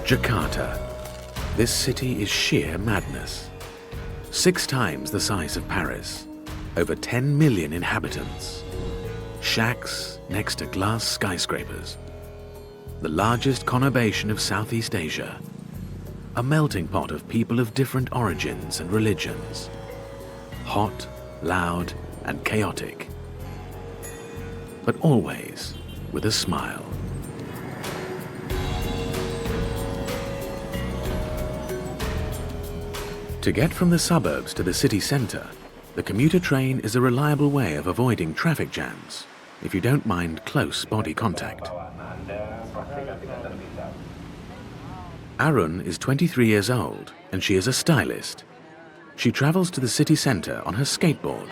Jakarta. This city is sheer madness. 6 times the size of Paris. Over 10 million inhabitants. Shacks next to glass skyscrapers. The largest conurbation of Southeast Asia. A melting pot of people of different origins and religions. Hot, loud, and chaotic. But always with a smile. To get from the suburbs to the city centre, the commuter train is a reliable way of avoiding traffic jams if you don't mind close body contact. Arun is 23 years old and she is a stylist. She travels to the city centre on her skateboard.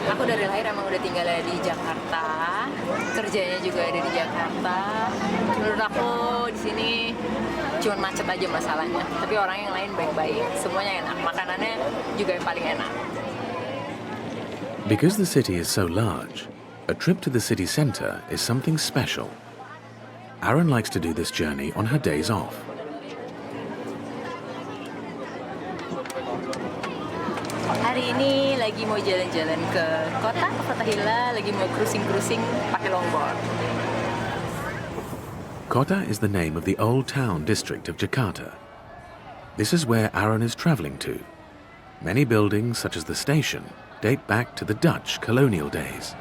Aku dari lahir emang udah tinggal di Jakarta, kerjanya juga ada di Jakarta. Menurut aku di sini cuma macet aja masalahnya, tapi orang yang lain baik-baik, semuanya enak, makanannya juga yang paling enak. Because the city is so large, a trip to the city centre is something special. Arun likes to do this journey on her days off. Hari ini lagi mau jalan-jalan ke kota, ke Fathahillah, lagi mau cruising-cruising pakai longboard. Kota is the name of the old town district of Jakarta. This is where Arun is travelling to. Many buildings, such as the station, date back to the Dutch colonial days.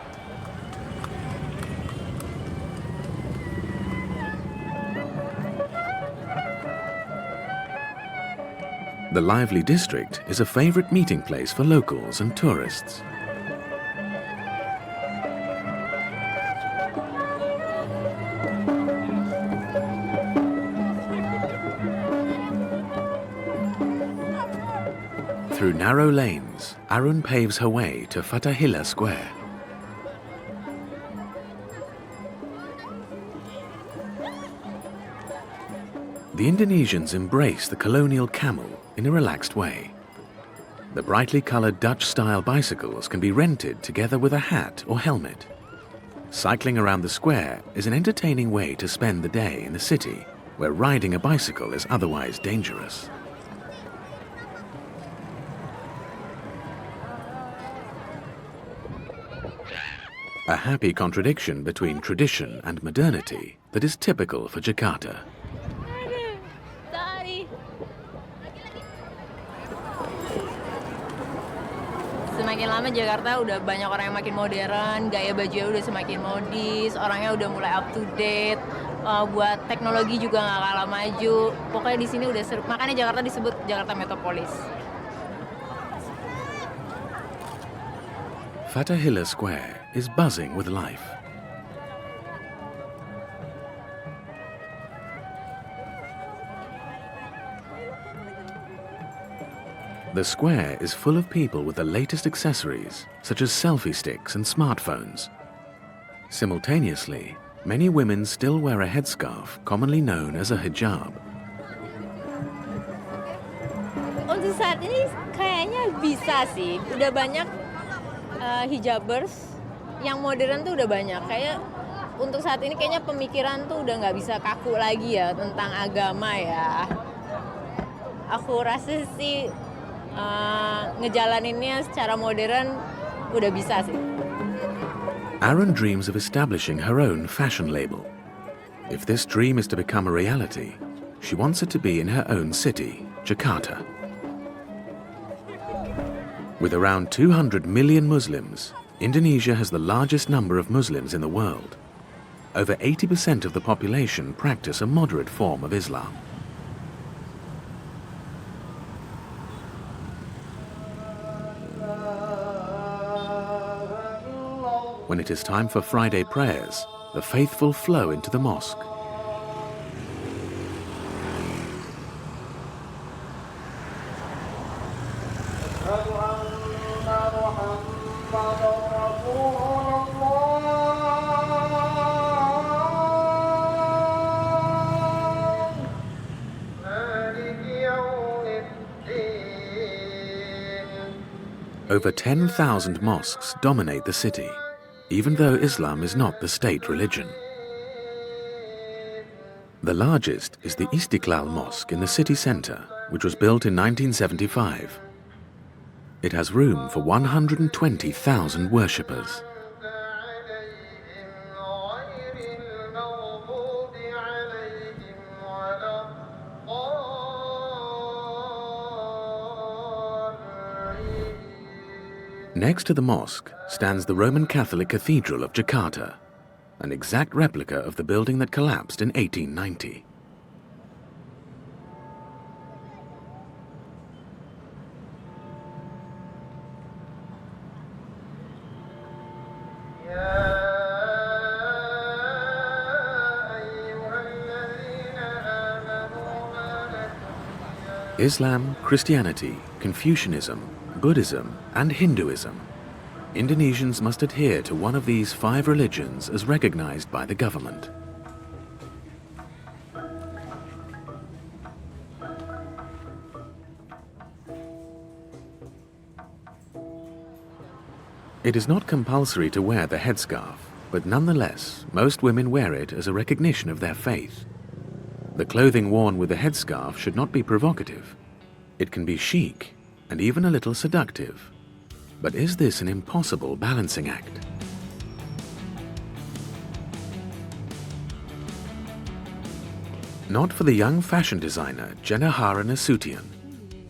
The lively district is a favourite meeting place for locals and tourists. Through narrow lanes, Arun paves her way to Fathahillah Square. The Indonesians embrace the colonial camel in a relaxed way. The brightly coloured Dutch-style bicycles can be rented together with a hat or helmet. Cycling around the square is an entertaining way to spend the day in a city where riding a bicycle is otherwise dangerous. A happy contradiction between tradition and modernity that is typical for Jakarta. Semakin lama Jakarta udah banyak orang yang makin modern, gaya bajunya udah semakin modis, orangnya udah mulai up to date, buat teknologi juga nggak kalah maju. Pokoknya di sini udah seru, makanya Jakarta disebut Jakarta Metropolis. Fathahillah Square is buzzing with life. The square is full of people with the latest accessories, such as selfie sticks and smartphones. Simultaneously, many women still wear a headscarf commonly known as a hijab. Untuk saat ini kayaknya bisa sih, udah banyak hijabers yang modern tuh udah banyak. Kayak untuk saat ini kayaknya pemikiran tuh udah nggak bisa kaku lagi ya tentang agama ya. Aku rasa sih ngejalaninnya secara modern udah bisa sih. Arun dreams of establishing her own fashion label. If this dream is to become a reality, she wants it to be in her own city, Jakarta. With around 200 million Muslims, Indonesia has the largest number of Muslims in the world. Over 80% of the population practice a moderate form of Islam. When it is time for Friday prayers, the faithful flow into the mosque. Over 10,000 mosques dominate the city, even though Islam is not the state religion. The largest is the Istiklal Mosque in the city centre, which was built in 1975. It has room for 120,000 worshippers. Next to the mosque stands the Roman Catholic Cathedral of Jakarta, an exact replica of the building that collapsed in 1890. Islam, Christianity, Confucianism, Buddhism, and Hinduism. Indonesians must adhere to one of these 5 religions as recognized by the government. It is not compulsory to wear the headscarf, but nonetheless, most women wear it as a recognition of their faith. The clothing worn with the headscarf should not be provocative. It can be chic and even a little seductive. But is this an impossible balancing act? Not for the young fashion designer Jenahara Nasution.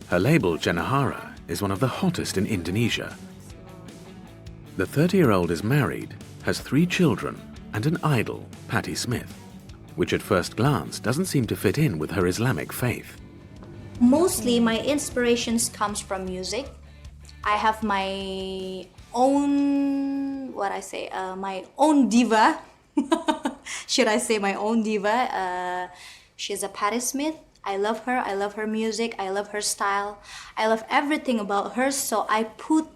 Her label Jenahara is one of the hottest in Indonesia. The 30-year-old is married, has 3 children, and an idol, Patti Smith, which at first glance doesn't seem to fit in with her Islamic faith. Mostly my inspirations comes from music. I have my own, my own diva. Should I say my own diva? She's a Patti Smith. I love her. I love her music. I love her style. I love everything about her. So I put,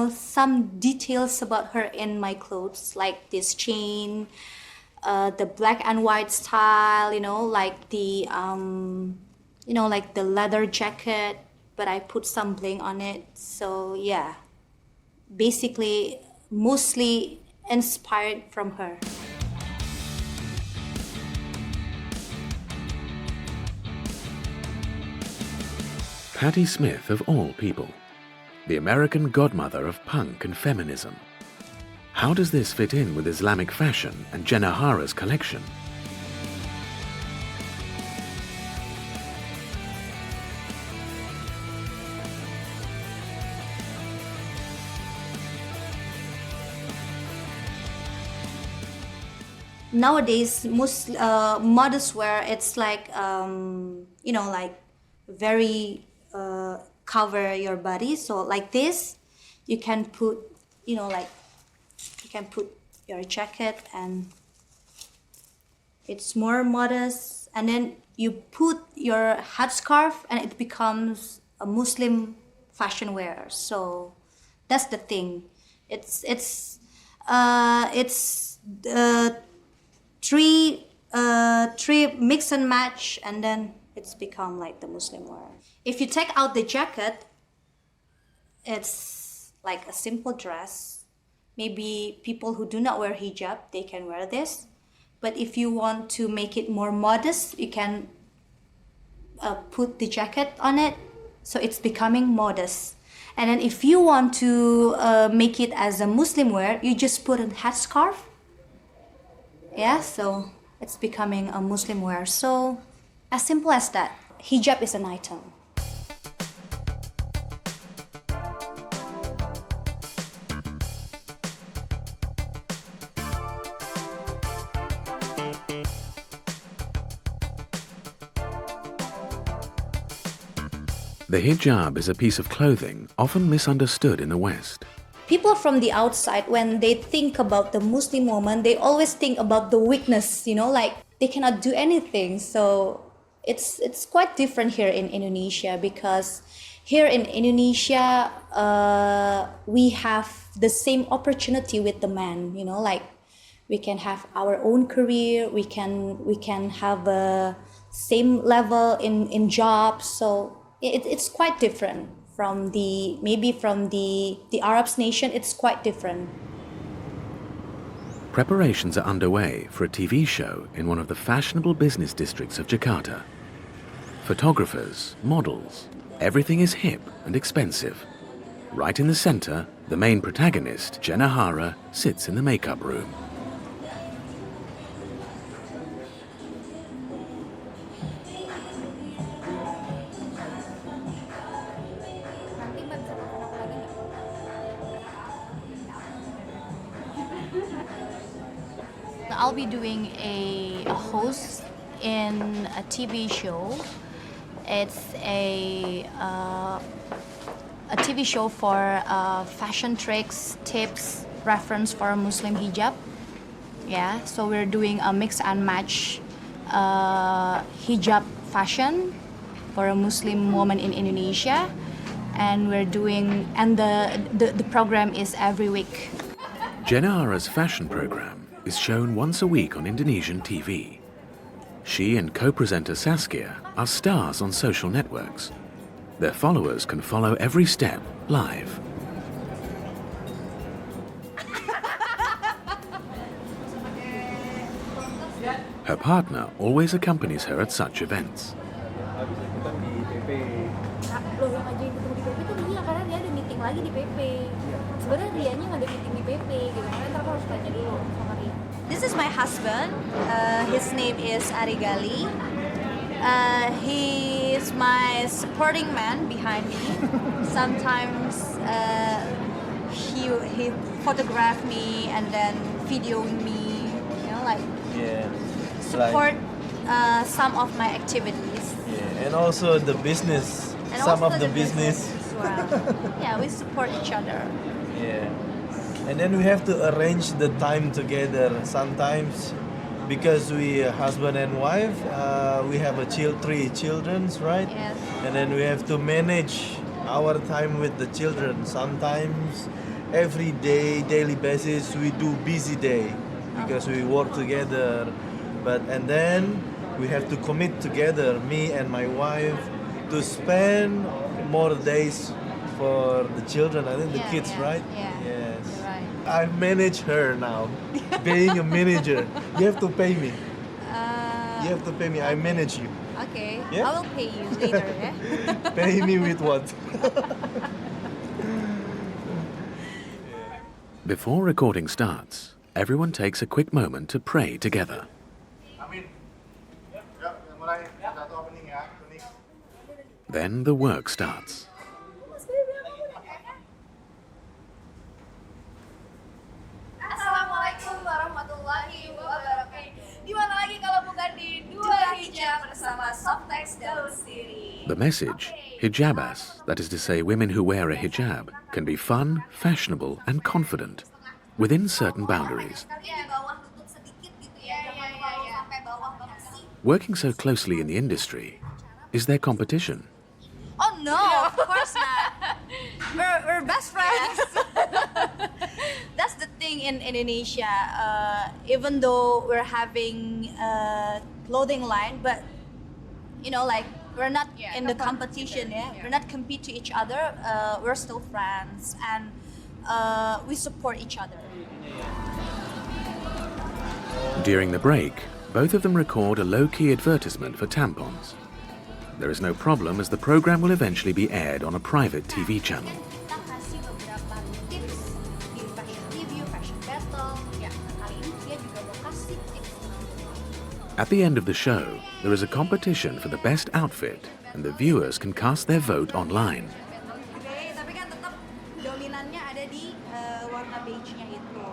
some details about her in my clothes, like this chain, the black and white style, like the leather jacket, but I put some bling on it. So yeah, basically mostly inspired from her. Patti Smith of all people, the American godmother of punk and feminism. How does this fit in with Islamic fashion and Jenahara's collection? Nowadays, most modest wear, it's like very cover your body. So like this, you can put, you can put your jacket, and it's more modest. And then you put your headscarf, and it becomes a Muslim fashion wear. So that's the thing. It's three mix and match, and then it's become like the Muslim wear. If you take out the jacket, it's like a simple dress. Maybe people who do not wear hijab, they can wear this. But if you want to make it more modest, you can put the jacket on it, so it's becoming modest. And then if you want to make it as a Muslim wear, you just put a headscarf. Yeah, so it's becoming a Muslim wear. So as simple as that. Hijab is an item. The hijab is a piece of clothing often misunderstood in the West. People from the outside, when they think about the Muslim woman, they always think about the weakness, like they cannot do anything. So it's quite different here in Indonesia, because here in Indonesia, we have the same opportunity with the man, like we can have our own career, we can have a same level in jobs. So it's quite different from the Arab nation. It's quite different. Preparations are underway for a TV show in one of the fashionable business districts of Jakarta. Photographers, models, everything is hip and expensive. Right in the center, the main protagonist, Jenna Hara, sits in the makeup room. I'll be doing a host in a TV show. It's a TV show for fashion tricks, tips, reference for Muslim hijab. Yeah, so we're doing a mix and match hijab fashion for a Muslim woman in Indonesia, and the program is every week. Jenna Hara's fashion program is shown once a week on Indonesian TV. She and co-presenter Saskia are stars on social networks. Their followers can follow every step live. Her partner always accompanies her at such events. Loh, yang ngajakin ketemu di PP tuh dia, karena dia ada meeting lagi di PP. Sebenarnya Rianya nggak ada meeting di PP gitu, makanya ntar aku harus tanya dulu sama Ria. This is my husband. His name is Arigali. He is my supporting man behind me. Sometimes he photograph me and then videoing me. You know, like support some of my activities. Yeah, and also the business. And Some also of the the business. as well. Yeah, we support each other. Yeah. And then we have to arrange the time together. Sometimes, because we husband and wife, we have 3 children, right? Yes. And then we have to manage our time with the children. Sometimes, every day, daily basis, we do busy day because we work together. And then we have to commit together, me and my wife, to spend more days for the children. I think the kids, right? Yeah. Yes. Right. I manage her now. Being a manager, you have to pay me. You have to pay me. I manage you. Okay. Yeah? I will pay you later. Yeah. Pay me with what? Before recording starts, everyone takes a quick moment to pray together. Then the work starts. Assalamualaikum warahmatullahi wabarakatuh. Di mana lagi kalau bukan di Dua Hijab bersama Subtext Dazzling Series. The message, hijabas, that is to say women who wear a hijab, can be fun, fashionable and confident, within certain boundaries. Di bawah tutup sedikit gitu ya. Jangan terlalu sampai bawah banget sih. Working so closely in the industry, is there competition? Oh no, of course not. We're best friends. That's the thing in Indonesia. Even though we're having a clothing line, but you know, like we're not in the competition. Yeah, we're not compete to each other. We're still friends, and we support each other. During the break, both of them record a low-key advertisement for tampons. There is no problem as the program will eventually be aired on a private TV channel. Kita kasih beberapa tips di fashion review, fashion battle. Ya, kali ini dia juga mau kasih tips. At the end of the show, there is a competition for the best outfit and the viewers can cast their vote online. Oke, tapi kan tetap dominannya ada di warna beige-nya itu.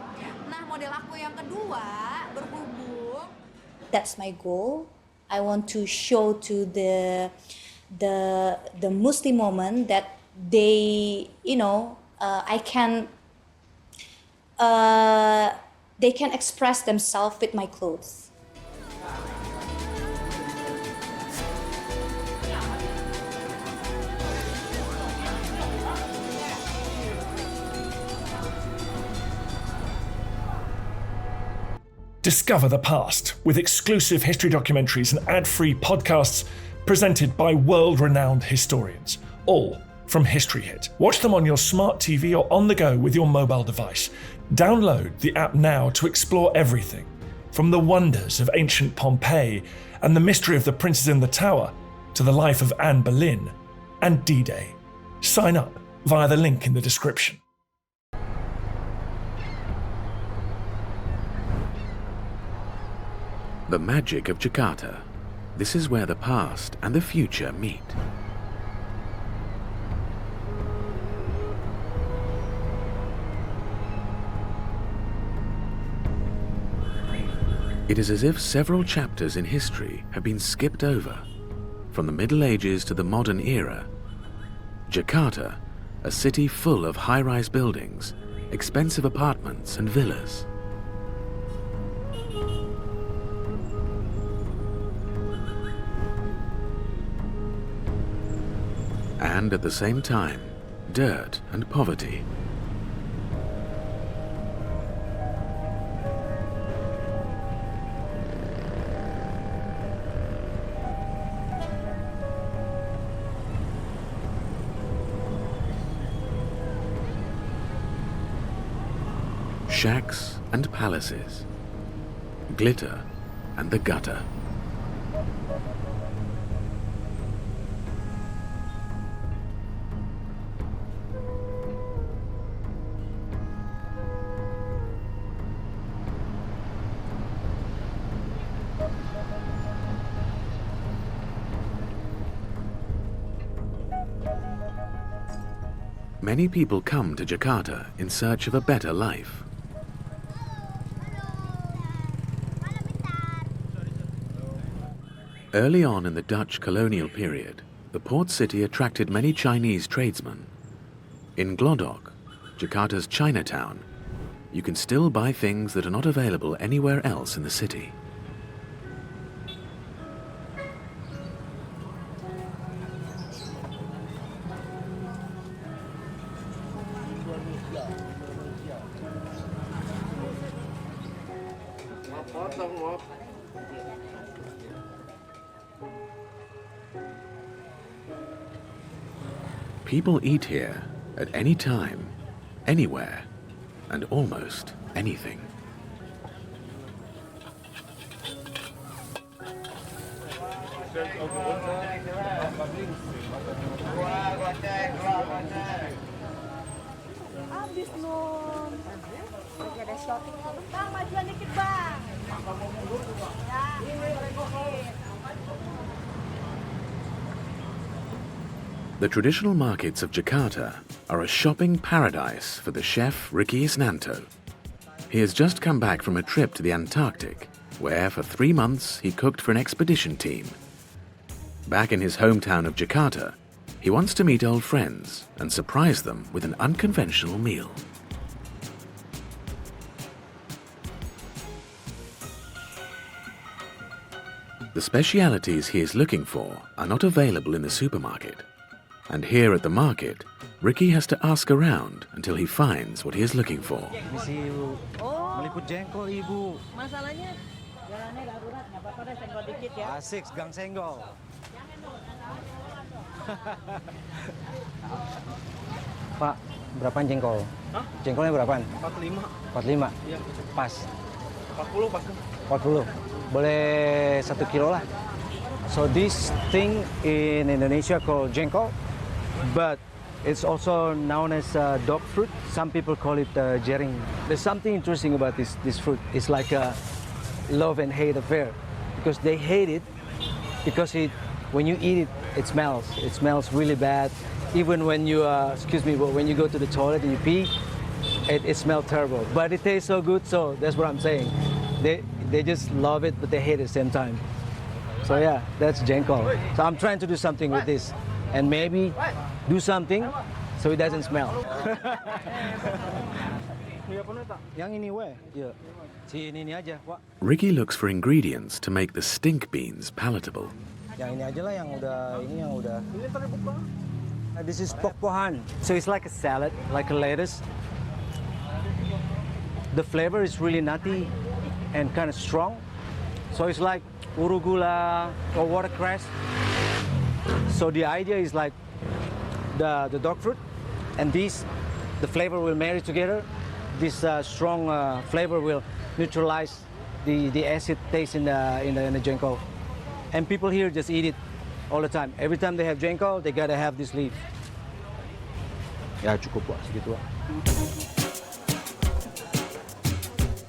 Nah, model aku yang kedua berhubung. That's my goal. I want to show to the Muslim woman that they, you know, they can express themselves with my clothes. Discover the past with exclusive history documentaries and ad-free podcasts presented by world-renowned historians, all from History Hit. Watch them on your smart TV or on the go with your mobile device. Download the app now to explore everything, from the wonders of ancient Pompeii and the mystery of the princes in the tower to the life of Anne Boleyn and D-Day. Sign up via the link in the description. The magic of Jakarta. This is where the past and the future meet. It is as if several chapters in history have been skipped over, from the Middle Ages to the modern era. Jakarta, a city full of high-rise buildings, expensive apartments and villas. And at the same time, dirt and poverty. Shacks and palaces, glitter and the gutter. Many people come to Jakarta in search of a better life. Early on in the Dutch colonial period, the port city attracted many Chinese tradesmen. In Glodok, Jakarta's Chinatown, you can still buy things that are not available anywhere else in the city. People eat here at any time, anywhere, and almost anything. Habis nun. Lagi ada shopping. Bang, majuan dikit bang. The traditional markets of Jakarta are a shopping paradise for the chef Ricky Isnanto. He has just come back from a trip to the Antarctic, where for 3 months he cooked for an expedition team. Back in his hometown of Jakarta, he wants to meet old friends and surprise them with an unconventional meal. The specialities he is looking for are not available in the supermarket. And here at the market, Ricky has to ask around until he finds what he is looking for. Misi meliput jengkol, Ibu. Masalahnya jalannya darurat, nggak apa-apa deh, senggol dikit ya. Asik, gang senggol. Pak, berapaan jengkol? Hah? Jengkolnya berapaan? 45. 45? Iya. Pas. 40 pas. 40. Boleh 1 kilo lah. So this thing in Indonesia called jengkol, but it's also known as dog fruit. Some people call it jaring. There's something interesting about this fruit. It's like a love and hate affair, because they hate it because when you eat it, it smells. It smells really bad. Even when you when you go to the toilet and you pee, it smells terrible. But it tastes so good. So that's what I'm saying. They just love it, but they hate it at the same time. So yeah, that's jengkol. So I'm trying to do something with this, and maybe do something so it doesn't smell. Yang ini weh, ya. Si ini aja, Pak. Ricky looks for ingredients to make the stink beans palatable. Yang ini aja lah, yang udah. This is pokpohan. So it's like a salad, like a lettuce. The flavor is really nutty and kind of strong. So it's like urugula or watercress. So the idea is like the dog fruit and the flavor will marry together, this strong flavor will neutralize the acid taste in the jenko. And people here just eat it all the time. Every time they have jenko, they gotta have this leaf. Ya cukup Pak, segitu Pak.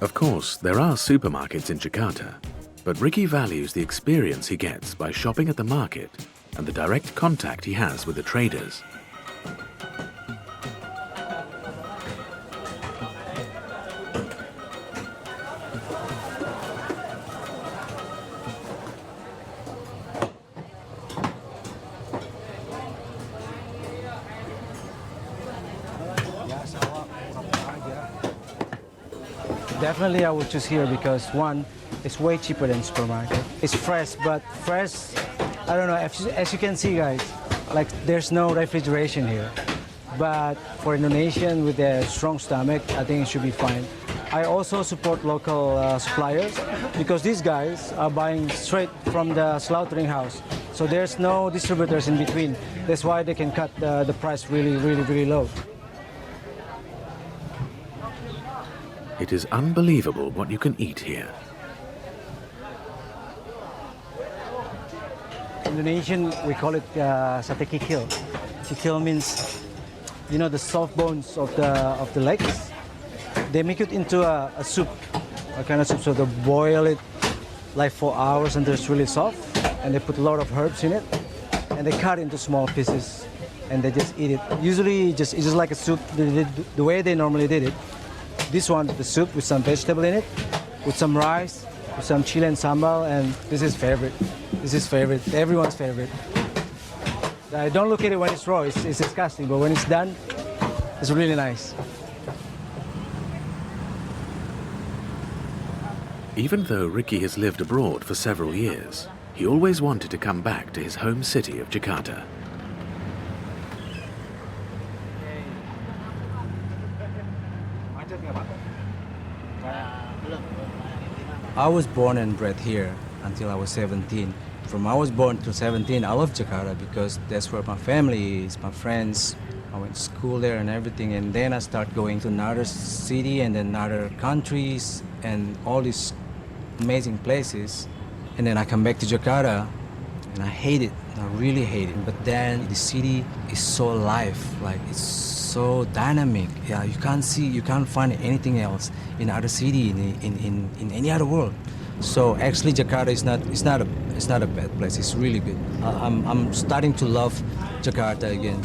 Of course, there are supermarkets in Jakarta, but Ricky values the experience he gets by shopping at the market and the direct contact he has with the traders. Definitely I would choose here because one, it's way cheaper than supermarket. It's fresh, but fresh, I don't know, as you can see guys, like there's no refrigeration here. But for Indonesian with a strong stomach, I think it should be fine. I also support local suppliers because these guys are buying straight from the slaughtering house. So there's no distributors in between. That's why they can cut the price really low. It is unbelievable what you can eat here. Indonesian, we call it sate kikil. Kikil means, you know, the soft bones of the legs. They make it into a soup, a kind of soup. So they boil it like 4 hours until it's really soft, and they put a lot of herbs in it, and they cut into small pieces, and they just eat it. Usually, it's just like a soup. The way they normally did it. This one, the soup with some vegetable in it, with some rice, with some chili and sambal, and this is favorite. This is favorite, everyone's favorite. Don't look at it when it's raw, it's disgusting, but when it's done, it's really nice. Even though Ricky has lived abroad for several years, he always wanted to come back to his home city of Jakarta. I was born and bred here until I was 17. From I was born to 17, I love Jakarta because that's where my family is, my friends. I went to school there and everything, and then I start going to another city and then other countries and all these amazing places. And then I come back to Jakarta and I hate it. I really hate it. But then the city is so alive, like it's so dynamic. Yeah, you can't find anything else in other city in any other world. So actually, Jakarta is not a bad place. It's really good. I'm starting to love Jakarta again.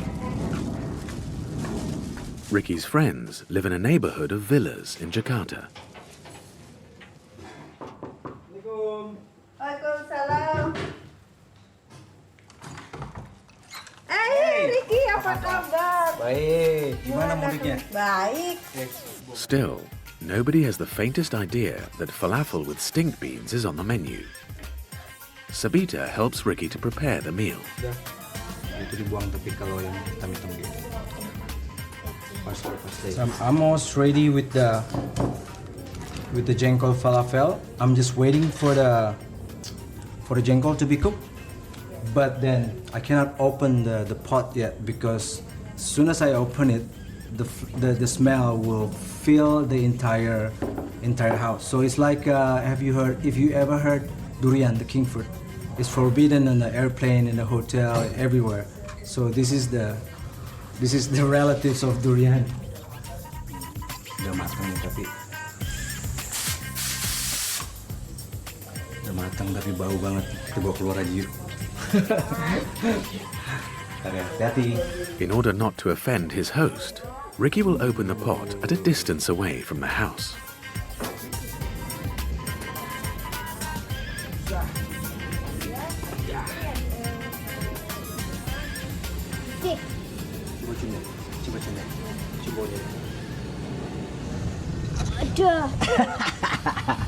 Ricky's friends live in a neighborhood of villas in Jakarta. Waalaikumsalam. Ricky, apa kabar? Baik, gimana mudiknya? Baik. Still, nobody has the faintest idea that falafel with stink beans is on the menu. Sabita helps Ricky to prepare the meal. Itu dibuang, tapi kalau yang hitam-hitam gitu. So I'm almost ready with the jengkol falafel. I'm just waiting for the jengkol to be cooked. But then I cannot open the pot yet because as soon as I open it, the smell will fill the entire house. So it's like if you ever heard durian, the king fruit? It's forbidden on the airplane, in the hotel, everywhere. So this is the relatives of durian. Udah matang nih tapi bau banget. Kita bawa keluar aja yuk. In order not to offend his host, Ricky will open the pot at a distance away from the house. Ada.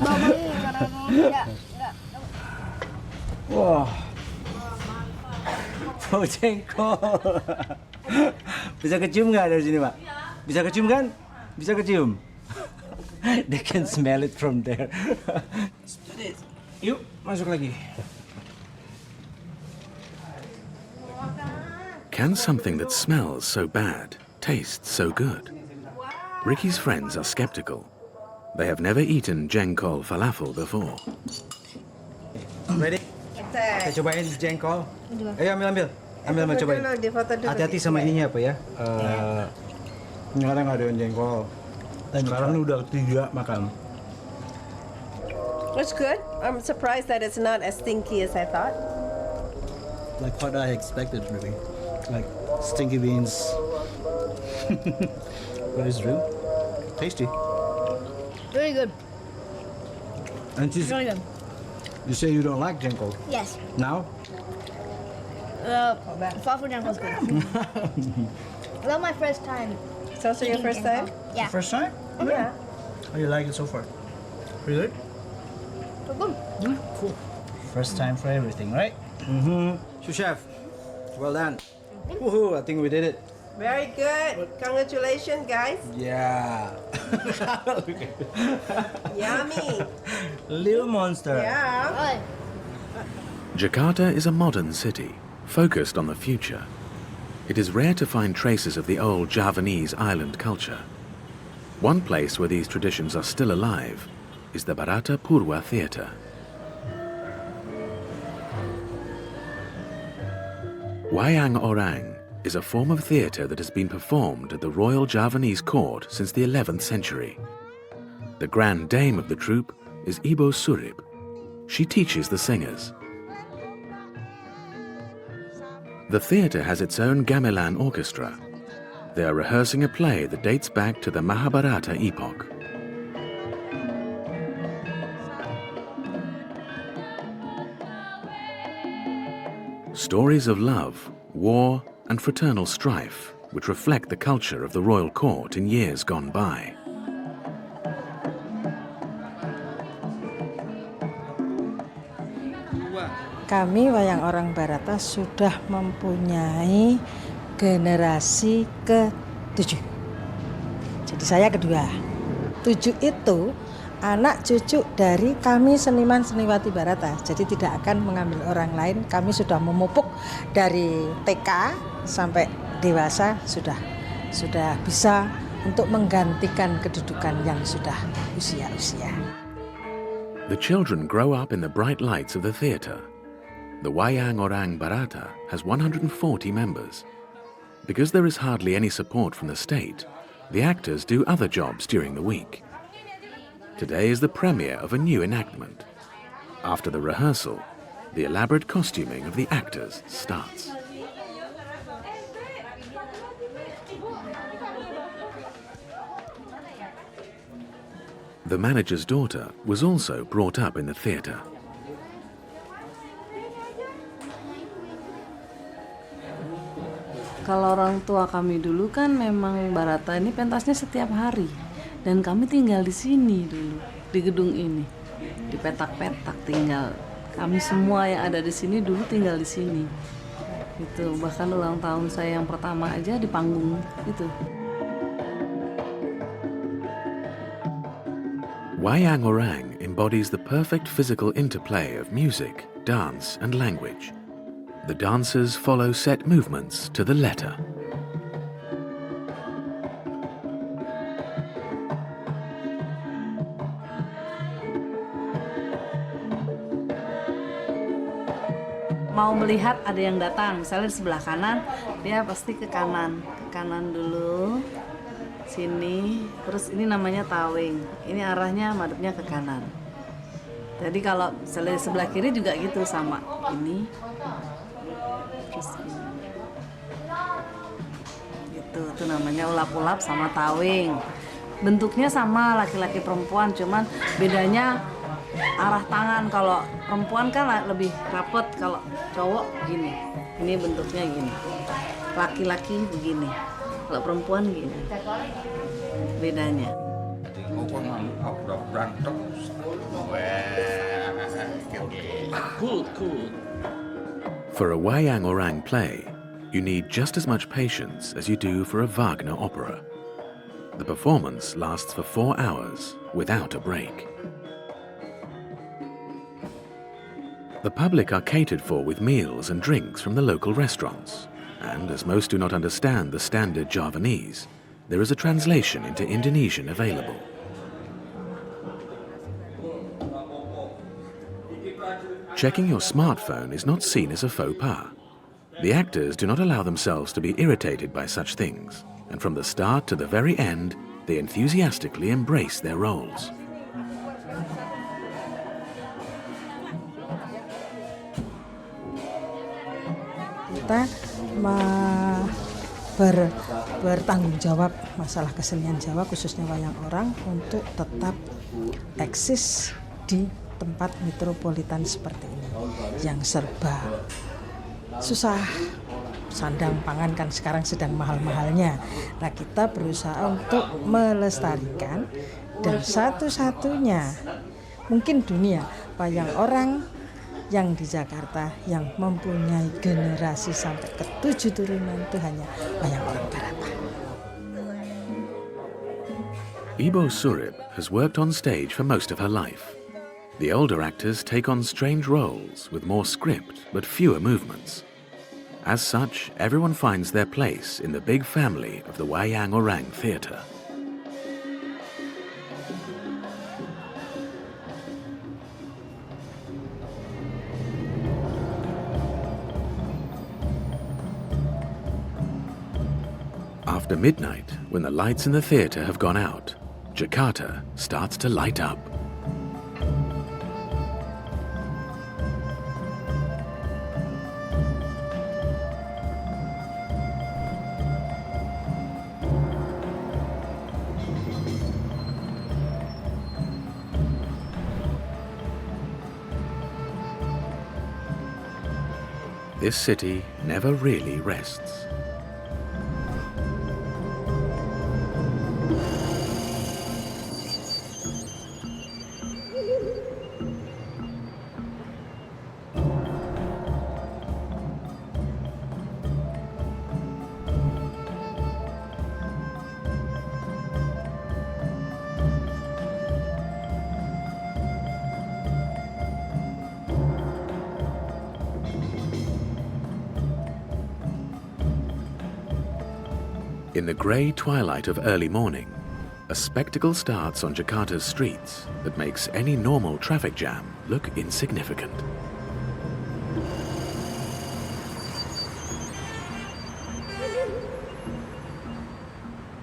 Bawangnya karena enggak. Wah, bau jengkol. Bisa kecium nggak dari sini, Pak? Bisa kecium kan? Bisa kecium. They can smell it from there. Yuk, masuk lagi. Can something that smells so bad taste so good? Ricky's friends are skeptical. They have never eaten jengkol falafel before. Ready? Kita cobain jengkol. Ayo ambil cobain. Hati-hati sama ininya apa ya? Sekarang ada jengkol. Sekarang ini udah ketiga makan. It's good. I'm surprised that it's not as stinky as I thought. Like what I expected, really. Like stinky beans. But it's real. Tasty. Really good. And Really good. you say you don't like jengkol. Yes. Now? Falafel jangkol is good. Well, my first time. It's also your eating first time? jangkol. Yeah. First time? Yeah. How do you like it so far? Pretty good? So good. Cool. First time for everything, right? So chef, well done. Woohoo, I think we did it. Very good. Congratulations, guys. Yeah. Yummy. Little monster. Yeah. Good. Jakarta is a modern city, focused on the future. It is rare to find traces of the old Javanese island culture. One place where these traditions are still alive is the Barata Purwa Theatre. Wayang Orang is a form of theatre that has been performed at the Royal Javanese Court since the 11th century. The grand dame of the troupe is Ibu Surip. She teaches the singers. The theatre has its own gamelan orchestra. They are rehearsing a play that dates back to the Mahabharata epoch. Stories of love, war, and fraternal strife, which reflect the culture of the royal court in years gone by. Kami Wayang Orang Barata sudah mempunyai generasi ke-7. Jadi saya kedua. 7 itu anak cucu dari kami seniman seniwati Barata. Jadi tidak akan mengambil orang lain. Kami sudah memupuk dari TK sampai dewasa sudah bisa untuk menggantikan kedudukan yang sudah usia-usia. The children grow up in the bright lights of the theatre. The Wayang Orang Barata has 140 members. Because there is hardly any support from the state, the actors do other jobs during the week. Today is the premiere of a new enactment. After the rehearsal, the elaborate costuming of the actors starts. The manager's daughter was also brought up in the theatre. Kalau orang tua kami dulu kan memang Barata ini pentasnya setiap hari. Dan kami tinggal di sini dulu, di gedung ini. Di petak-petak tinggal. Kami semua yang ada di sini dulu tinggal di sini. Gitu. Bahkan ulang tahun saya yang pertama aja di panggung itu. Wayang Orang embodies the perfect physical interplay of music, dance, and language. The dancers follow set movements to the letter. Mau melihat ada yang datang, misalnya di sebelah kanan, dia pasti ke kanan dulu, sini, terus ini namanya tawing, ini arahnya madepnya ke kanan. Jadi kalau misalnya di sebelah kiri juga gitu sama, ini, terus ini. Gitu, itu namanya ulap-ulap sama tawing. Bentuknya sama laki-laki perempuan, cuman bedanya arah tangan. Kalau perempuan kan lebih rapet, kalau cowok gini. Ini bentuknya gini. Laki-laki begini. Kalau perempuan gini. Bedanya. Cool. For a Wayang Orang play, you need just as much patience as you do for a Wagner opera. The performance lasts for 4 hours without a break. The public are catered for with meals and drinks from the local restaurants, and as most do not understand the standard Javanese, there is a translation into Indonesian available. Checking your smartphone is not seen as a faux pas. The actors do not allow themselves to be irritated by such things, and from the start to the very end, they enthusiastically embrace their roles. Kita bertanggung jawab masalah kesenian Jawa, khususnya wayang orang, untuk tetap eksis di tempat metropolitan seperti ini yang serba susah. Sandang pangan kan sekarang sedang mahal-mahalnya. Nah, kita berusaha untuk melestarikan, dan satu-satunya mungkin dunia wayang orang yang di Jakarta yang mempunyai generasi sampai ke 7 turunan itu hanya wayang orang Barata. Ibo Surip has worked on stage for most of her life. The older actors take on strange roles with more script but fewer movements. As such, everyone finds their place in the big family of the Wayang Orang Theatre. After midnight, when the lights in the theatre have gone out, Jakarta starts to light up. This city never really rests. In the grey twilight of early morning, a spectacle starts on Jakarta's streets that makes any normal traffic jam look insignificant.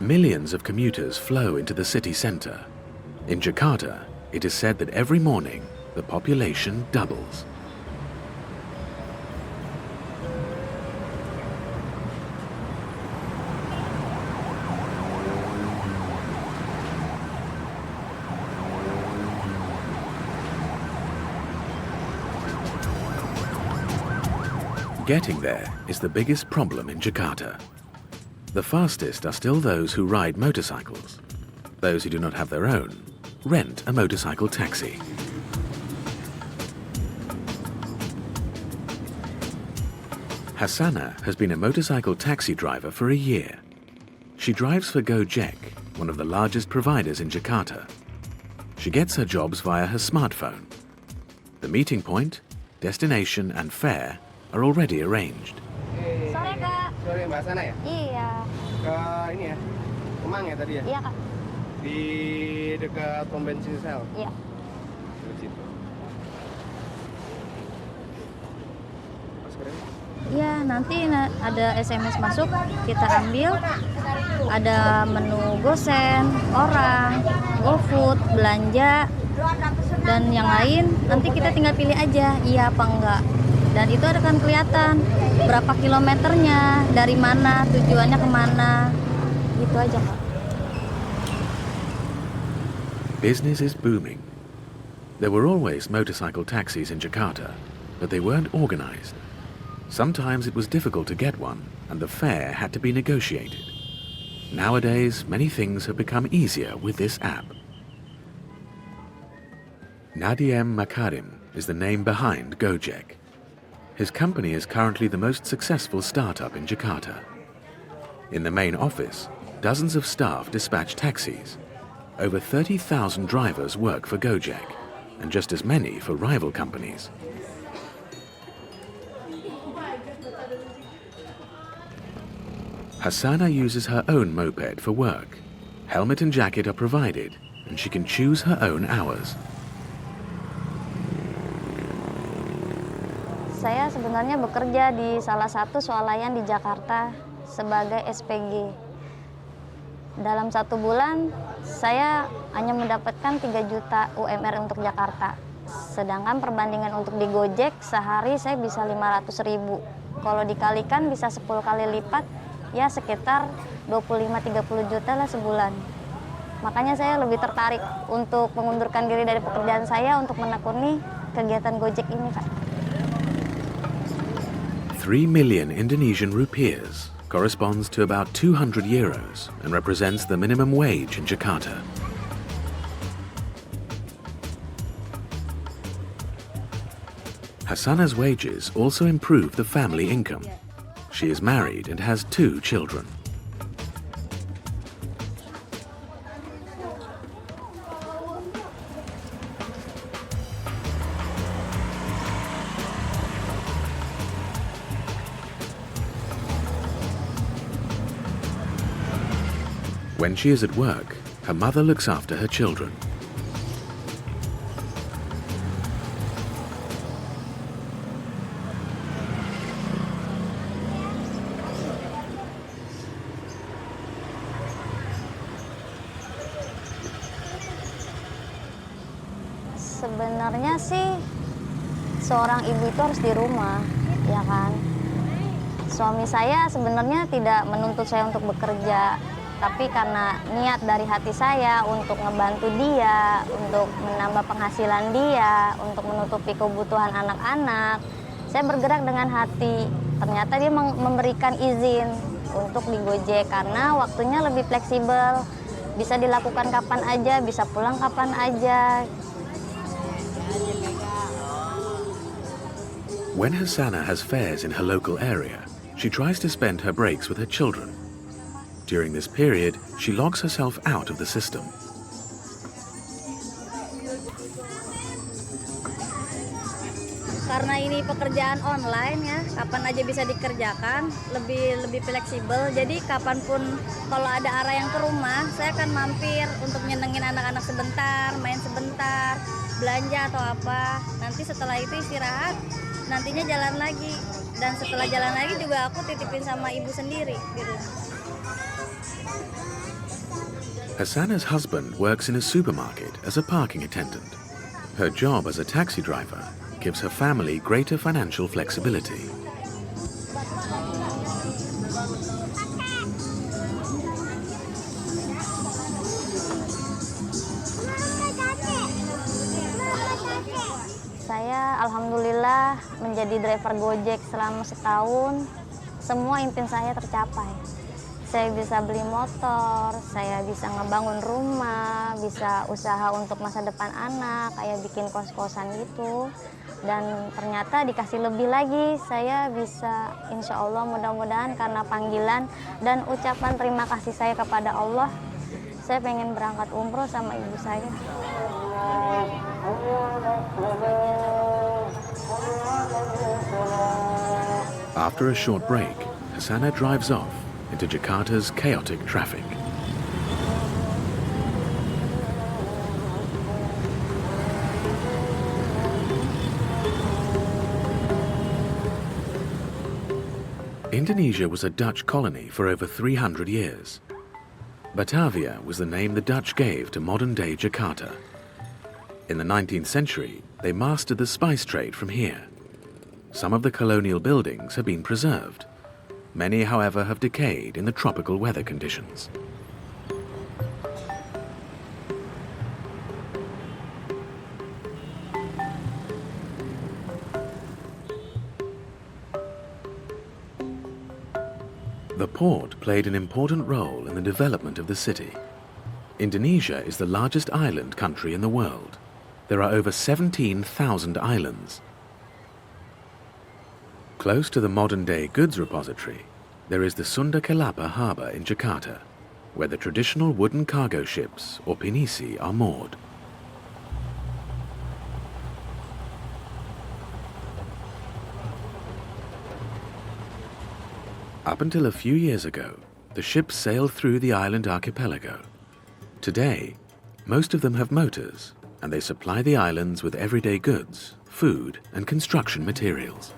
Millions of commuters flow into the city centre. In Jakarta, it is said that every morning the population doubles. Getting there is the biggest problem in Jakarta. The fastest are still those who ride motorcycles. Those who do not have their own rent a motorcycle taxi. Hassana has been a motorcycle taxi driver for a year. She drives for Gojek, one of the largest providers in Jakarta. She gets her jobs via her smartphone. The meeting point, destination and fare are already arranged. Sore, Kak. Sore, Mbak Sana ya? Iya. Ke ini ya? Kemang ya tadi ya? Iya, Kak. Di dekat pom bensin sel? Iya. Di situ. Iya, nanti ada SMS masuk, kita ambil. Ada menu GoSend, orang, GoFood, belanja, dan yang lain. Nanti kita tinggal pilih aja, iya apa enggak. Dan itu akan kelihatan berapa kilometernya, dari mana, tujuannya kemana, gitu aja, Kak. Business is booming. There were always motorcycle taxis in Jakarta, but they weren't organized. Sometimes it was difficult to get one, and the fare had to be negotiated. Nowadays, many things have become easier with this app. Nadiem Makarim is the name behind Gojek. His company is currently the most successful startup in Jakarta. In the main office, dozens of staff dispatch taxis. Over 30,000 drivers work for Gojek, and just as many for rival companies. Hassana uses her own moped for work. Helmet and jacket are provided, and she can choose her own hours. Saya sebenarnya bekerja di salah satu swalayan di Jakarta sebagai SPG. Dalam 1 bulan, saya hanya mendapatkan 3 juta UMR untuk Jakarta. Sedangkan perbandingan untuk di Gojek, sehari saya bisa 500.000. Kalau dikalikan bisa 10 kali lipat, ya sekitar 25-30 juta lah sebulan. Makanya saya lebih tertarik untuk mengundurkan diri dari pekerjaan saya untuk menekuni kegiatan Gojek ini, Pak. 3 million Indonesian rupiahs corresponds to about 200 euros and represents the minimum wage in Jakarta. Hassana's wages also improve the family income. She is married and has 2 children. When she is at work, her mother looks after her children. Sebenarnya sih seorang ibu itu harus di rumah, ya kan? Suami saya sebenarnya tidak menuntut saya untuk bekerja, tapi karena niat dari hati saya untuk ngebantu dia, untuk menambah penghasilan dia, untuk menutupi kebutuhan anak-anak, saya bergerak dengan hati. Ternyata dia memberikan izin untuk di Gojek karena waktunya lebih fleksibel, bisa dilakukan kapan aja, bisa pulang kapan aja. When Hassana has fares in her local area, she tries to spend her breaks with her children. During this period, she logs herself out of the system. Karena ini pekerjaan online ya, kapan aja bisa dikerjakan, lebih fleksibel. Jadi kapanpun kalau ada arah yang ke rumah, saya akan mampir untuk nyenengin anak-anak sebentar, main sebentar, belanja atau apa. Nanti setelah itu istirahat, nantinya jalan lagi. Dan setelah jalan lagi juga aku titipin sama ibu sendiri di rumah. Hassana's husband works in a supermarket as a parking attendant. Her job as a taxi driver gives her family greater financial flexibility. Saya alhamdulillah menjadi driver Gojek selama setahun. Semua impian saya tercapai. Saya bisa beli motor, saya bisa ngebangun rumah, bisa usaha untuk masa depan anak, kayak bikin kos-kosan gitu. Dan ternyata dikasih lebih lagi, saya bisa insya Allah mudah-mudahan karena panggilan dan ucapan terima kasih saya kepada Allah, saya pengen berangkat umroh sama ibu saya. After a short break, Hassana drives off into Jakarta's chaotic traffic. Indonesia was a Dutch colony for over 300 years. Batavia was the name the Dutch gave to modern-day Jakarta. In the 19th century, they mastered the spice trade from here. Some of the colonial buildings have been preserved. Many, however, have decayed in the tropical weather conditions. The port played an important role in the development of the city. Indonesia is the largest island country in the world. There are over 17,000 islands. Close to the modern-day goods repository, there is the Sunda Kelapa harbour in Jakarta, where the traditional wooden cargo ships, or pinisi, are moored. Up until a few years ago, the ships sail through the island archipelago. Today, most of them have motors, and they supply the islands with everyday goods, food, and construction materials.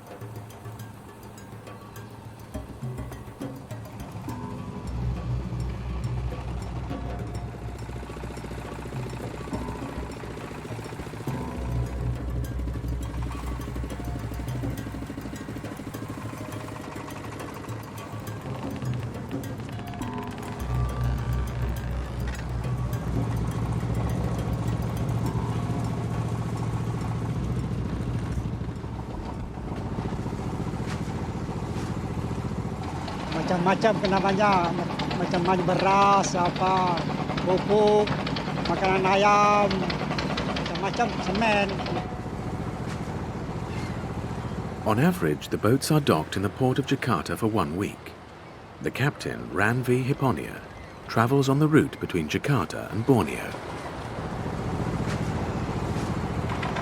Macam-macam namanya, macam-macam beras, apa, pupuk, makanan ayam, macam-macam semen. On average, the boats are docked in the port of Jakarta for 1 week. The captain, Ranvi Hiponia, travels on the route between Jakarta and Borneo.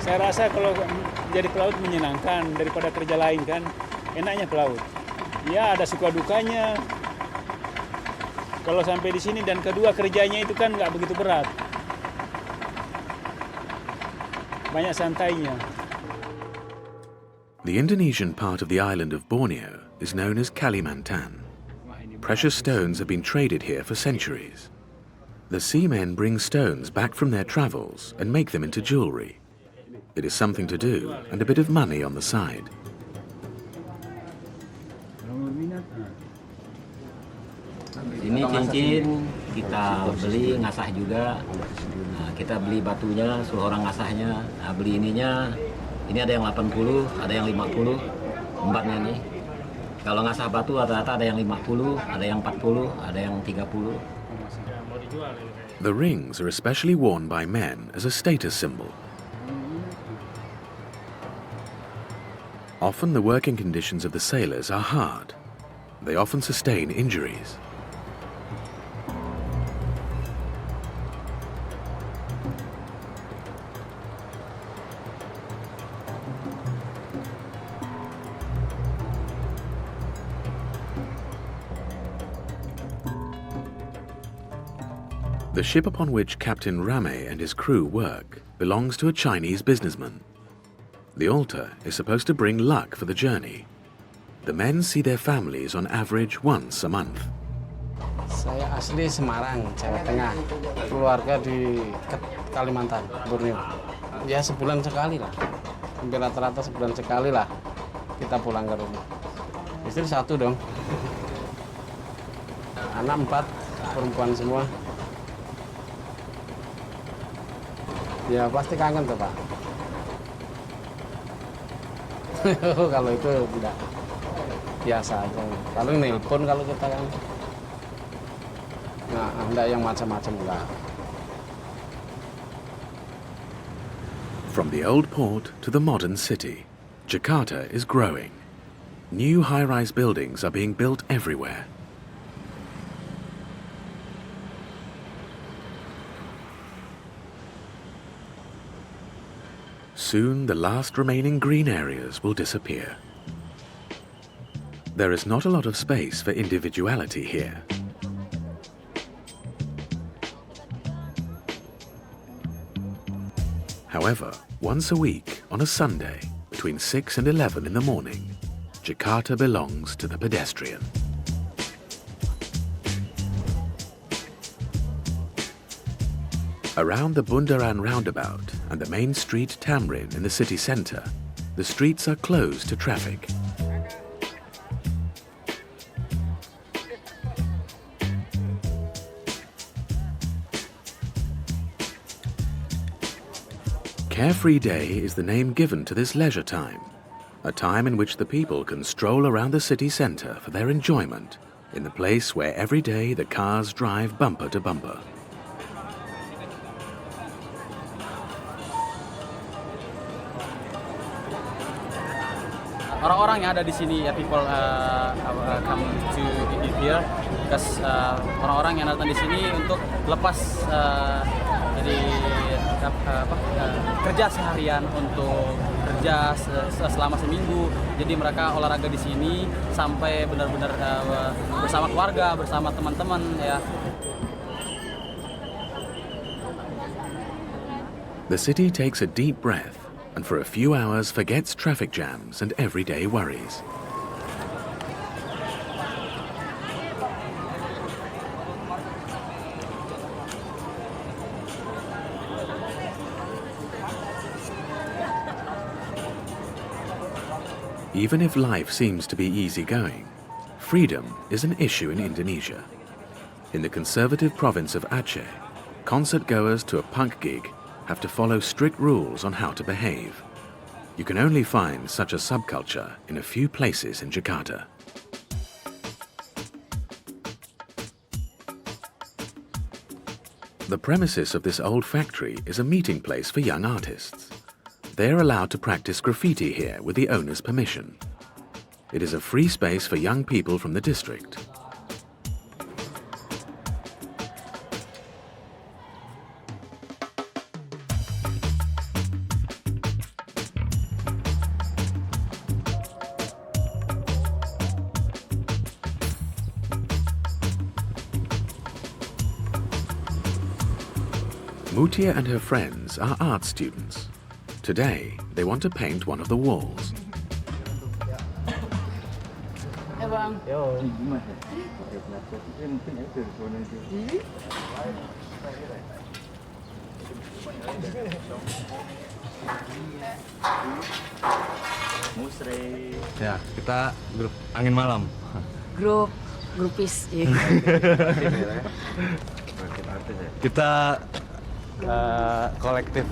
Saya rasa kalau jadi pelaut menyenangkan daripada kerja lain kan, enaknya pelaut. Ya ada suka dukanya. Kalau sampai di sini dan kedua kerjanya itu kan nggak begitu berat. Banyak santainya. The Indonesian part of the island of Borneo is known as Kalimantan. Precious stones have been traded here for centuries. The seamen bring stones back from their travels and make them into jewelry. It is something to do and a bit of money on the side. Ini cincin kita beli ngasah juga. Nah, kita beli batunya, suruh orang ngasahnya. Nah, beli ininya. Ini ada yang 80, ada yang 50. Empatnya nih. Kalau ngasah batu rata-rata ada yang 50, ada yang 40, ada yang 30. The rings are especially worn by men as a status symbol. Often the working conditions of the sailors are hard. They often sustain injuries. The ship upon which Captain Rame and his crew work belongs to a Chinese businessman. The altar is supposed to bring luck for the journey. The men see their families on average once a month. Saya asli Semarang, Jawa Tengah. Keluarga di Kalimantan, Borneo. Ya sebulan sekali lah. Hampir rata-rata sebulan sekali lah kita pulang ke rumah. Istri 1 dong. Anak 4, perempuan semua. Ya pasti kangen tuh Pak. Kalau itu tidak biasa aja. Kalau nelpon kalau kita kan. Nah, enggak yang macam-macam enggak. From the old port to the modern city, Jakarta is growing. New high-rise buildings are being built everywhere. Soon the last remaining green areas will disappear. There is not a lot of space for individuality here. However, once a week, on a Sunday, between 6 and 11 in the morning, Jakarta belongs to the pedestrian. Around the Bundaran roundabout and the main street Tamrin in the city centre, the streets are closed to traffic. Carefree Day is the name given to this leisure time, a time in which the people can stroll around the city centre for their enjoyment, in the place where every day the cars drive bumper to bumper. Orang-orang yang ada di sini ya people come to eat here because orang-orang yang datang di sini untuk lepas dari kerja seharian untuk kerja selama seminggu. Jadi mereka olahraga di sini sampai benar-benar bersama keluarga, bersama teman-teman ya. The city takes a deep breath and for a few hours forgets traffic jams and everyday worries. Even if life seems to be easygoing, freedom is an issue in Indonesia. In the conservative province of Aceh, concert-goers to a punk gig have to follow strict rules on how to behave. You can only find such a subculture in a few places in Jakarta. The premises of this old factory is a meeting place for young artists. They are allowed to practice graffiti here with the owner's permission. It is a free space for young people from the district. Mutia and her friends are art students. Today, they want to paint one of the walls. Ya, kita grup Angin Malam. Grupis. Kita kolektif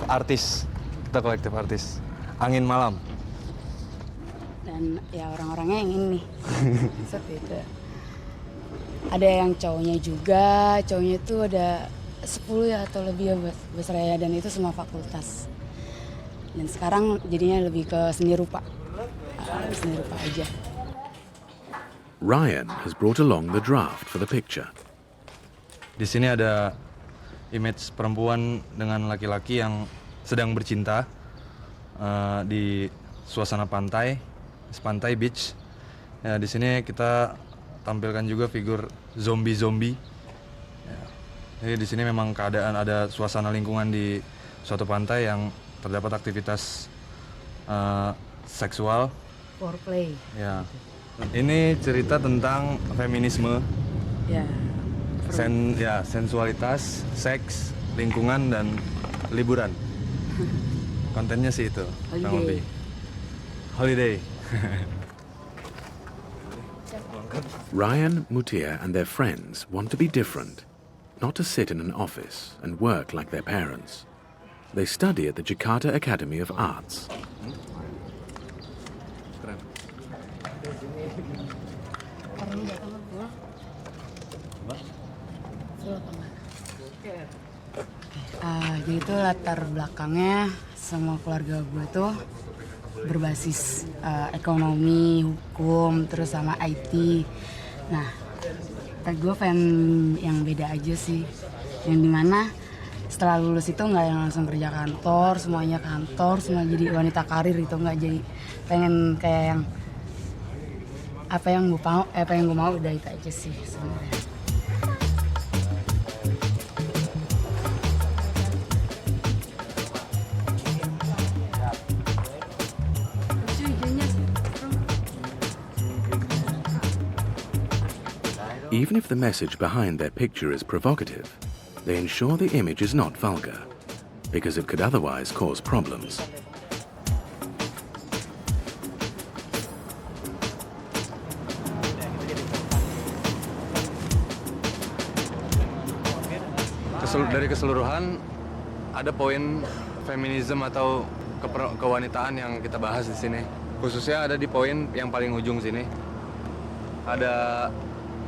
artis. Angin Malam. Dan ya orang-orangnya yang ini. Beda. Ada yang cowoknya juga, cowoknya itu ada 10 ya atau lebih ya besarnya, dan itu semua fakultas. Dan sekarang jadinya lebih ke seni rupa. Seni rupa aja. Ryan has brought along the draft for the picture. Di sini ada image perempuan dengan laki-laki yang sedang bercinta di suasana pantai beach. Ya, di sini kita tampilkan juga figur zombie. Ya. Jadi di sini memang keadaan ada suasana lingkungan di suatu pantai yang terdapat aktivitas seksual. Foreplay. Ya. Ini cerita tentang feminisme. Ya. Sensualitas, seks, lingkungan, dan liburan. Kontennya sih itu. Holiday. Ryan, Mutia and their friends want to be different, not to sit in an office and work like their parents. They study at the Jakarta Academy of Arts. Jadi itu latar belakangnya semua keluarga gue tuh berbasis ekonomi, hukum, terus sama IT. Nah, gue pengen yang beda aja sih, yang dimana setelah lulus itu nggak yang langsung kerja kantor, semuanya kantor, semua jadi wanita karir itu nggak, jadi pengen kayak yang apa yang gue mau udah itu aja sih sebenarnya. Even if the message behind their picture is provocative, they ensure the image is not vulgar, because it could otherwise cause problems. Dari keseluruhan, ada poin feminisme atau kewanitaan yang kita bahas di sini. Khususnya ada di poin yang paling ujung sini. Ada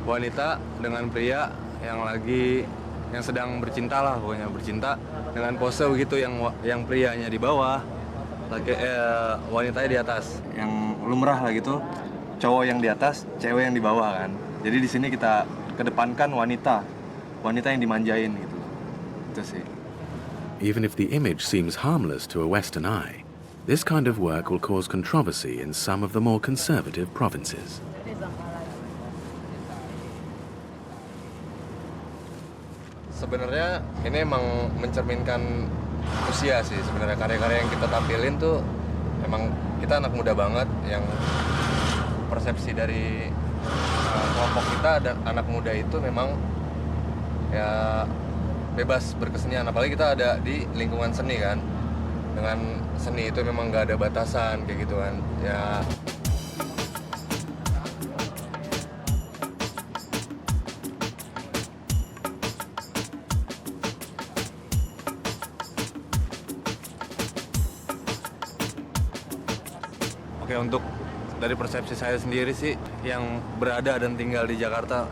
wanita dengan pria yang sedang bercinta lah, pokoknya bercinta dengan pose begitu, yang prianya di bawah, wanitanya di atas, yang lumrah lah gitu, cowok yang di atas, cewek yang di bawah kan. Jadi di sini kita kedepankan wanita yang dimanjain gitu, itu sih. Even if the image seems harmless to a Western eye, this kind of work will cause controversy in some of the more conservative provinces. Sebenarnya ini emang mencerminkan usia sih sebenarnya, karya-karya yang kita tampilin tuh emang kita anak muda banget, yang persepsi dari kelompok kita dan anak muda itu memang ya bebas berkesenian, apalagi kita ada di lingkungan seni kan. Dengan seni itu memang nggak ada batasan kayak gitu kan ya. Oke, untuk dari persepsi saya sendiri sih, yang berada dan tinggal di Jakarta,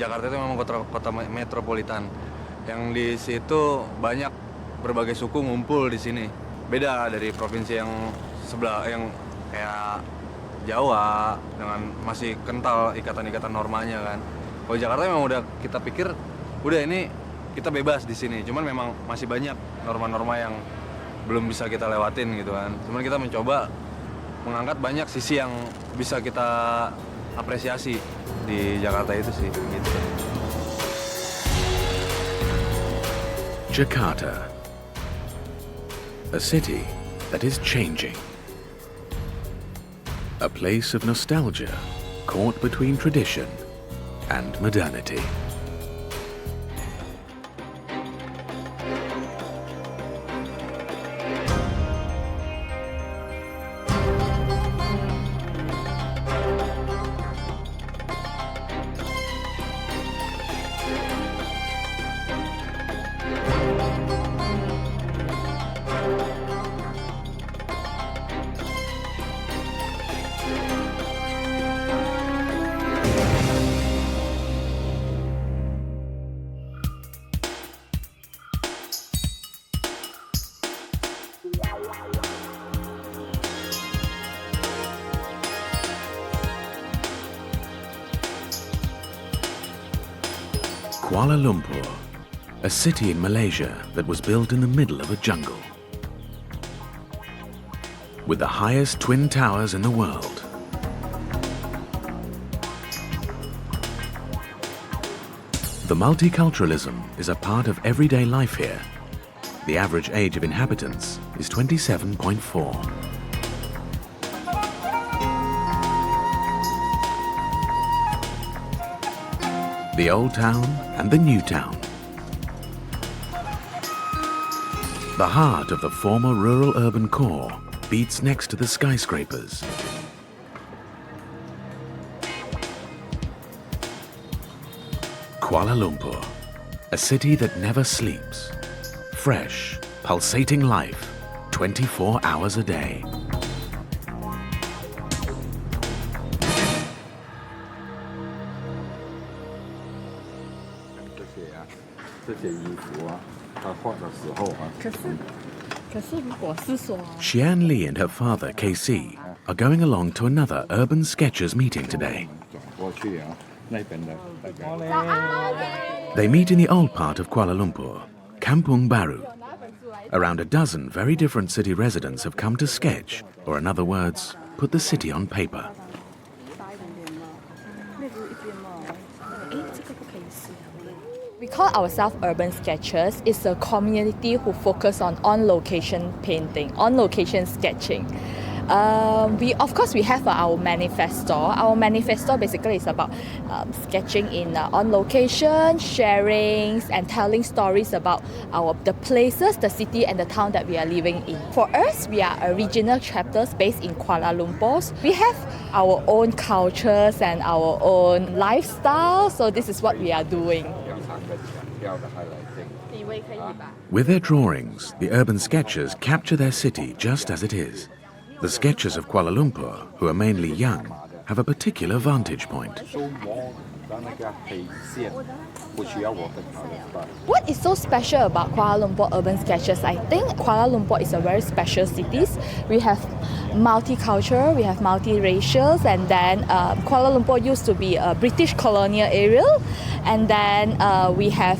Jakarta itu memang kota metropolitan. Yang di situ banyak berbagai suku ngumpul di sini. Beda dari provinsi yang sebelah, yang kayak Jawa dengan masih kental ikatan-ikatan normanya kan. Kalau Jakarta memang udah kita pikir udah ini kita bebas di sini. Cuman memang masih banyak norma-norma yang belum bisa kita lewatin gitu kan. Cuman kita mencoba mengangkat banyak sisi yang bisa kita apresiasi di Jakarta itu sih gitu. Jakarta, a city that is changing. A place of nostalgia caught between tradition and modernity. Kuala Lumpur, a city in Malaysia that was built in the middle of a jungle. With the highest twin towers in the world. The multiculturalism is a part of everyday life here. The average age of inhabitants is 27.4. The old town and the new town. The heart of the former rural-urban core beats next to the skyscrapers. Kuala Lumpur, a city that never sleeps. Fresh, pulsating life, 24 hours a day. Xian Li and her father, KC, are going along to another urban sketchers meeting today. They meet in the old part of Kuala Lumpur, Kampung Baru. Around a dozen very different city residents have come to sketch, or in other words, put the city on paper. We call ourselves urban sketchers. It's a community who focus on on-location painting, on-location sketching. We have our manifesto. Our manifesto basically is about sketching in on location, sharing and telling stories about the places, the city and the town that we are living in. For us, we are a regional chapters based in Kuala Lumpur. We have our own cultures and our own lifestyle, so this is what we are doing. With their drawings, the urban sketchers capture their city just as it is. The sketchers of Kuala Lumpur, who are mainly young, have a particular vantage point. What is so special about Kuala Lumpur urban sketches? I think Kuala Lumpur is a very special city. We have multicultural, we have multiracial, and then Kuala Lumpur used to be a British colonial area, and then we have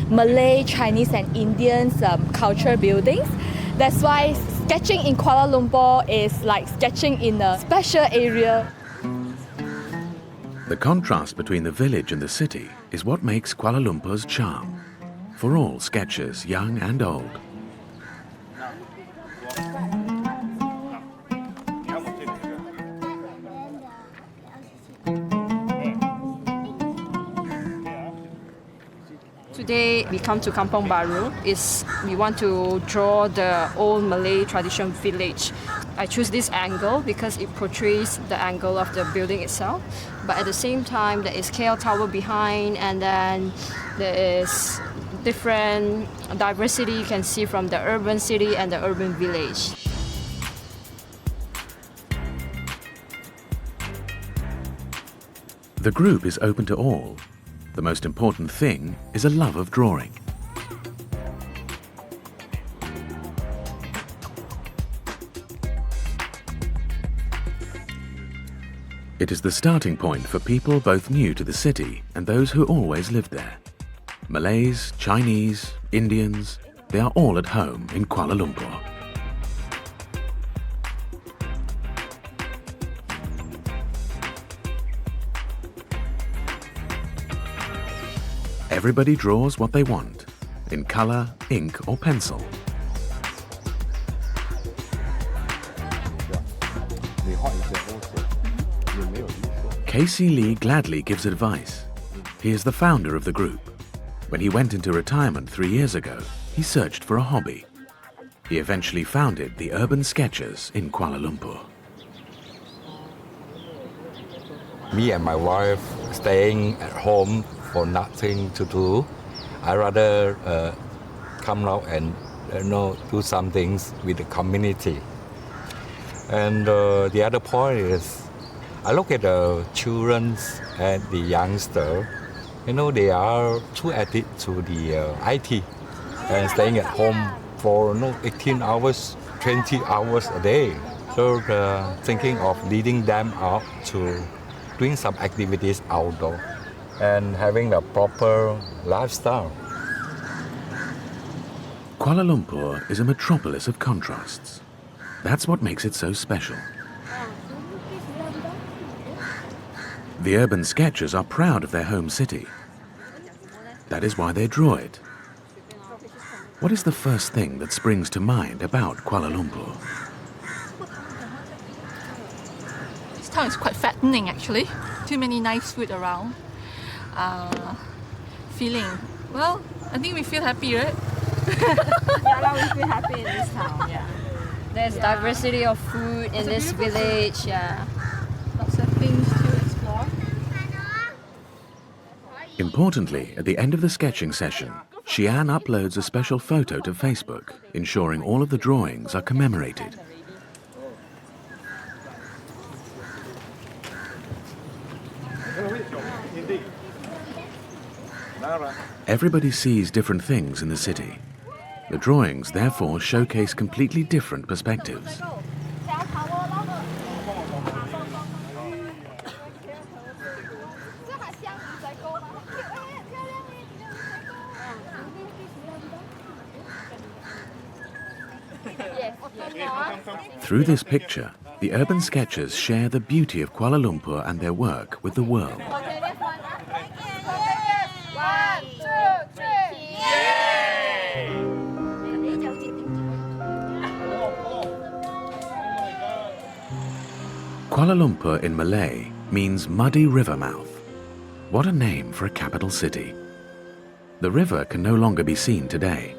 Malay, Chinese, and Indians cultural buildings. That's why sketching in Kuala Lumpur is like sketching in a special area. The contrast between the village and the city is what makes Kuala Lumpur's charm, for all sketchers, young and old. Today we come to Kampong Baru. We want to draw the old Malay tradition village. I choose this angle because it portrays the angle of the building itself. But at the same time, there is KL Tower behind, and then there is different diversity you can see from the urban city and the urban village. The group is open to all. The most important thing is a love of drawing. It is the starting point for people both new to the city and those who always lived there. Malays, Chinese, Indians, they are all at home in Kuala Lumpur. Everybody draws what they want, in color, ink, or pencil. Casey Lee gladly gives advice. He is the founder of the group. When he went into retirement 3 years ago, he searched for a hobby. He eventually founded the Urban Sketchers in Kuala Lumpur. Me and my wife staying at home for nothing to do. I rather come out and do some things with the community. And the other point is, I look at the children and the youngsters. They are too addicted to the IT and staying at home for 18 hours, 20 hours a day. So thinking of leading them out to doing some activities outdoor and having a proper lifestyle. Kuala Lumpur is a metropolis of contrasts. That's what makes it so special. The Urban Sketchers are proud of their home city. That is why they draw it. What is the first thing that springs to mind about Kuala Lumpur? This town is quite fattening actually. Too many nice food around. I think we feel happy, right? Yeah, we feel happy in this town, yeah. There's diversity of food in this village, yeah. Lots of things to explore. Importantly, at the end of the sketching session, Xian uploads a special photo to Facebook, ensuring all of the drawings are commemorated. Everybody sees different things in the city. The drawings therefore showcase completely different perspectives. Through this picture, the Urban Sketchers share the beauty of Kuala Lumpur and their work with the world. Kuala Lumpur in Malay means muddy river mouth. What a name for a capital city. The river can no longer be seen today.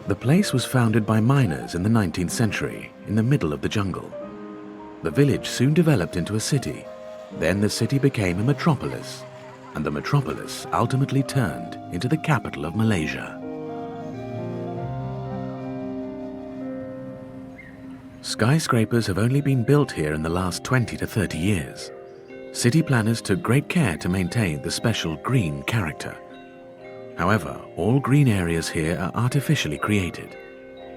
The place was founded by miners in the 19th century in the middle of the jungle. The village soon developed into a city. Then the city became a metropolis. and the metropolis ultimately turned into the capital of Malaysia. Skyscrapers have only been built here in the last 20 to 30 years. City planners took great care to maintain the special green character. However, all green areas here are artificially created.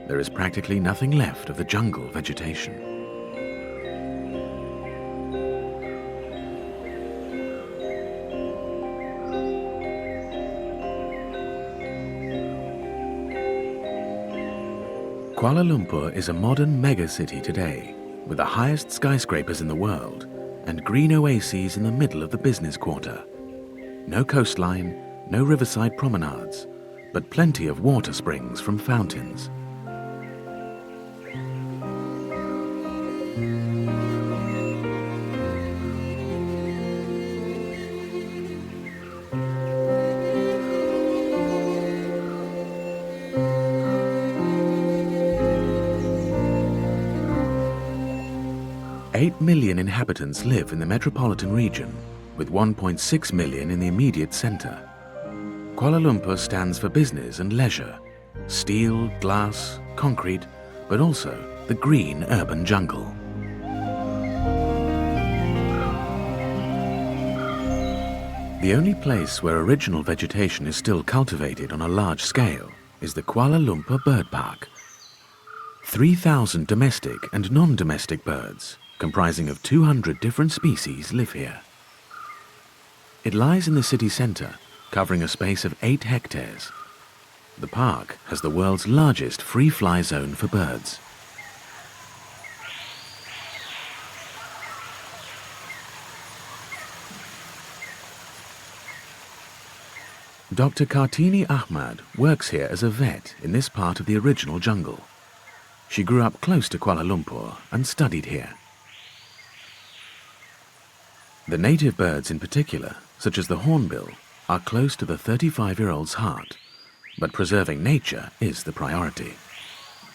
There is practically nothing left of the jungle vegetation. Kuala Lumpur is a modern megacity today, with the highest skyscrapers in the world and green oases in the middle of the business quarter. No coastline, no riverside promenades, but plenty of water springs from fountains. Eight million inhabitants live in the metropolitan region, with 1.6 million in the immediate centre. Kuala Lumpur stands for business and leisure, steel, glass, concrete, but also the green urban jungle. The only place where original vegetation is still cultivated on a large scale is the Kuala Lumpur Bird Park. 3,000 domestic and non-domestic birds, comprising of 200 different species, live here. It lies in the city centre, covering a space of 8 hectares. The park has the world's largest free-fly zone for birds. Dr. Kartini Ahmad works here as a vet in this part of the original jungle. She grew up close to Kuala Lumpur and studied here. The native birds in particular, such as the hornbill, are close to the 35-year-old's heart, but preserving nature is the priority.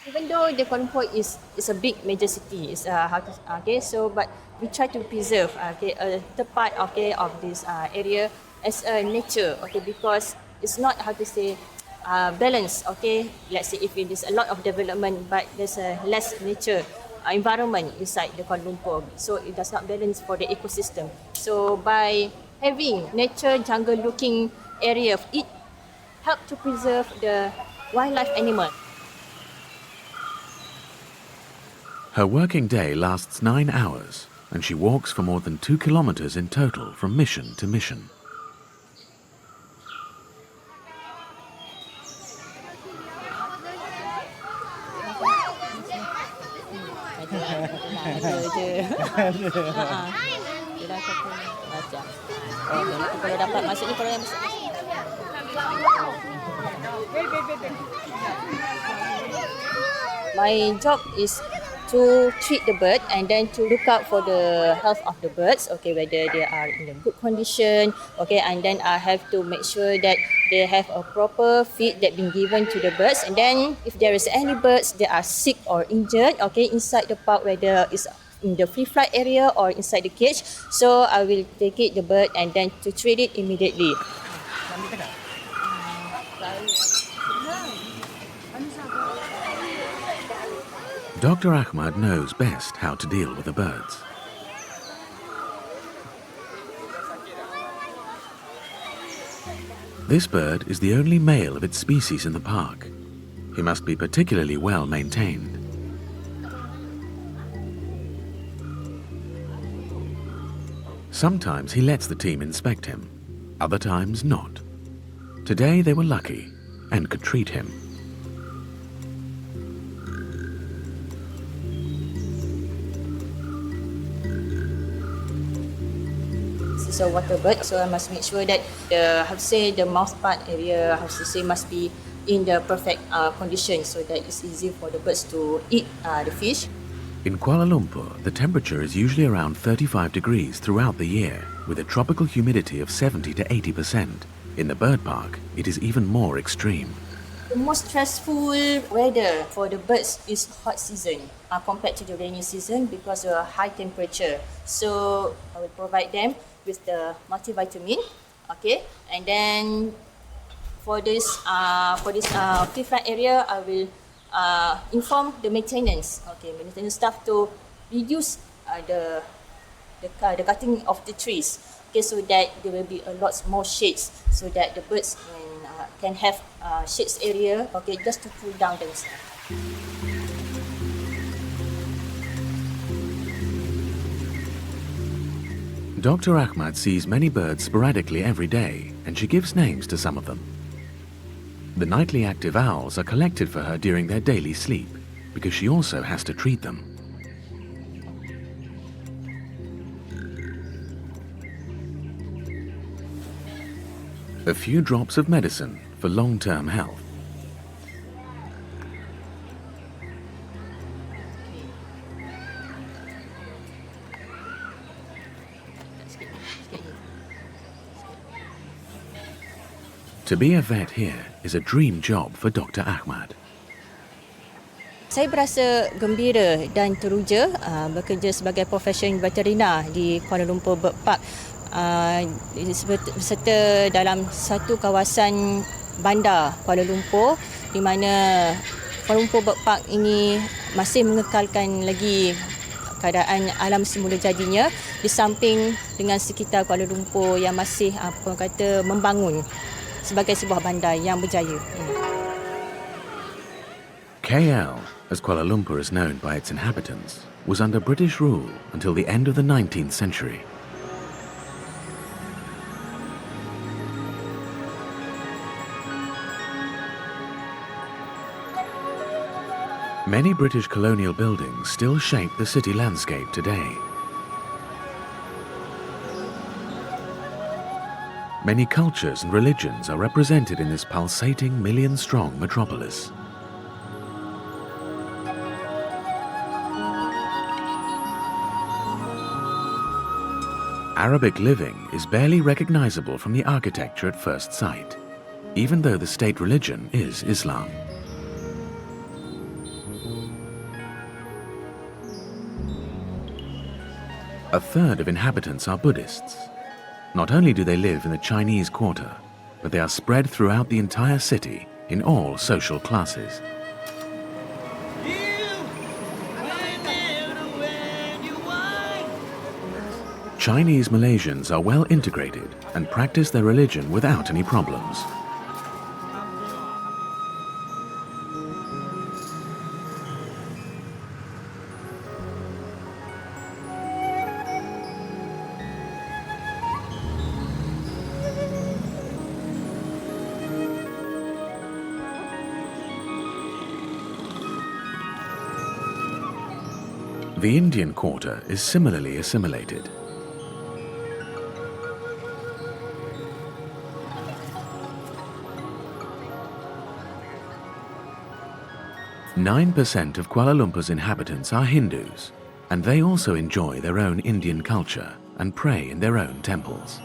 Even though the Kuala Lumpur is a big major city, but we try to preserve the part of this area as a nature, because it's not balance. Let's say if it is a lot of development, but there's a less nature environment inside the Kuala Lumpur, so it does not balance for the ecosystem. So by having nature jungle-looking area, it help to preserve the wildlife animal. Her working day lasts 9 hours, and she walks for more than 2 kilometers in total from mission to mission. My job is to treat the bird and then to look out for the health of the birds, whether they are in a good condition, and then I have to make sure that they have a proper feed that been given to the birds, and then if there is any birds that are sick or injured, inside the park, whether it's in the free flight area or inside the cage, so I will take the bird and then to treat it immediately. Dr. Ahmad knows best how to deal with the birds. This bird is the only male of its species in the park. He must be particularly well maintained. Sometimes he lets the team inspect him, other times not. Today they were lucky and could treat him. It's a water bird, so I must make sure that the mouth part area, must be in the perfect condition, so that it's easy for the birds to eat the fish. In Kuala Lumpur, the temperature is usually around 35 degrees throughout the year, with a tropical humidity of 70 to 80%. In the bird park, it is even more extreme. The most stressful weather for the birds is hot season compared to the rainy season because of high temperature. So I will provide them with the multivitamin, Okay, and then for this front area, I will inform the maintenance. Okay, maintenance staff to reduce the cutting of the trees. Okay, so that there will be a lot more shades, so that the birds can have shades area. Okay, just to cool down themselves. Dr. Ahmad sees many birds sporadically every day, and she gives names to some of them. The nightly active owls are collected for her during their daily sleep, because she also has to treat them. A few drops of medicine for long-term health. To be a vet here is a dream job for Dr. Ahmad. Saya berasa gembira dan teruja bekerja sebagai profesion veterina di Kuala Lumpur Bird Park serta dalam satu kawasan bandar Kuala Lumpur, di mana Kuala Lumpur Bird Park ini masih mengekalkan lagi keadaan alam semula jadinya, di samping dengan sekitar Kuala Lumpur yang masih membangun sebagai sebuah bandar yang berjaya. KL, as Kuala Lumpur is known by its inhabitants, was under British rule until the end of the 19th century. Many British colonial buildings still shape the city landscape today. Many cultures and religions are represented in this pulsating, million-strong metropolis. Arabic living is barely recognizable from the architecture at first sight, even though the state religion is Islam. A third of inhabitants are Buddhists. Not only do they live in the Chinese Quarter, but they are spread throughout the entire city in all social classes. Chinese Malaysians are well integrated and practice their religion without any problems. The Indian Quarter is similarly assimilated. Nine 9% of Kuala Lumpur's inhabitants are Hindus, and they also enjoy their own Indian culture and pray in their own temples.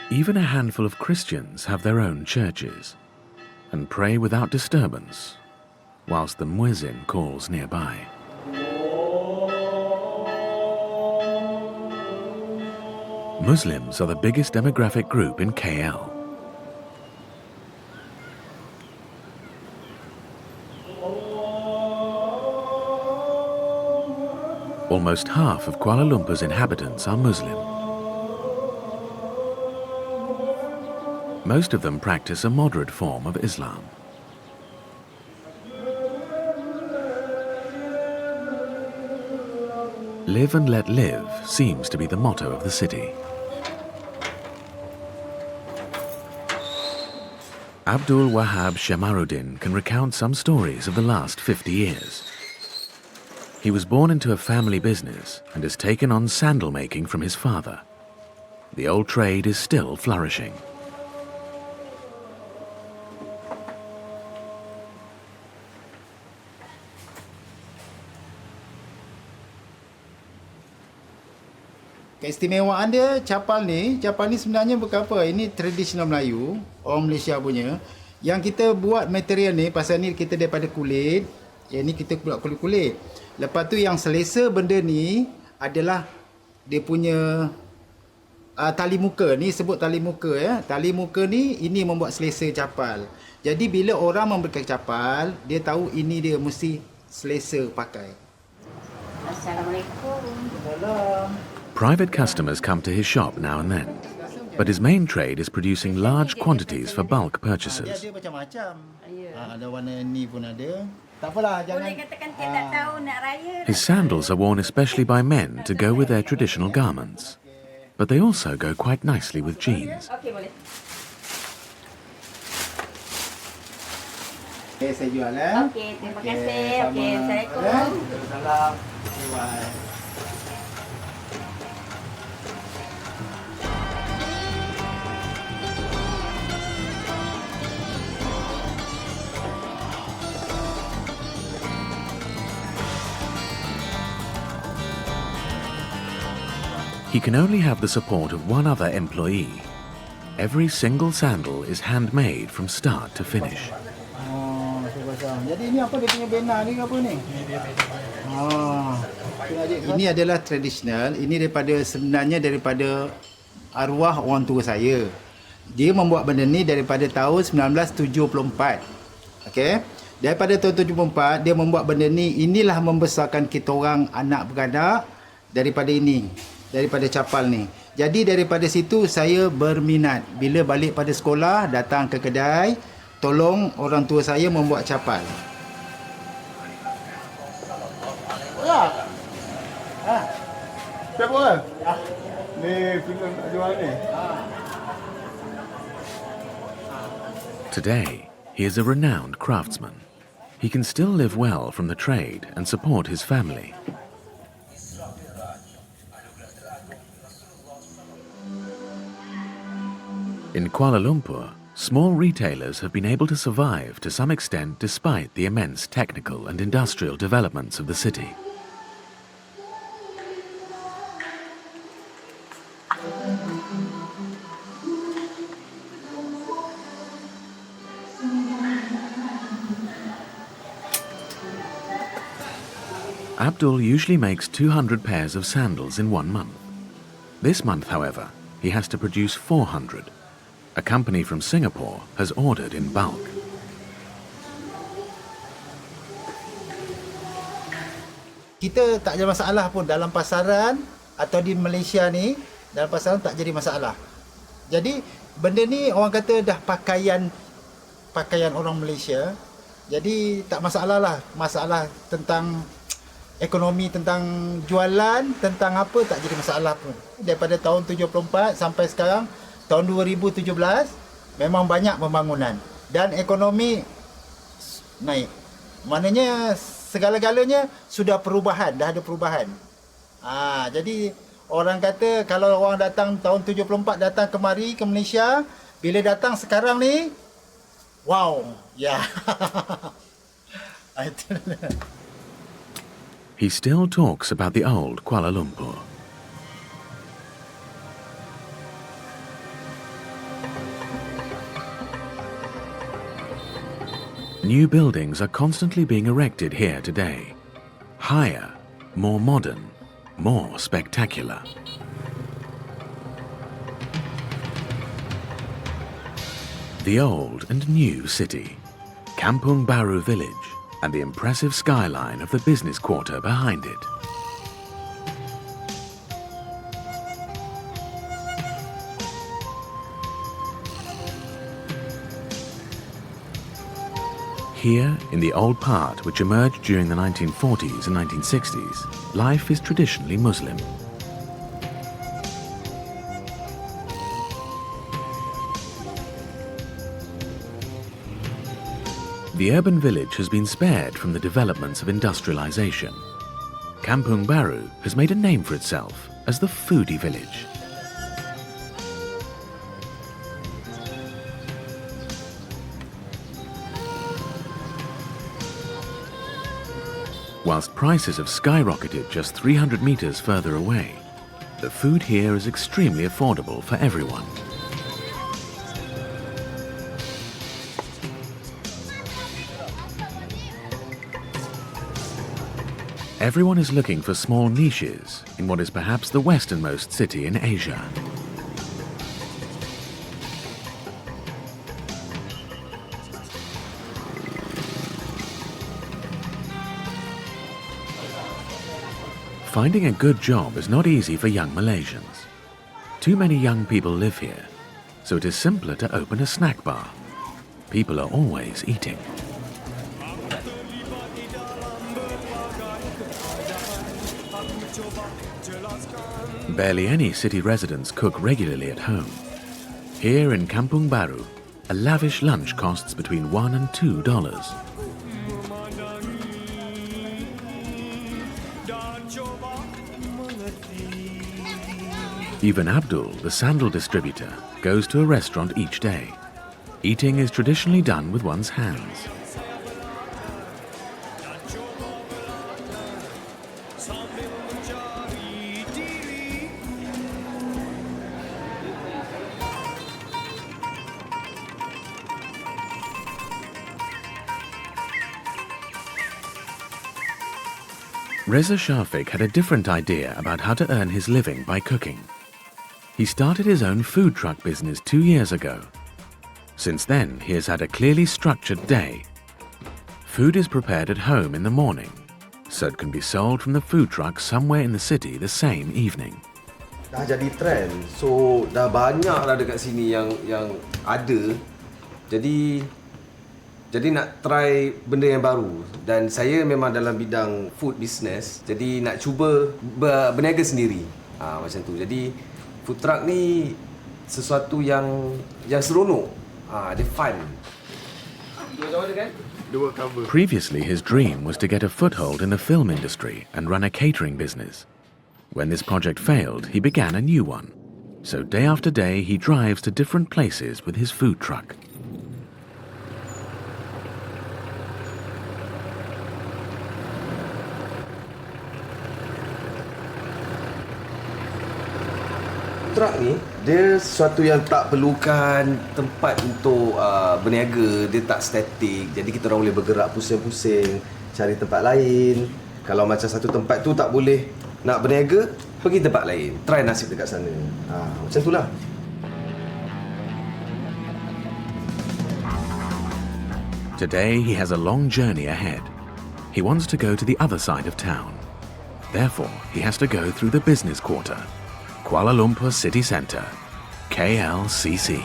Even a handful of Christians have their own churches and pray without disturbance, whilst the muezzin calls nearby. Muslims are the biggest demographic group in KL. Almost half of Kuala Lumpur's inhabitants are Muslim. Most of them practice a moderate form of Islam. Live and let live seems to be the motto of the city. Abdul Wahab Shamaruddin can recount some stories of the last 50 years. He was born into a family business and has taken on sandal making from his father. The old trade is still flourishing. Keistimewaan dia capal ni sebenarnya bukan apa. Ini tradisional Melayu, orang Malaysia punya. Yang kita buat material ni, pasal ni kita daripada kulit. Yang ni kita buat kulit-kulit. Lepas tu yang selesa benda ni adalah dia punya tali muka. Ni sebut tali muka ya. Tali muka ni ini membuat selesa capal. Jadi bila orang memberikan capal, dia tahu ini dia mesti selesa pakai. Assalamualaikum. Private customers come to his shop now and then, but his main trade is producing large quantities for bulk purchases. Dia macam-macam. Ada warna ni pun ada. Tak apalah, jangan. Boleh katakan dia tak tahu nak raya. His sandals are worn especially by men to go with their traditional garments, but they also go quite nicely with jeans. Okey, boleh. Okey, saya jual ya. Okey, terima kasih. Okey, Assalamualaikum. Salam. Bye. He can only have the support of one other employee. Every single sandal is handmade from start to finish. Oh, jadi ini apa dia punya bena ni apa ni? Ini adalah tradisional. Ini sebenarnya daripada arwah orang tua saya. Dia membuat benda ni daripada tahun 1974. Okey. Daripada tahun 74 dia membuat benda ni. Inilah membesarkan kita orang anak beranak daripada ini. Daripada capal ni. Jadi daripada situ saya berminat. Bila balik pada sekolah, datang ke kedai, tolong orang tua saya membuat capal. Ya. Siapa orang? Ni filem nak jual ni. Today, he is a renowned craftsman. He can still live well from the trade and support his family. In Kuala Lumpur, small retailers have been able to survive to some extent despite the immense technical and industrial developments of the city. Abdul usually makes 200 pairs of sandals in 1 month. This month, however, he has to produce 400. A company from Singapore has ordered in bulk. Kita tak ada masalah pun dalam pasaran atau di Malaysia ni, dalam pasaran tak jadi masalah. Jadi benda ni orang kata dah pakaian orang Malaysia. Jadi tak masalah lah. Masalah tentang ekonomi, tentang jualan, tentang apa tak jadi masalah pun. Daripada tahun 74 sampai sekarang tahun 2017 memang banyak pembangunan dan ekonomi naik. Maknanya segala-galanya sudah perubahan, dah ada perubahan. Jadi orang kata kalau orang datang tahun 74 datang kemari ke Malaysia, bila datang sekarang ni, wow, ya. He still talks about the old Kuala Lumpur. New buildings are constantly being erected here today. Higher, more modern, more spectacular. The old and new city, Kampung Baru village, and the impressive skyline of the business quarter behind it. Here, in the old part which emerged during the 1940s and 1960s, life is traditionally Muslim. The urban village has been spared from the developments of industrialization. Kampung Baru has made a name for itself as the foodie village. Whilst prices have skyrocketed just 300 meters further away, the the food here is extremely affordable for everyone. Everyone is looking for small niches in what is perhaps the westernmost city in Asia. Finding a good job is not easy for young Malaysians. Too many young people live here, so it is simpler to open a snack bar. People are always eating. Barely any city residents cook regularly at home. Here in Kampung Baru, a lavish lunch costs between $1 and $2. Even Abdul, the sandal distributor, goes to a restaurant each day. Eating is traditionally done with one's hands. Reza Shafiq had a different idea about how to earn his living by cooking. He started his own food truck business 2 years ago. Since then, he has had a clearly structured day. Food is prepared at home in the morning, so it can be sold from the food truck somewhere in the city the same evening. Dah jadi trend, so dah banyak lah dekat sini yang ada. Jadi nak try benda yang baru, dan saya memang dalam bidang food business, jadi nak cuba berniaga sendiri. Macam tu. Jadi food truck ni sesuatu yang seronok. Dia fun. Previously, his dream was to get a foothold in the film industry and run a catering business. When this project failed, he began a new one. So day after day, he drives to different places with his food truck. Truck ni, dia sesuatu yang tak perlukan tempat untuk berniaga, dia tak statik. Jadi kita orang boleh bergerak pusing-pusing, cari tempat lain. Kalau macam satu tempat tu tak boleh nak berniaga, pergi tempat lain. Try nasib dekat sana. Macam itulah. Today, he has a long journey ahead. He wants to go to the other side of town. Therefore, he has to go through the business quarter. Kuala Lumpur City Centre, KLCC.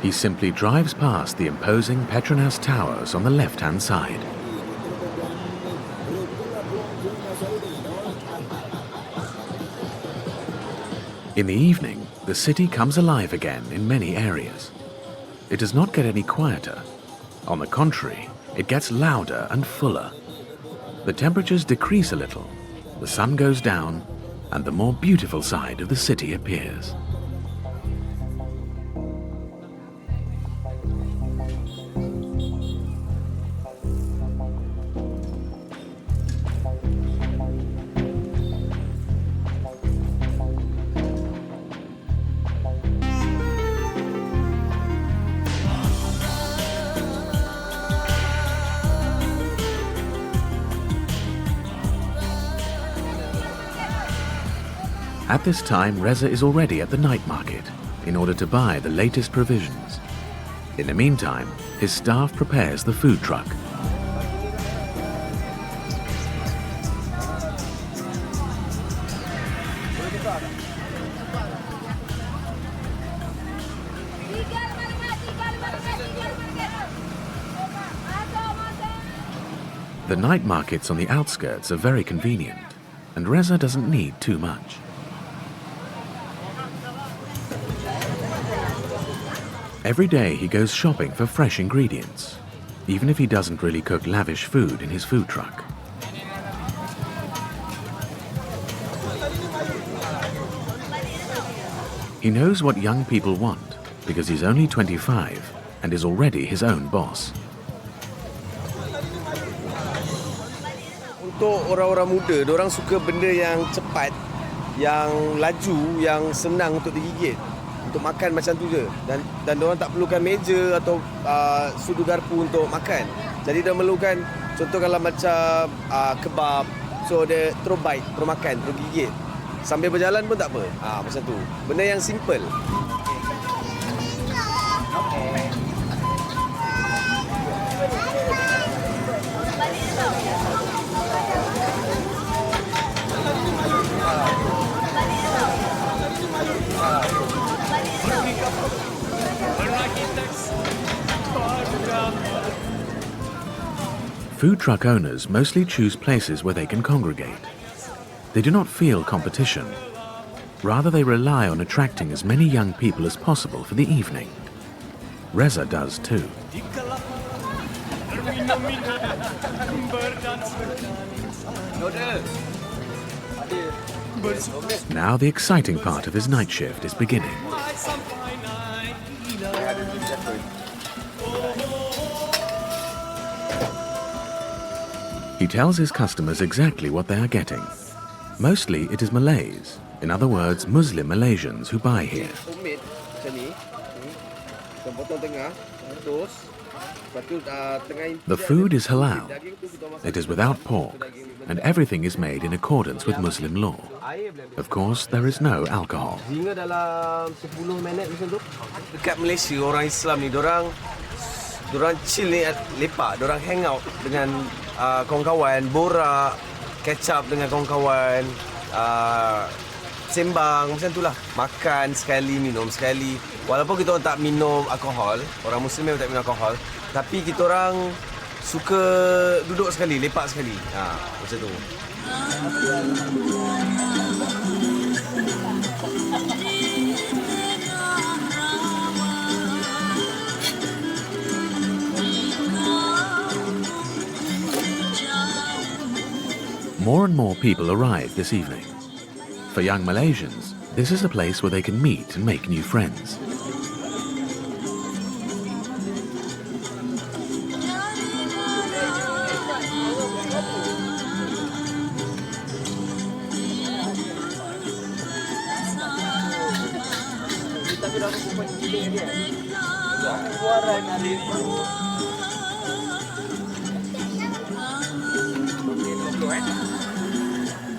He simply drives past the imposing Petronas Towers on the left-hand side. In the evening, the city comes alive again in many areas. It does not get any quieter. On the contrary, it gets louder and fuller. The temperatures decrease a little, the sun goes down, and the more beautiful side of the city appears. At this time, Reza is already at the night market in order to buy the latest provisions. In the meantime, his staff prepares the food truck. The night markets on the outskirts are very convenient, and Reza doesn't need too much. Every day he goes shopping for fresh ingredients, even if he doesn't really cook lavish food in his food truck. He knows what young people want because he's only 25 and is already his own boss. Untuk orang-orang muda, diorang suka benda yang cepat, yang laju, yang senang untuk digigit. Untuk makan macam tu je. Dan diorang tak perlukan meja atau sudu garpu untuk makan. Jadi dia memerlukan, contoh kalau macam kebab, so dia terus bite, terus makan, terus gigit. Sambil berjalan pun tak apa. Macam tu. Benda yang simple. Food truck owners mostly choose places where they can congregate. They do not feel competition. Rather, they rely on attracting as many young people as possible for the evening. Reza does too. Now the exciting part of his night shift is beginning. He tells his customers exactly what they are getting. Mostly it is Malays, in other words Muslim Malaysians who buy here. The food is halal. It is without pork, and everything is made in accordance with Muslim law. Of course, there is no alcohol. Hingga dalam 10 minit macam tu. Dekat Malaysia, orang Islam ni, dorang chill ni, lepak, dorang hang out dengan kawan-kawan, borak, catch up dengan kawan-kawan, sembang, macam itulah. Makan sekali, minum sekali. Walaupun kita orang tak minum alkohol, orang Muslim memang tak minum alkohol, tapi kita orang suka duduk sekali, lepak sekali. Macam tu. More and more people arrive this evening. For young Malaysians, this is a place where they can meet and make new friends.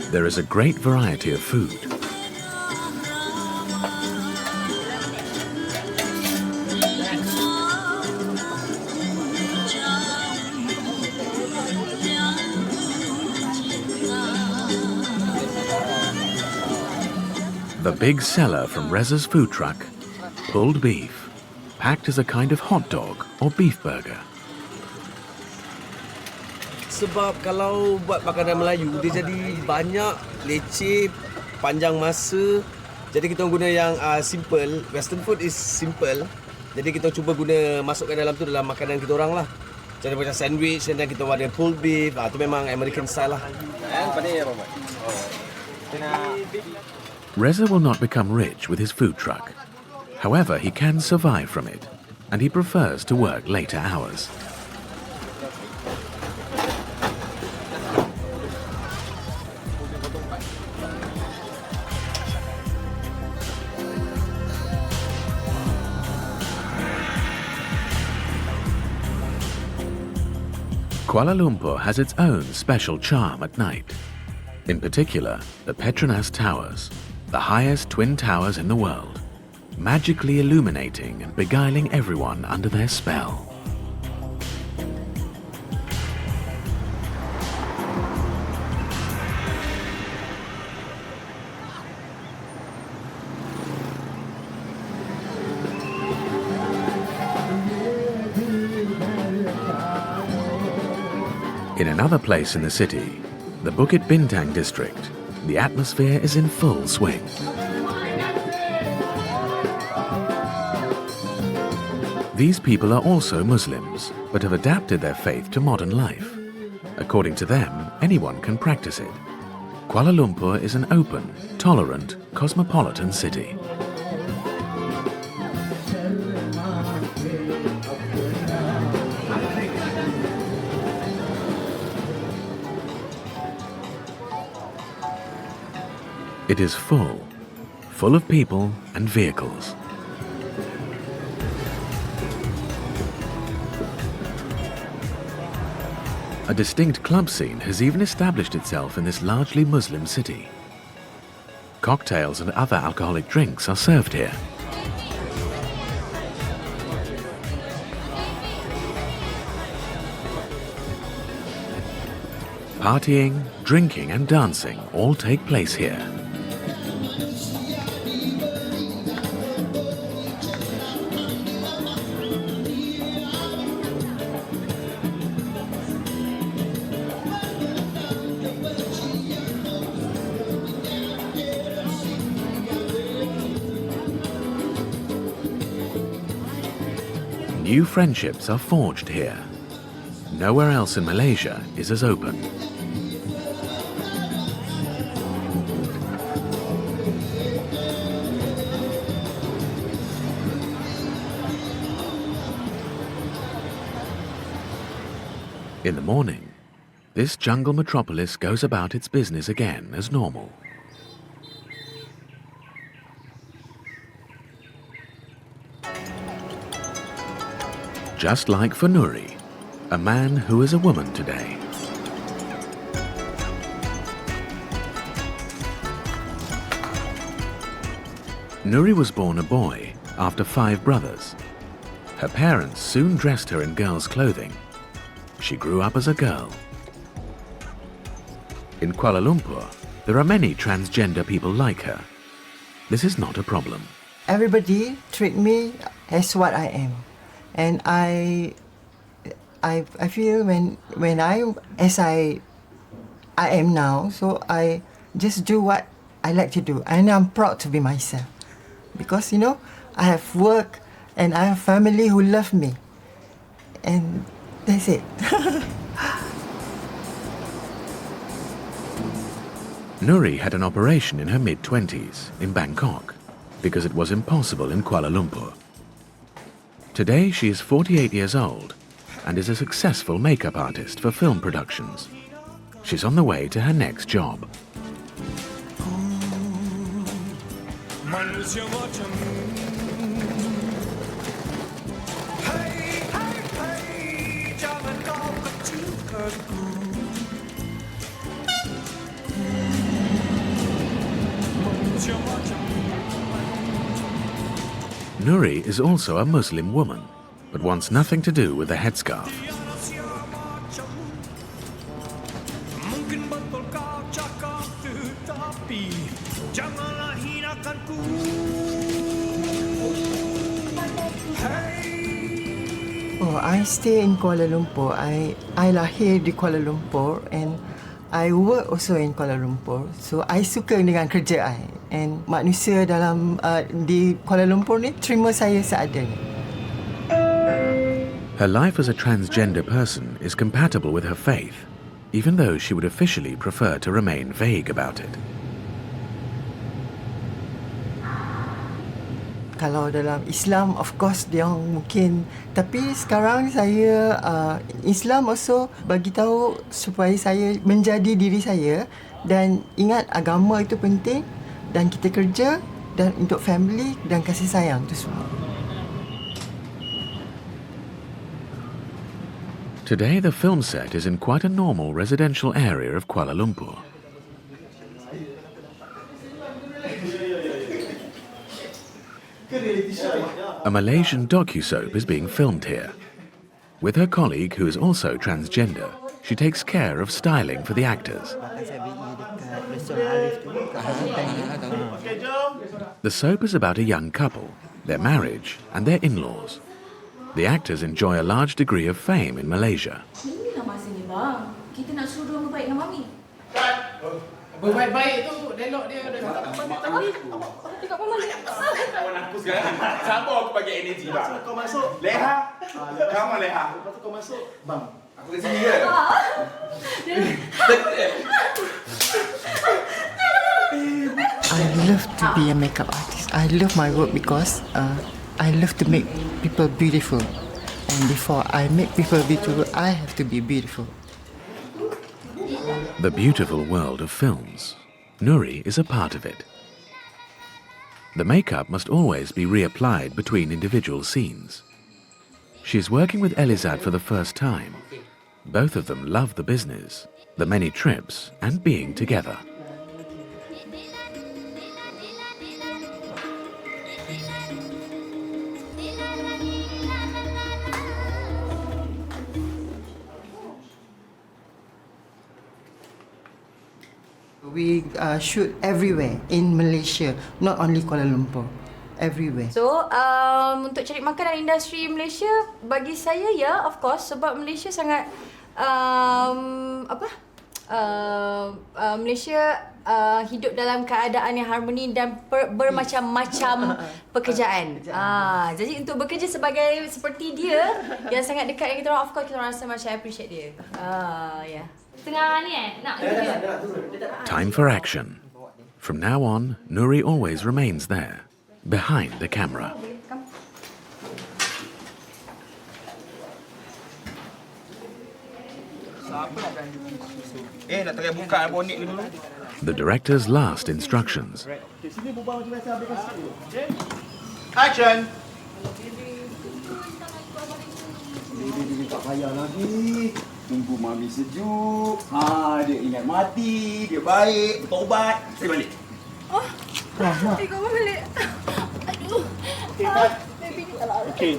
There is a great variety of food. The big seller from Reza's food truck, pulled beef, packed as a kind of hot dog or beef burger. Sebab kalau buat makanan Melayu, dia jadi banyak, leceh, panjang masa. Jadi kita guna yang simple. Western food is simple. Jadi kita cuba guna, masukkan dalam tu dalam makanan kita orang lah. Jadi macam sandwich, dan kita ada pulled beef. Tu memang American style lah. Reza will not become rich with his food truck. However, he can survive from it, and he prefers to work later hours. Kuala Lumpur has its own special charm at night. In particular, the Petronas Towers, the highest twin towers in the world, magically illuminating and beguiling everyone under their spell. In another place in the city, the Bukit Bintang district, the atmosphere is in full swing. These people are also Muslims, but have adapted their faith to modern life. According to them, anyone can practice it. Kuala Lumpur is an open, tolerant, cosmopolitan city. It is full of people and vehicles. A distinct club scene has even established itself in this largely Muslim city. Cocktails and other alcoholic drinks are served here. Partying, drinking and dancing all take place here. New friendships are forged here. Nowhere else in Malaysia is as open. In the morning, this jungle metropolis goes about its business again as normal. Just like for Nuri, a man who is a woman today. Nuri was born a boy after 5 brothers. Her parents soon dressed her in girls' clothing. She grew up as a girl. In Kuala Lumpur, there are many transgender people like her. This is not a problem. Everybody treat me as what I am. And I feel when I am now, so I just do what I like to do, and I'm proud to be myself, because you know I have work and I have family who love me, and that's it. Nuri had an operation in her mid-20s in Bangkok because it was impossible in Kuala Lumpur. Today she is 48 years old and is a successful makeup artist for film productions. She's on the way to her next job. Nuri is also a Muslim woman, but wants nothing to do with the headscarf. Oh, I stay in Kuala Lumpur. I lahir di Kuala Lumpur and I work also in Kuala Lumpur. So I suka dengan kerja I. And manusia dalam di Kuala Lumpur ni terima saya seadanya. Her life as a transgender person is compatible with her faith, even though she would officially prefer to remain vague about it. Kalau dalam Islam, of course, dia mungkin. Tapi sekarang saya, Islam also bagi tahu supaya saya menjadi diri saya dan ingat agama itu penting dan kita kerja dan untuk family dan kasih sayang itu semua. Today the film set is in quite a normal residential area of Kuala Lumpur. A Malaysian docu-soap is being filmed here. With her colleague, who is also transgender, she takes care of styling for the actors. The soap is about a young couple, their marriage, and their in-laws. The actors enjoy a large degree of fame in Malaysia. Berbaik-baik tu dialog dia kawan aku sekarang. Sabar aku bagi energy bang. Kau masuk Leha. Kamu Leha. Lepas tu kau masuk bang. Aku kat sini ke? I love to be a makeup artist. I love my work because I love to make people beautiful. And before I make people beautiful, I have to be beautiful. The beautiful world of films, Nuri is a part of it. The makeup must always be reapplied between individual scenes. She's working with Elizad for the first time. Both of them love the business, the many trips, and being together. We shoot everywhere in Malaysia, not only Kuala Lumpur, everywhere. So, untuk cari makan dalam industri Malaysia, bagi saya ya, of course, sebab Malaysia sangat Malaysia hidup dalam keadaan yang harmoni dan bermacam-macam pekerjaan. Jadi untuk bekerja seperti dia yang sangat dekat dengan kita orang, of course kita orang rasa macam appreciate dia. Yeah. Tengah ni nak Time for action. From now on, Nuri always remains there, behind the camera. Nak try buka bonik dulu. The director's last instructions. Action. Dia tak payah lagi. Tunggu mami sejuk. Dia ingat mati, dia baik, bertaubat. Saya balik. Kau balik. Aduh. Okay.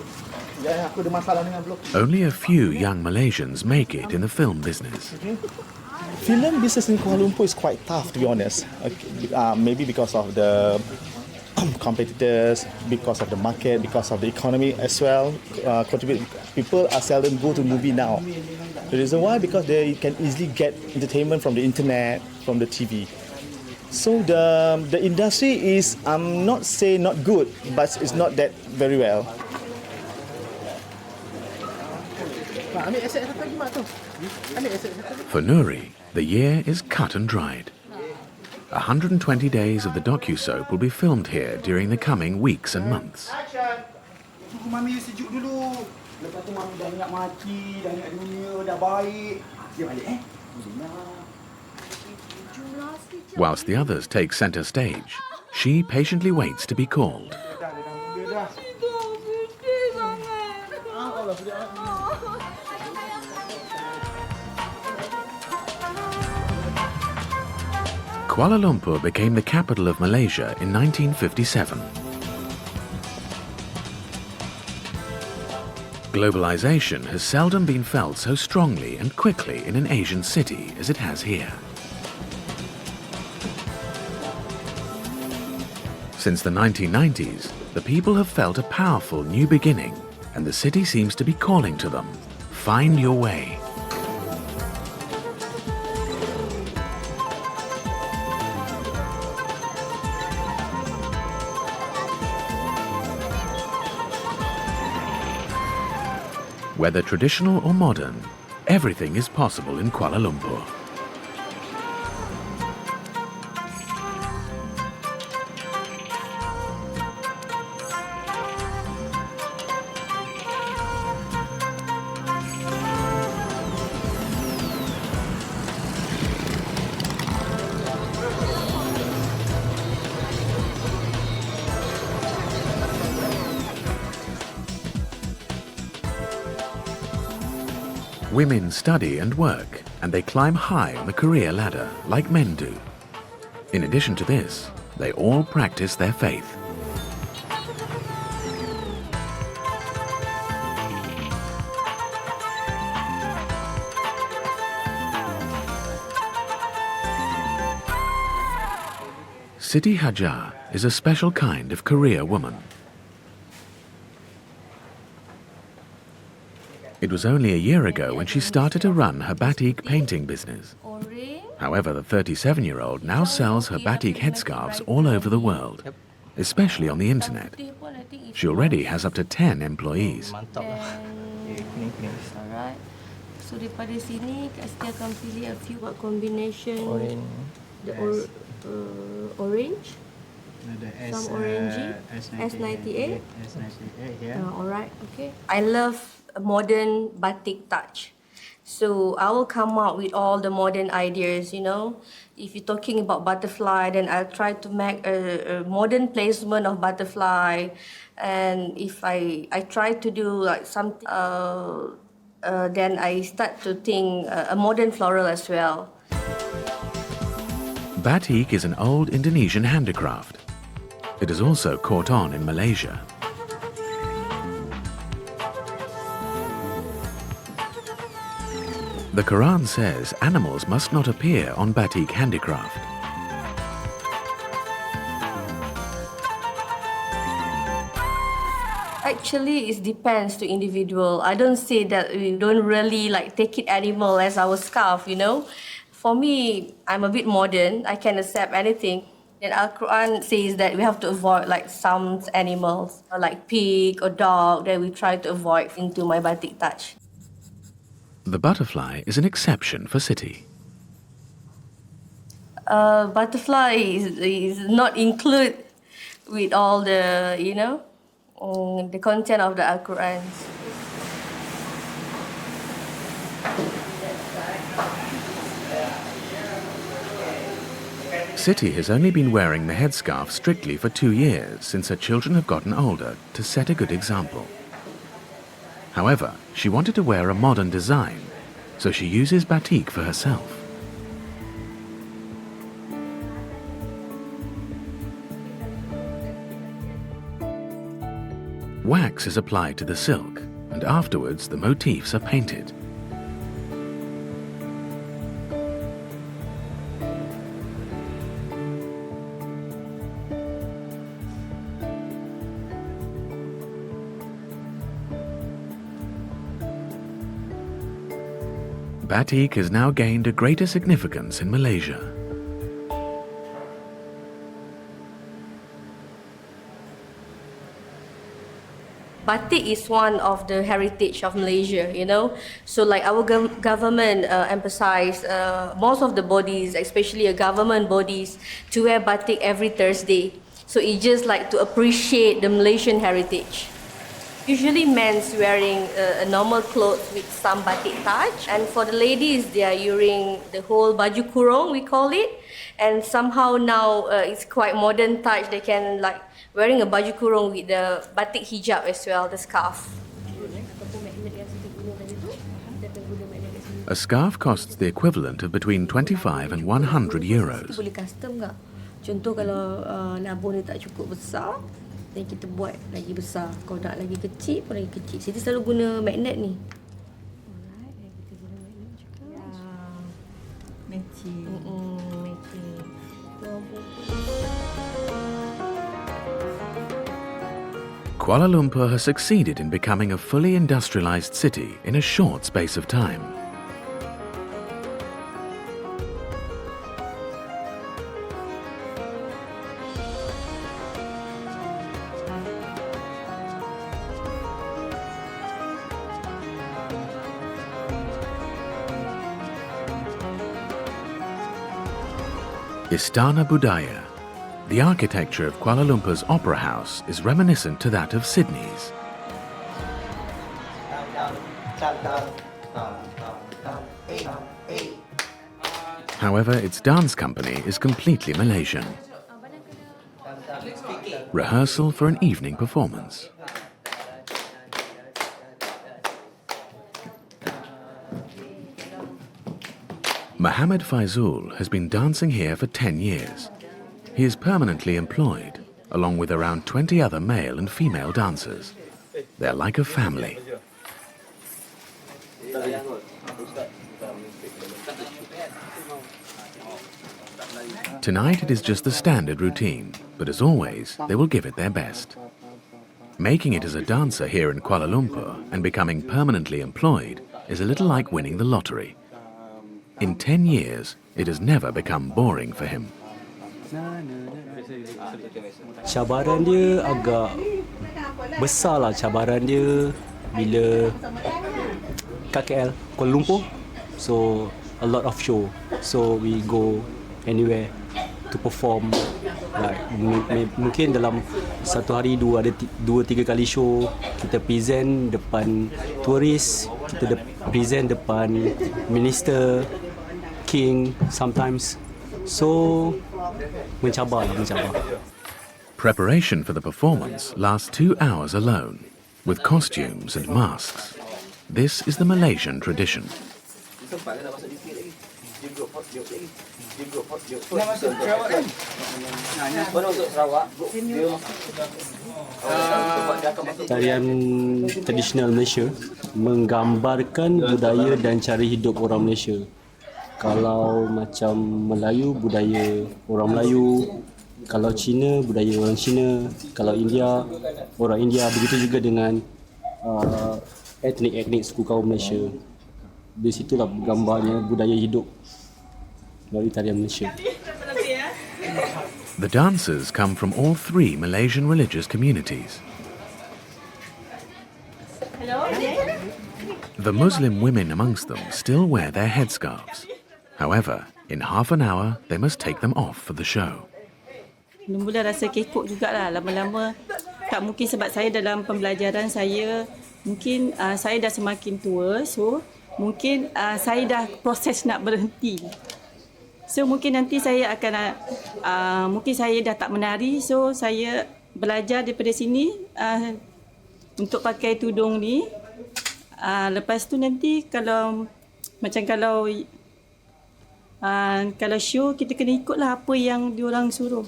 Ya, aku ada masalah dengan blok. Only a few young Malaysians make it in the film business. Film business in Kuala Lumpur is quite tough, to be honest. Maybe because of the competitors, because of the market, because of the economy as well. People are seldom go to movie now. The reason why, because they can easily get entertainment from the internet, from the TV. So the industry is, not say not good, but it's not that very well. For Nuri, the year is cut and dried. 120 days of the docu-soap will be filmed here during the coming weeks and months. Tunggu mami sejuk dulu. Lepas tu mami dah ingat mati, dah ingat dunia, dah baik. Dia balik Whilst the others take centre stage, she patiently waits to be called. Kuala Lumpur became the capital of Malaysia in 1957. Globalization has seldom been felt so strongly and quickly in an Asian city as it has here. Since the 1990s, the people have felt a powerful new beginning, and the city seems to be calling to them. Find your way. Whether traditional or modern, everything is possible in Kuala Lumpur. Women study and work, and they climb high on the career ladder, like men do. In addition to this, they all practice their faith. Siti Hajar is a special kind of career woman. It was only a year ago when she started to run her batik painting business. However, the 37-year-old now sells her batik headscarves all over the world, especially on the internet. She already has up to 10 employees. Alright. So daripada sini, Kak Siti akan pilih a few combination. The orange. Some orangey. S98. S98, yeah. Alright, okay. I love a modern batik touch. So I will come out with all the modern ideas, you know. If you're talking about butterfly, then I'll try to make a modern placement of butterfly. And if I try to do like something, then I start to think a modern floral as well. Batik is an old Indonesian handicraft. It has also caught on in Malaysia. The Quran says animals must not appear on batik handicraft. Actually, it depends to individual. I don't say that we don't really like take it animal as our scarf, you know. For me, I'm a bit modern. I can accept anything. And Al-Quran says that we have to avoid like some animals, like pig or dog, that we try to avoid into my batik touch. The butterfly is an exception for city. Butterfly is not included with all the, you know, the content of the Al-Quran. City has only been wearing the headscarf strictly for 2 years since her children have gotten older to set a good example. However, she wanted to wear a modern design, so she uses batik for herself. Wax is applied to the silk, and afterwards the motifs are painted. Batik has now gained a greater significance in Malaysia. Batik is one of the heritage of Malaysia, you know. So like our government emphasize most of the bodies, especially government bodies, to wear batik every Thursday. So it's just like to appreciate the Malaysian heritage. Usually men's wearing a normal clothes with some batik touch, and for the ladies they are wearing the whole baju kurung, we call it, and somehow now it's quite modern touch. They can like wearing a baju kurung with the batik hijab as well, the scarf. A scarf costs the equivalent of between 25 and 100 euros. Boleh custom tak? Contoh kalau nabung dia tak cukup besar, dan kita buat lagi besar. Kalau nak lagi kecil pun lagi kecil. Siti selalu guna magnet ni. Matching. Matching. Kuala Lumpur has succeeded in becoming a fully industrialized city in a short space of time. Istana Budaya. The architecture of Kuala Lumpur's Opera House is reminiscent to that of Sydney's. However, its dance company is completely Malaysian. Rehearsal for an evening performance. Mohammed Faizul has been dancing here for 10 years. He is permanently employed, along with around 20 other male and female dancers. They're like a family. Tonight it is just the standard routine, but as always, they will give it their best. Making it as a dancer here in Kuala Lumpur and becoming permanently employed is a little like winning the lottery. In 10 years, it has never become boring for him. Cabaran dia agak besar lah, cabaran dia bila KL, Kuala Lumpur. So a lot of show. So we go anywhere to perform. Like mungkin dalam satu hari ada 2-3 kali show kita present depan turis, kita present depan minister, king sometimes. So mencabar. Preparation for the performance lasts 2 hours alone, with costumes and masks. This is the Malaysian tradition. Tarian tradisional Malaysia menggambarkan budaya dan cara hidup orang Malaysia. Kalau macam Melayu, budaya orang Melayu. Kalau Cina, budaya orang Cina. Kalau India, orang India. Begitu juga dengan etnik-etnik suku kaum Malaysia. Di situlah gambarnya budaya hidup dari tarian Malaysia. The dancers come from all 3 Malaysian religious communities. The Muslim women amongst them still wear their headscarves. However, in half an hour, they must take them off for the show. Mula rasa kekok jugalah lama-lama. Tak mungkin sebab saya dalam pembelajaran saya, mungkin saya dah semakin tua, so mungkin saya dah proses nak berhenti. So mungkin nanti saya akan, mungkin saya dah tak menari, so saya belajar daripada sini untuk pakai tudung ni. Lepas tu nanti kalau show kita kena ikutlah apa yang diorang suruh.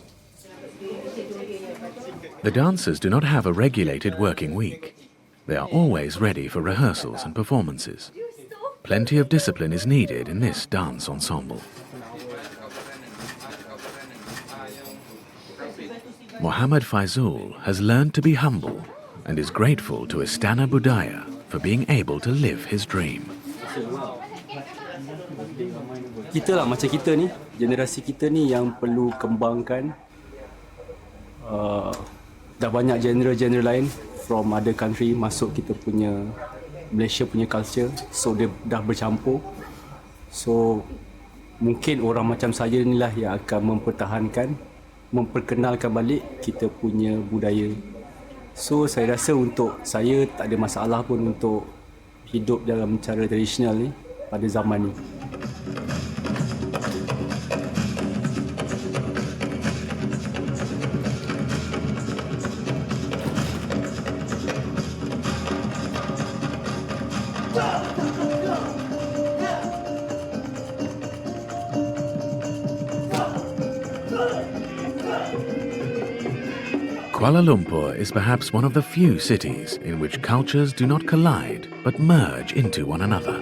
The dancers do not have a regulated working week. They are always ready for rehearsals and performances. Plenty of discipline is needed in this dance ensemble. Muhammad Faizul has learned to be humble and is grateful to Istana Budaya for being able to live his dream. Kita lah macam kita ni, generasi kita ni yang perlu kembangkan. Dah banyak genre-genre lain from other country masuk kita punya Malaysia punya culture, so dia dah bercampur. So mungkin orang macam saya ni lah yang akan memperkenalkan balik kita punya budaya. So saya rasa untuk saya tak ada masalah pun untuk hidup dalam cara tradisional ni pada zaman ni. Kuala Lumpur is perhaps one of the few cities in which cultures do not collide but merge into one another.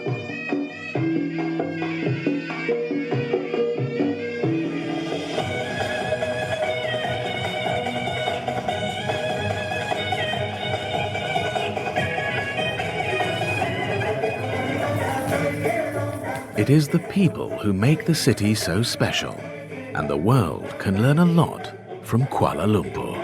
It is the people who make the city so special, and the world can learn a lot from Kuala Lumpur.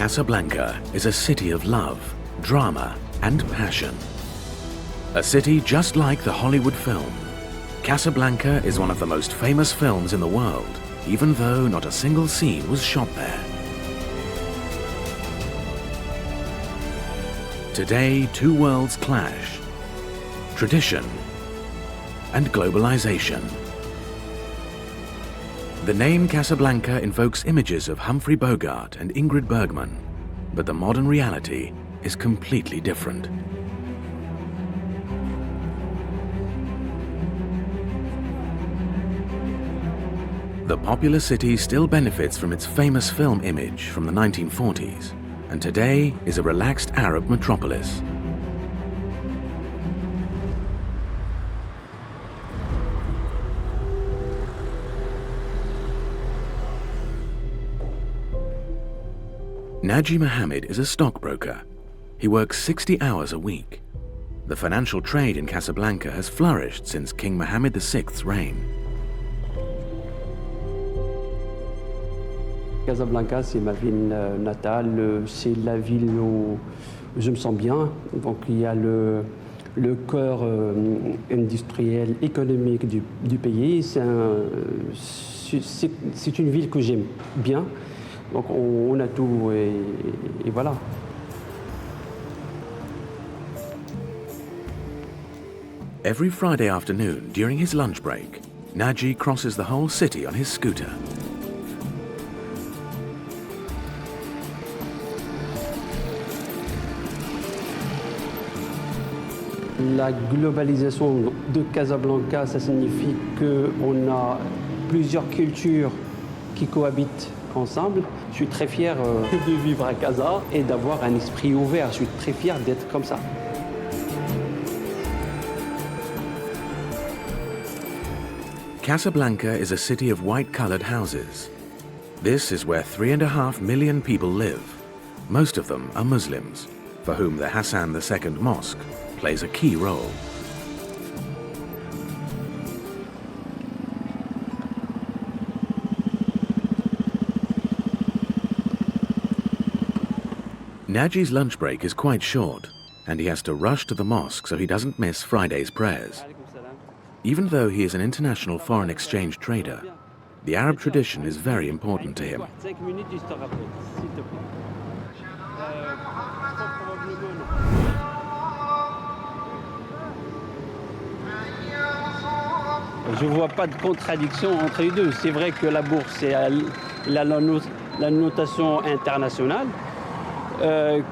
Casablanca is a city of love, drama, and passion. A city just like the Hollywood film. Casablanca is one of the most famous films in the world, even though not a single scene was shot there. Today, two worlds clash: tradition and globalization. The name Casablanca invokes images of Humphrey Bogart and Ingrid Bergman, but the modern reality is completely different. The popular city still benefits from its famous film image from the 1940s, and today is a relaxed Arab metropolis. Naji Mohammed is a stockbroker. He works 60 hours a week. The financial trade in Casablanca has flourished since King Mohammed VI's reign. Casablanca, c'est ma ville natale, c'est la ville où je me sens bien. Donc il y a le cœur industriel, économique du pays. C'est une ville que j'aime bien. Donc on a tout et voilà. Every Friday afternoon, during his lunch break, Naji crosses the whole city on his scooter. La globalisation de Casablanca, ça signifie qu'on a plusieurs cultures qui cohabitent ensemble. Je suis très fier de vivre à Casa et d'avoir un esprit ouvert. Je suis très fier d'être comme ça. Casablanca is a city of white-colored houses. This is where 3.5 million people live. Most of them are Muslims, for whom the Hassan II Mosque plays a key role. Naji's lunch break is quite short, and he has to rush to the mosque so he doesn't miss Friday's prayers. Even though he is an international foreign exchange trader, the Arab tradition is very important to him. Je ne vois pas de contradiction entre les deux. C'est vrai que la bourse est la notation internationale,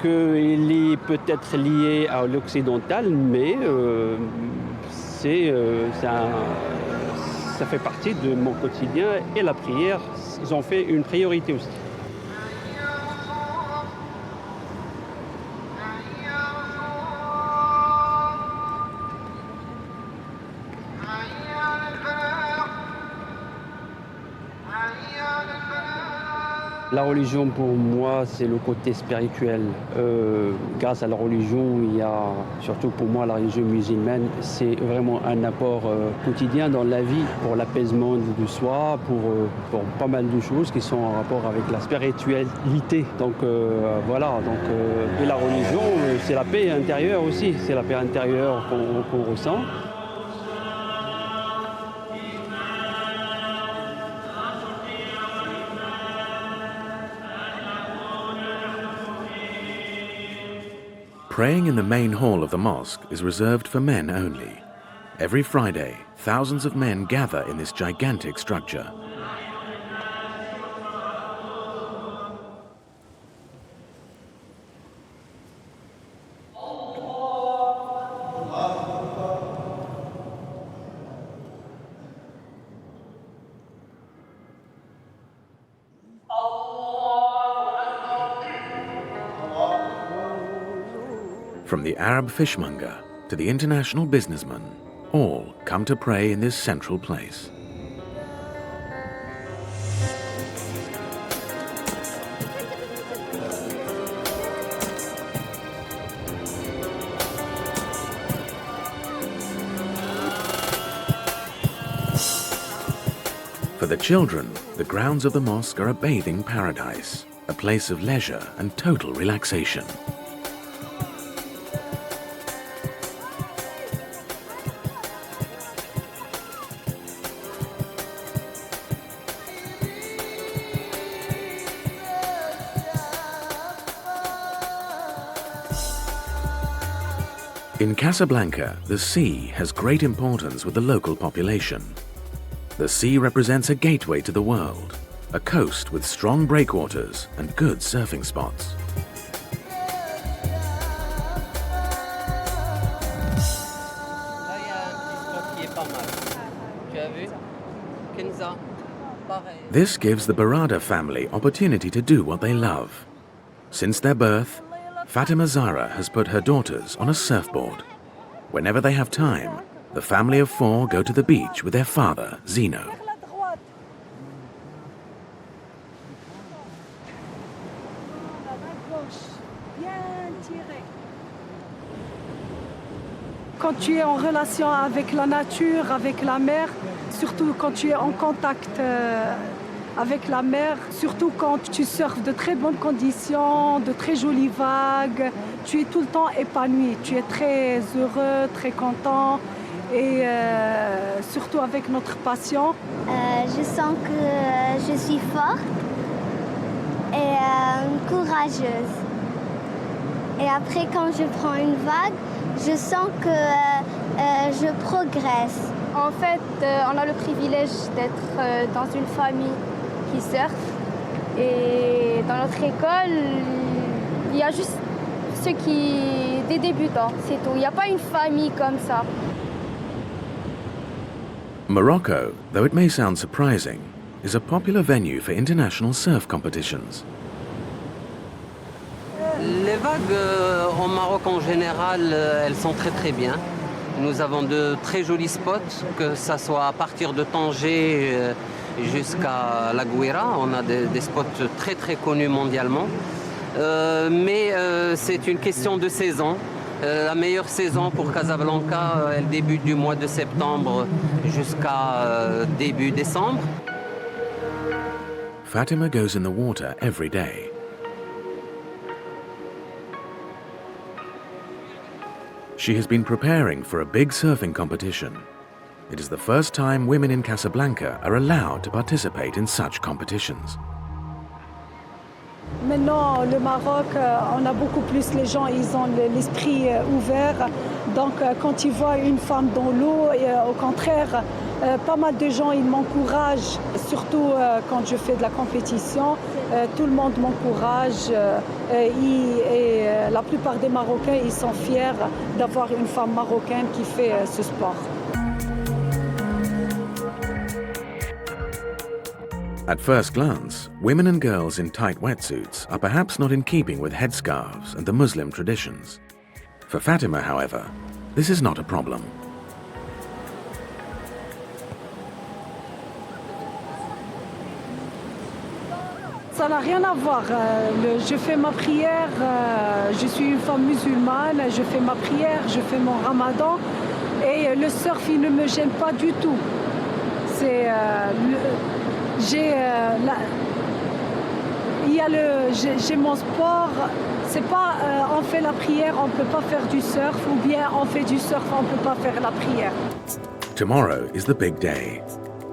qu'il est peut-être lié à l'occidental, mais ça fait partie de mon quotidien et la prière, j'en fais une priorité aussi. La religion pour moi, c'est le côté spirituel. Grâce à la religion, il y a, surtout pour moi, la religion musulmane, c'est vraiment un apport quotidien dans la vie pour l'apaisement de soi, pour pas mal de choses qui sont en rapport avec la spiritualité. Donc voilà, et la religion, c'est la paix intérieure aussi, c'est la paix intérieure qu'on ressent. Praying in the main hall of the mosque is reserved for men only. Every Friday, thousands of men gather in this gigantic structure. From the Arab fishmonger to the international businessman, all come to pray in this central place. For the children, the grounds of the mosque are a bathing paradise, a place of leisure and total relaxation. In Casablanca, the sea has great importance with the local population. The sea represents a gateway to the world, a coast with strong breakwaters and good surfing spots. This gives the Barada family opportunity to do what they love. Since their birth, Fatima Zahra has put her daughters on a surfboard. Whenever they have time, the family of 4 go to the beach with their father, Zino. Quand tu es en relation avec la nature, avec la mer, surtout quand tu es en contact avec la mer, surtout quand tu surfes de très bonnes conditions, de très jolies vagues, tu es tout le temps épanoui, tu es très heureux, très content et surtout avec notre passion. Je sens que je suis forte et courageuse. Et après, quand je prends une vague, je sens que je progresse. En fait, on a le privilège d'être dans une famille qui surfe. Et dans notre école, il y a juste des débutants, c'est tout. Il n'y a pas une famille comme ça. Morocco, though it may sound surprising, is a popular venue for international surf competitions. Les vagues au Maroc en général, elles sont très bien. Nous avons de très jolis spots, que ce soit à partir de Tanger jusqu'à La Gouira. On a des spots très connus mondialement. Mais c'est une question de saison. La meilleure saison pour Casablanca, elle débute du mois de septembre jusqu'à début décembre. Fatima goes in the water every day. She has been preparing for a big surfing competition. It is the first time women in Casablanca are allowed to participate in such competitions. Maintenant, le Maroc, on a beaucoup plus, les gens, ils ont l'esprit ouvert. Donc, quand ils voient une femme dans l'eau, au contraire, pas mal de gens, ils m'encouragent. Surtout quand je fais de la compétition, tout le monde m'encourage. Et la plupart des Marocains, ils sont fiers d'avoir une femme marocaine qui fait ce sport. At first glance, women and girls in tight wetsuits are perhaps not in keeping with headscarves and the Muslim traditions. For Fatima, however, this is not a problem. Ça n'a rien à voir. Je fais ma prière, je suis une femme musulmane, je fais ma prière, je fais mon ramadan et le surf, il ne me gêne pas du tout. C'est... j'ai mon sport, c'est pas on fait la prière, on peut pas faire du surf, ou bien on fait du surf, on peut pas faire la prière. Tomorrow is the big day.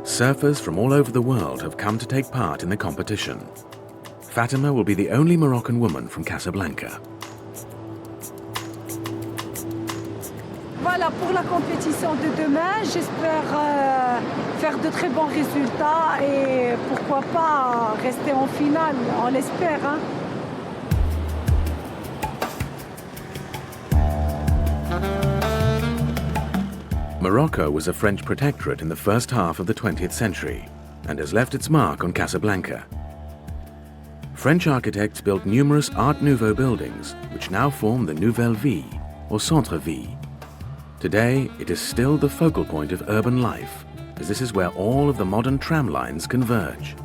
Surfers from all over the world have come to take part in the competition. Fatima will be the only Moroccan woman from Casablanca. Voilà pour la compétition de demain. J'espère faire de très bons résultats et pourquoi pas rester en finale, on l'espère. Hein. Morocco was a French protectorate in the first half of the 20th century and has left its mark on Casablanca. French architects built numerous Art Nouveau buildings which now form the Nouvelle Ville or Centre-Ville. Today, it is still the focal point of urban life, as this is where all of the modern tram lines converge.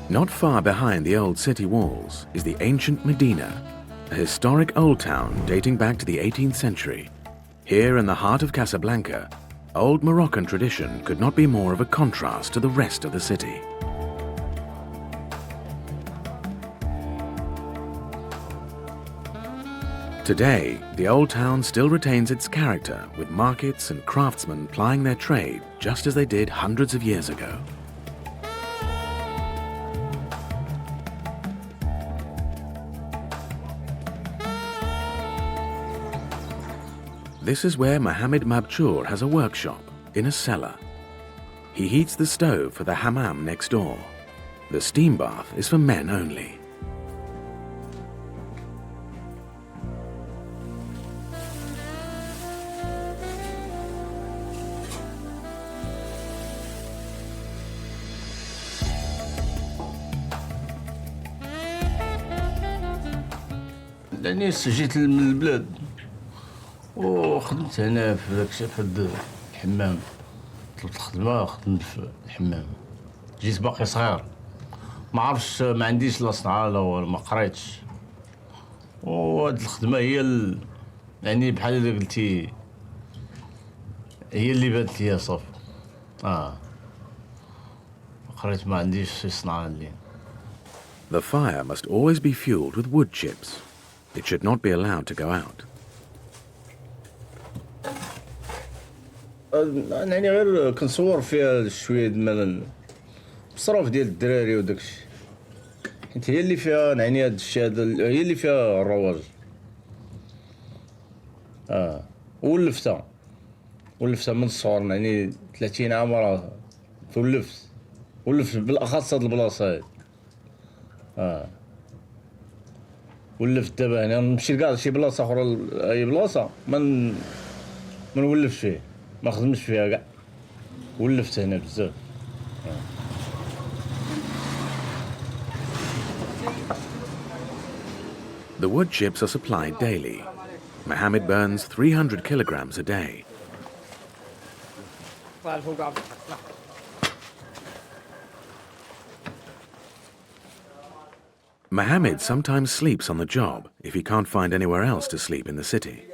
Not far behind the old city walls is the ancient Medina, a historic old town dating back to the 18th century. Here in the heart of Casablanca, old Moroccan tradition could not be more of a contrast to the rest of the city. Today, the old town still retains its character, with markets and craftsmen plying their trade just as they did hundreds of years ago. This is where Mohammed Mabchour has a workshop, in a cellar. He heats the stove for the hammam next door. The steam bath is for men only. لاني جيت من البلاد وخدمت هنا في داك الشيء في الحمام. طلبت الخدمه خدمت في الحمام. جيت باقي صغير ما عرفتش ما عنديش لا صنعه لا ما قريتش وهاد الخدمه هي يعني بحال اللي قلتي هي اللي بانت ليا صافي. قريت ما عنديش شي صنعه اللي. The fire must always be fueled with wood chips. It should not be allowed to go out. يعني غير كنصور فيها شويه ديال المصروف ديال الدراري وداكشي حيت هي اللي فيها يعني هاد الشيء هذا هي اللي فيها الرواج. ولفتها من الصغر يعني 30 عام راه ولفت بالاخص هاد البلاصه هادي. ولفت دابا هنا نمشي لكاع شي بلاصه اخرى اي بلاصه ما نولفش فيه ما خدمتش فيها كاع ولفت هنا بزاف. The wood chips are supplied daily. Mohammed burns 300 kilograms a day. Mohammed sometimes sleeps on the job if he can't find anywhere else to sleep in the city.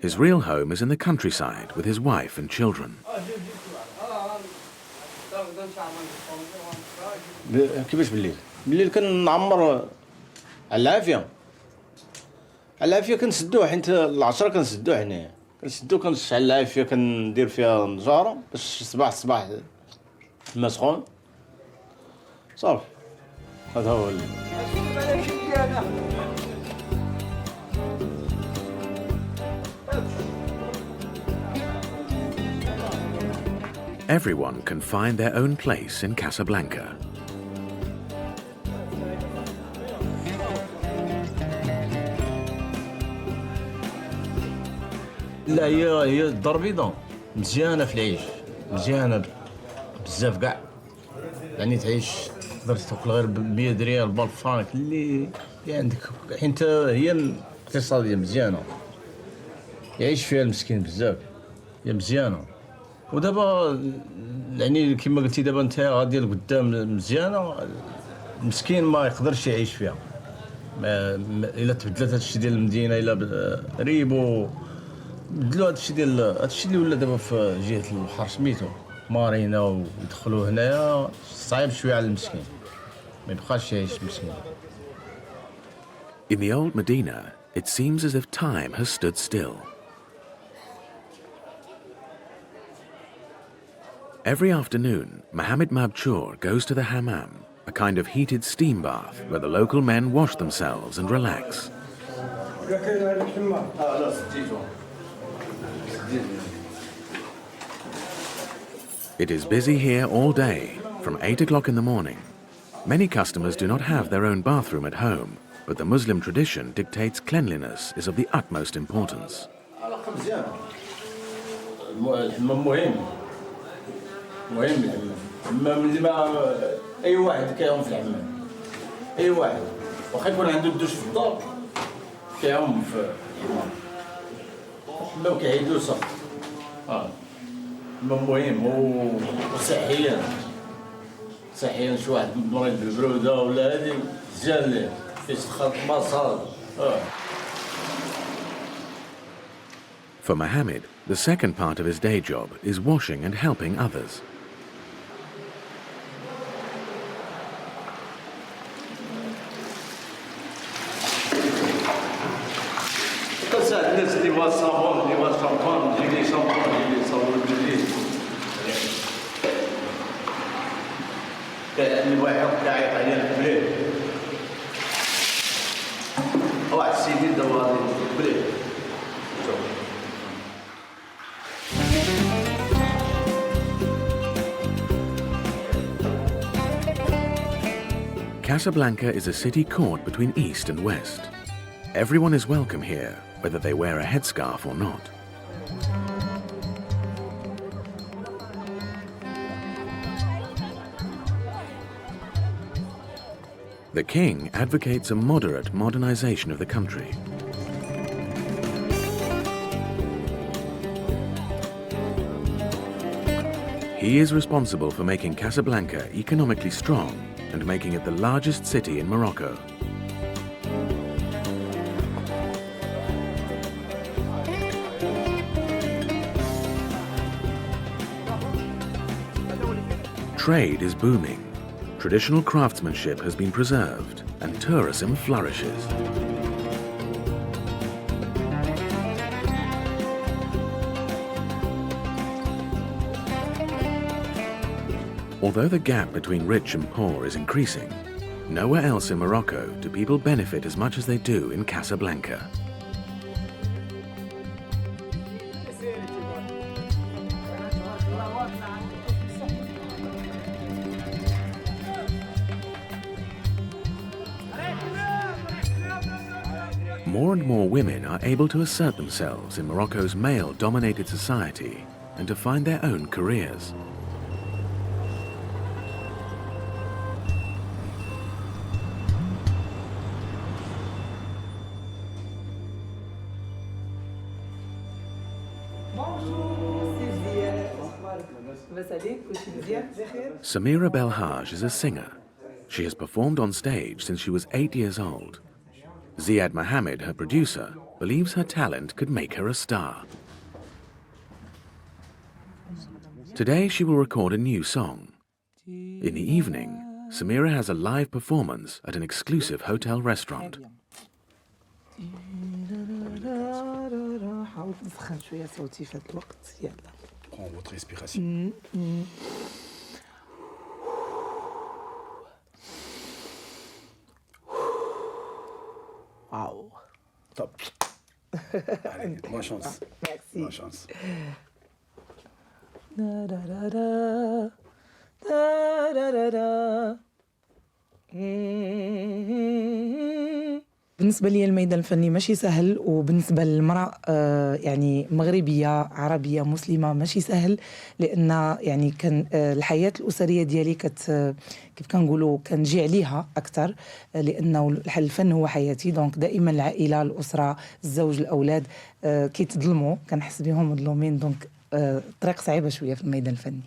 His real home is in the countryside with his wife and children. كيفاش بالليل كنعمر على العافيه كنسدوه حيت العشرة كنسدوه هنايا كنشعل العافيه كندير فيها نجاره باش صباح الماء سخون صافي هذا هو Everyone can find their own place in Casablanca. لا هي الدار البيضاء مزيانه في العيش مزيانه بزاف كاع يعني تعيش تقدر تاكل غير ب100 ريال بالفرانك اللي عندك حيت هي اقتصاديه مزيانه يعيش فيها المسكين بزاف هي مزيانه. ودابا يعني كما قلتي دابا انت غادي لقدام مزيانه المسكين ما يقدرش يعيش فيها الا تبدلت هادشي ديال المدينه الا ريبو بدلوا هادشي اللي ولا دابا في جهه البحر سميتو مارينا ويدخلوا هنايا صعيب شويه على المسكين ما يبقاش يعيش مسكين. In the old Medina, it seems as if time has stood still. Every afternoon, Mohammed Mabchour goes to the hammam, a kind of heated steam bath where the local men wash themselves and relax. It is busy here all day, from 8 o'clock in the morning. Many customers do not have their own bathroom at home, but the Muslim tradition dictates cleanliness is of the utmost importance. مهم الحمام اللي ما اي واحد كيعوم في الحمام اي واحد واخا يكون عنده الدوش في الدار كيعوم في الحمام الحمام كيعيدو صافي مهم وصحيا شي واحد مريض بالبروده ولا هادي مزيان ليه يستخدم مصاد. For Mohammed, the second part of his day job is washing and helping others. الواحد قاعد على البلاد واحد سيدي الدوار البلاد Casablanca is a city caught between east and west. Everyone is welcome here, whether they wear a headscarf or not. The king advocates a moderate modernization of the country. He is responsible for making Casablanca economically strong and making it the largest city in Morocco. Trade is booming. Traditional craftsmanship has been preserved and tourism flourishes. Although the gap between rich and poor is increasing, nowhere else in Morocco do people benefit as much as they do in Casablanca. More and more women are able to assert themselves in Morocco's male-dominated society and to find their own careers. Samira Belhaj is a singer. She has performed on stage since she was 8 years old. Ziad Mohammed, her producer, believes her talent could make her a star. Today she will record a new song. In the evening, Samira has a live performance at an exclusive hotel restaurant. Prends votre respiration. Wow. Top. Allez, bonne chance. Merci. Bonne chance. Da, da, da, da. Da, da, da, da. بالنسبة لي الميدان الفني ماشي سهل وبالنسبة للمرأة يعني مغربية عربية مسلمة ماشي سهل لأن يعني كان الحياة الأسرية ديالي كيف كنقولوا كنجي عليها أكثر لأنه الفن هو حياتي دونك دائما العائلة الأسرة الزوج الأولاد كيتظلموا كنحس بهم مظلومين دونك طريق صعيبة شوية في الميدان الفني.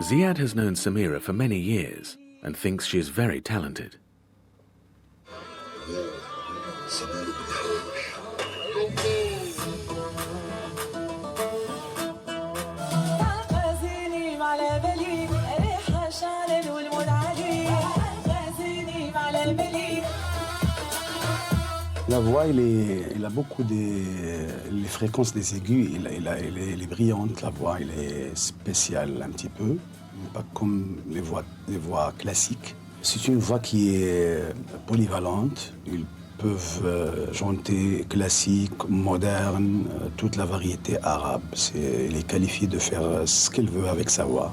Ziad has known Samira for many years and thinks she is very talented. La voix, il a beaucoup les fréquences des aigus, elle est brillante, la voix, elle est spéciale un petit peu, pas comme les voix classiques. C'est une voix qui est polyvalente, ils peuvent chanter classique, moderne, toute la variété arabe. Elle est qualifiée de faire ce qu'elle veut avec sa voix.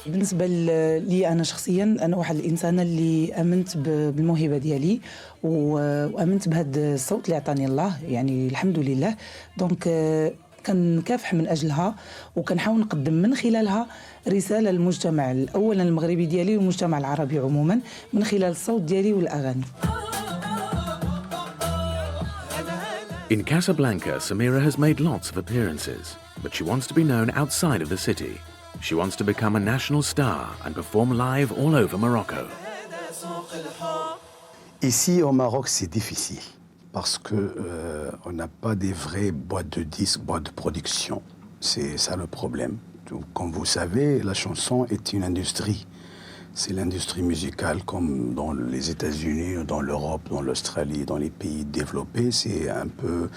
بالنسبة لي أنا شخصياً أنا واحد الإنسانة اللي آمنت بالموهبة ديالي وآمنت بهذا الصوت اللي عطاني الله يعني الحمد لله دونك كنكافح من أجلها وكنحاول نقدم من خلالها رسالة للمجتمع أولاً المغربي ديالي والمجتمع العربي عموماً من خلال الصوت ديالي والأغاني. In Casablanca, Samira has made lots of appearances, but she wants to be known outside of the city. She wants to become a national star and perform live all over Morocco. Ici au Maroc, c'est difficile parce que on n'a pas des vraies boîtes de disques, boîtes de production. C'est ça le problème. Comme vous savez, la chanson est une industrie. C'est l'industrie musicale comme dans les États-Unis, dans l'Europe, dans l'Australie, dans les pays développés. C'est un peu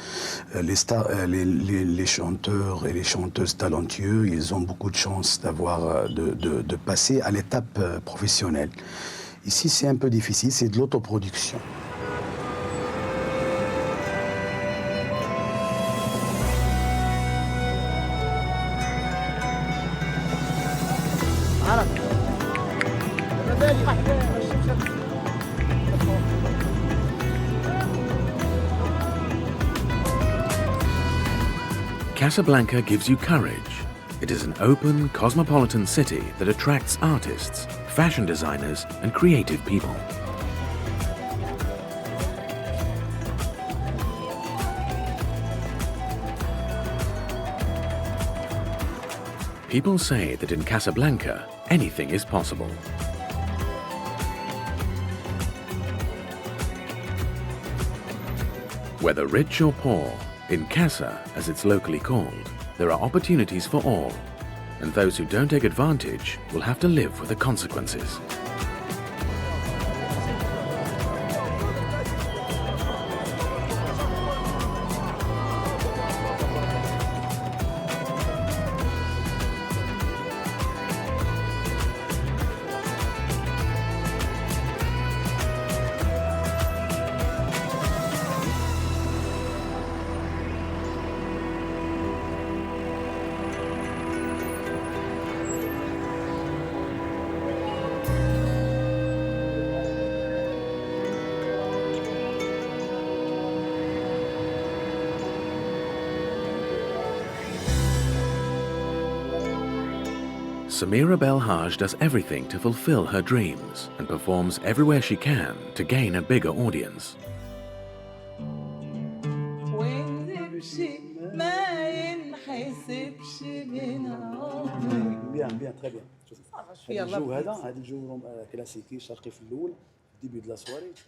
les chanteurs et les chanteuses talentueux, ils ont beaucoup de chance de passer à l'étape professionnelle. Ici, c'est un peu difficile, c'est de l'autoproduction. Casablanca gives you courage. It is an open, cosmopolitan city that attracts artists, fashion designers, and creative people. People say that in Casablanca, anything is possible. Whether rich or poor, in Casa, as it's locally called, there are opportunities for all, and those who don't take advantage will have to live with the consequences. Samira Belhaj does everything to fulfill her dreams and performs everywhere she can to gain a bigger audience.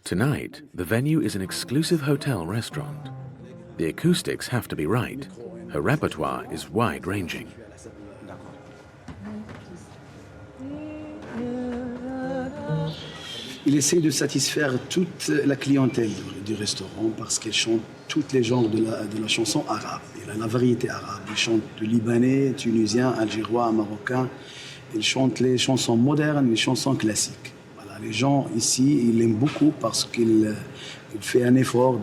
Tonight, the venue is an exclusive hotel restaurant. The acoustics have to be right. Her repertoire is wide-ranging. Il essaie de satisfaire toute la clientèle du restaurant parce qu'il chante tous les genres de la chanson arabe. Il a la variété arabe. Il chante du libanais, tunisien, algérois, marocain. Il chante les chansons modernes, les chansons classiques. Voilà, les gens ici, ils l'aiment beaucoup parce qu'il fait un effort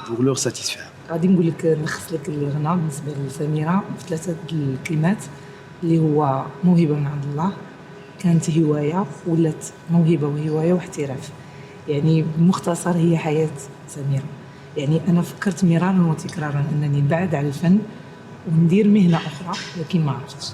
pour leur satisfaire. غادي نقول لك نلخص لك الغناء بالنسبه لسميرة في 3 الكلمات اللي هو موهبه من عند الله. كانت هواية ولات موهبة وهواية واحتراف. يعني بمختصر هي حياة سميرة. يعني أنا فكرت مرارا وتكرارا أنني نبعد على الفن وندير مهنة أخرى لكن ما عرفتش.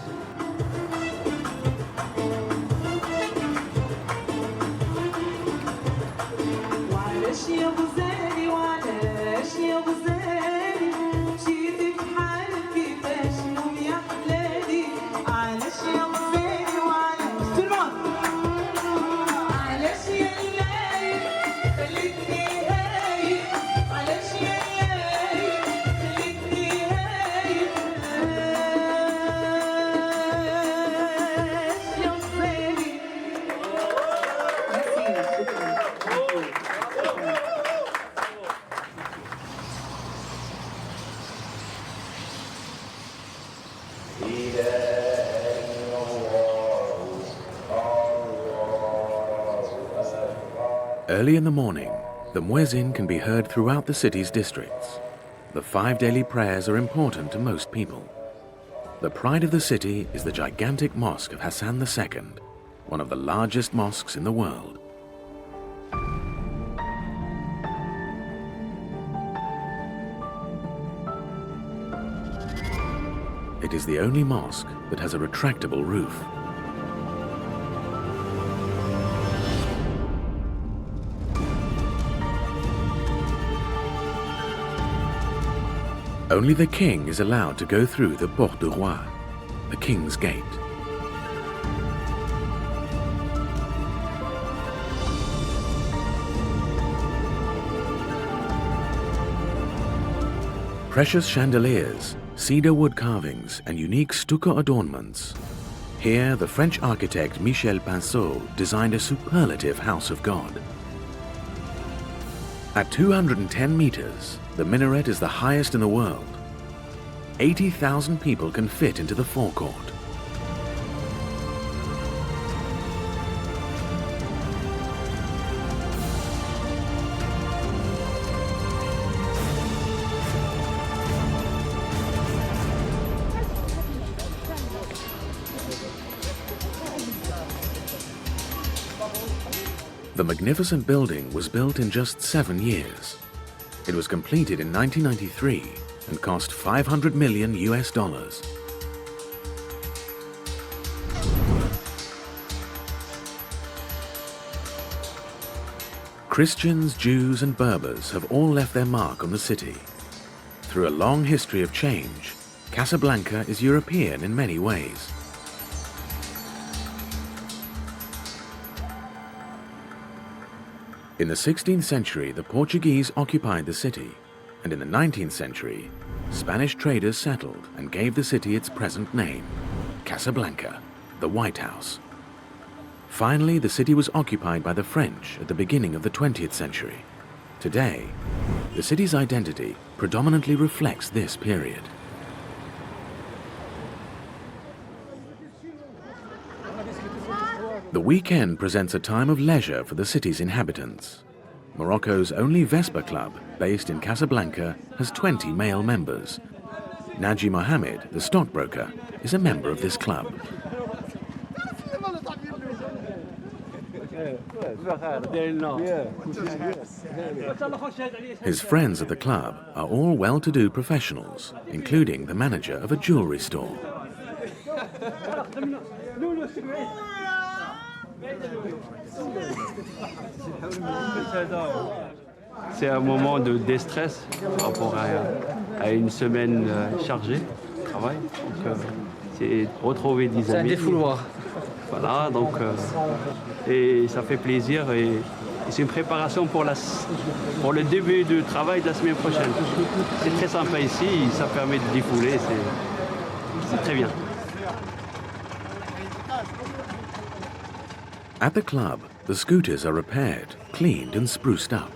Early in the morning, the muezzin can be heard throughout the city's districts. The 5 daily prayers are important to most people. The pride of the city is the gigantic mosque of Hassan II, one of the largest mosques in the world. It is the only mosque that has a retractable roof. Only the king is allowed to go through the Porte du Roi, the king's gate. Precious chandeliers, cedar wood carvings and unique stucco adornments. Here, the French architect Michel Pinceau designed a superlative house of God. At 210 meters, the minaret is the highest in the world. 80,000 people can fit into the forecourt. The magnificent building was built in just 7 years. It was completed in 1993 and cost $500 million US. Christians, Jews and Berbers have all left their mark on the city. Through a long history of change, Casablanca is European in many ways. In the 16th century, the Portuguese occupied the city, and in the 19th century, Spanish traders settled and gave the city its present name, Casablanca, the White House. Finally, the city was occupied by the French at the beginning of the 20th century. Today, the city's identity predominantly reflects this period. The weekend presents a time of leisure for the city's inhabitants. Morocco's only Vespa club, based in Casablanca, has 20 male members. Naji Mohammed, the stockbroker, is a member of this club. His friends at the club are all well-to-do professionals, including the manager of a jewelry store. C'est un moment de déstress par rapport à une semaine chargée de travail. Donc, c'est retrouver des amis. C'est un défouloir. Voilà, donc, et ça fait plaisir et c'est une préparation pour le début du travail de la semaine prochaine. C'est très sympa ici, ça permet de défouler, c'est très bien. At the club, the scooters are repaired, cleaned and spruced up.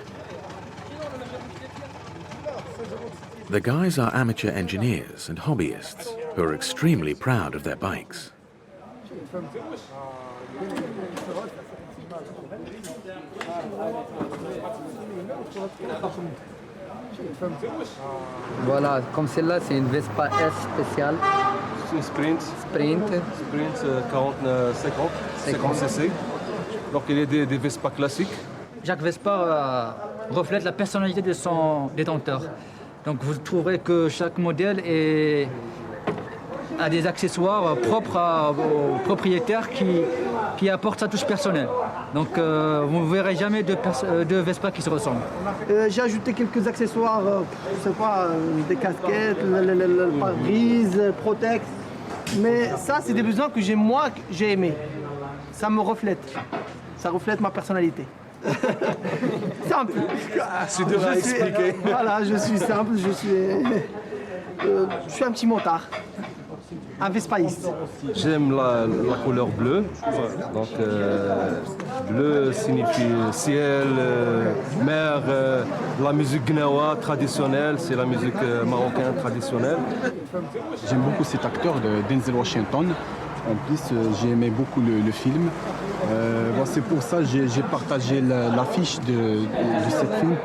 The guys are amateur engineers and hobbyists who are extremely proud of their bikes. Voilà, comme celle-là, c'est une Vespa S spéciale. C'est une sprint. Sprint. Sprint 50 cc. Donc il est des Vespa classiques. Chaque Vespa reflète la personnalité de son détenteur. Donc vous trouverez que chaque modèle a des accessoires propres au propriétaire qui apportent sa touche personnelle. Donc vous ne verrez jamais deux Vespa qui se ressemblent. J'ai ajouté quelques accessoires, je sais pas, des casquettes, le pare-brise, Protex. Mais ça, c'est des besoins que j'ai aimé. Ça me reflète. Ça reflète ma personnalité. Simple. C'est dur à expliquer. Voilà, je suis simple, je suis un petit motard. Un vespaïste. J'aime la couleur bleue. Donc bleu signifie ciel, mer, la musique gnawa traditionnelle, c'est la musique marocaine traditionnelle. J'aime beaucoup cet acteur de Denzel Washington. En plus, j'ai aimé beaucoup le film. C'est pour ça que j'ai partagé l'affiche de ce film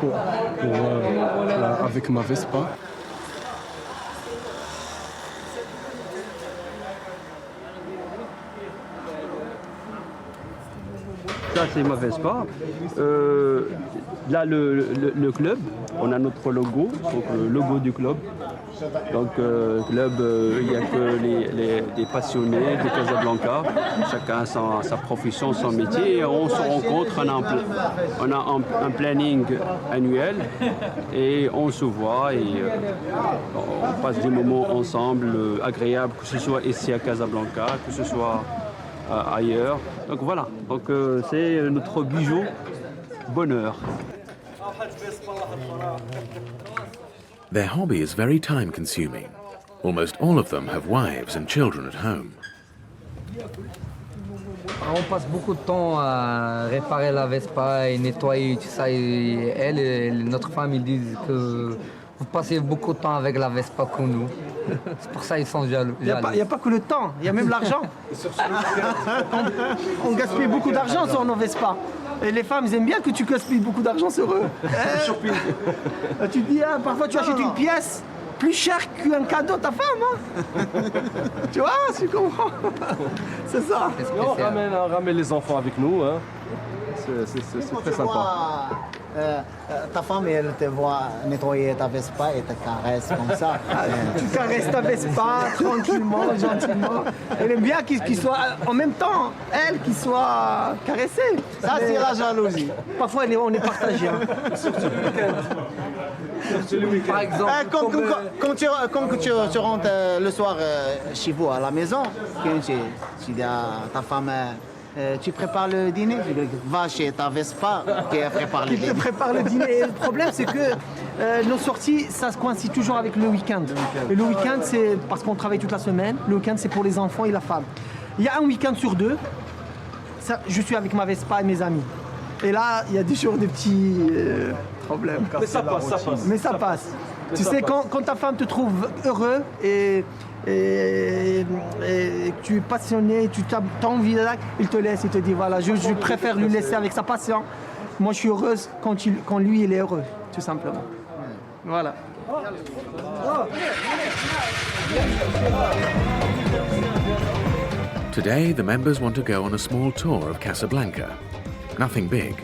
avec ma Vespa. Ça, c'est ma Vespa. Là, le club, on a notre logo, donc le logo du club. Donc, club, il n'y a que des passionnés de Casablanca. Chacun a sa profession, son métier. Et on se rencontre, on a un planning annuel et on se voit et on passe des moments ensemble agréables, que ce soit ici à Casablanca, que ce soit ailleurs. Donc voilà, donc c'est notre bijou bonheur. Their hobby is very time-consuming. Almost all of them have wives and children at home. On passe beaucoup de temps à réparer la Vespa et nettoyer tout ça. Et elle et notre femme, ils disent que vous passez beaucoup de temps avec la Vespa que nous. C'est pour ça qu'ils sont jaloux. Il n'y a pas que le temps, il y a même l'argent. On gaspille beaucoup d'argent sur nos Vespa. Et les femmes, ils aiment bien que tu gaspilles beaucoup d'argent sur eux. Tu te dis, parfois tu achètes une pièce plus chère qu'un cadeau à ta femme. Tu vois, tu comprends. C'est ça. On ramène les enfants avec nous. Hein. C'est très sympa. Ta femme, elle te voit nettoyer ta Vespa et te caresse comme ça. Tu caresses ta Vespa tranquillement, gentiment. Elle aime bien qu'il soit, en même temps, elle qui soit caressée. Ça, c'est la jalousie. Parfois, on est partagé. Hein. Par exemple, quand tu rentres le soir chez vous à la maison, quand tu dis à ta femme, tu prépares le dîner, va chez ta Vespa qui prépare le dîner. Il te prépare le dîner. Et le problème, c'est que nos sorties, ça se coïncide toujours avec le week-end. Et le week-end, c'est parce qu'on travaille toute la semaine. Le week-end, c'est pour les enfants et la femme. Il y a un week-end sur deux, je suis avec ma Vespa et mes amis. Et là, il y a toujours des petits problèmes. Mais ça passe. Mais ça passe. Tu sais, quand ta femme te trouve heureux et que tu es passionné, tu as envie de là, il te laisse, il te dit voilà, je préfère lui laisser avec sa passion. Moi, je suis heureuse quand lui, il est heureux, tout simplement. Voilà. Today, the members want to go on a small tour of Casablanca. Nothing big,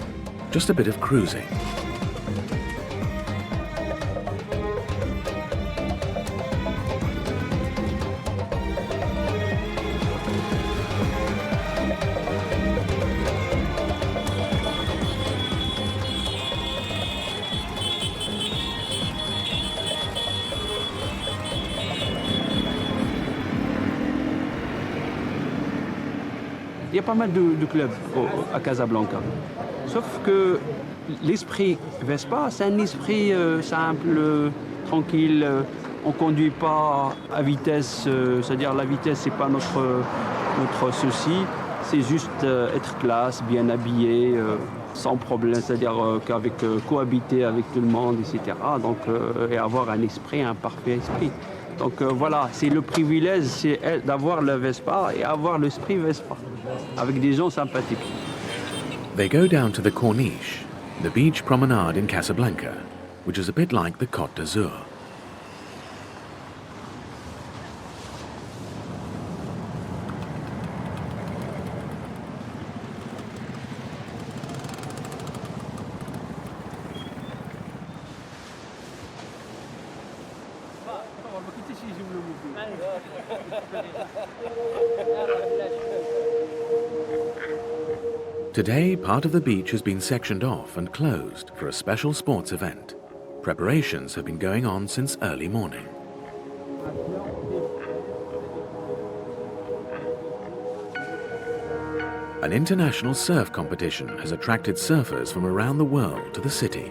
just a bit of cruising. Il y a pas mal de clubs à Casablanca. Sauf que l'esprit Vespa, c'est un esprit simple, tranquille. On ne conduit pas à vitesse, c'est-à-dire la vitesse, ce n'est pas notre souci. C'est juste être classe, bien habillé, sans problème, c'est-à-dire cohabiter avec tout le monde, etc. Donc, et avoir un parfait esprit. Donc voilà, c'est le privilège, c'est d'avoir le Vespa et avoir l'esprit Vespa, avec des gens sympathiques. They go down to the Corniche, the beach promenade in Casablanca, which is a bit like the Côte d'Azur. Today, part of the beach has been sectioned off and closed for a special sports event. Preparations have been going on since early morning. An international surf competition has attracted surfers from around the world to the city.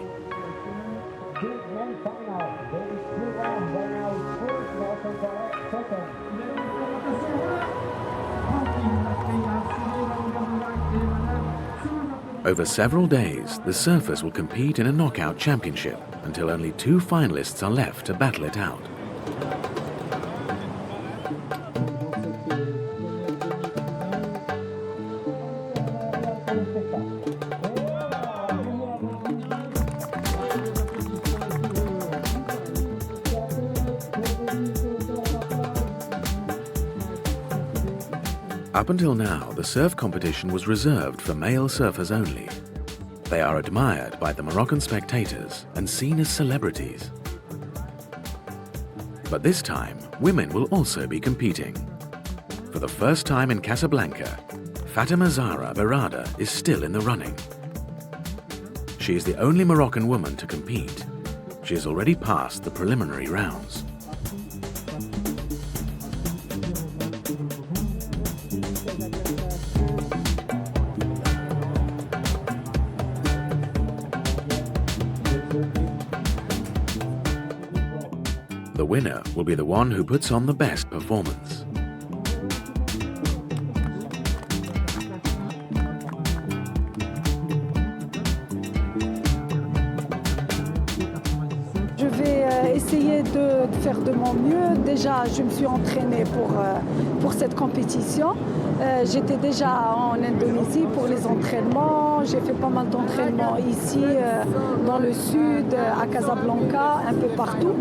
Over several days, the surfers will compete in a knockout championship until only 2 finalists are left to battle it out. Up until now, the surf competition was reserved for male surfers only. They are admired by the Moroccan spectators and seen as celebrities. But this time, women will also be competing. For the first time in Casablanca, Fatima Zahra Berada is still in the running. She is the only Moroccan woman to compete. She has already passed the preliminary rounds. The winner will be the one who puts on the best performance. Je vais essayer de faire de mon mieux. Déjà, je me suis entraînée pour cette compétition. J'étais déjà en Indonésie pour les entraînements. J'ai fait pas mal d'entraînements ici, dans le sud, à Casablanca, un peu partout.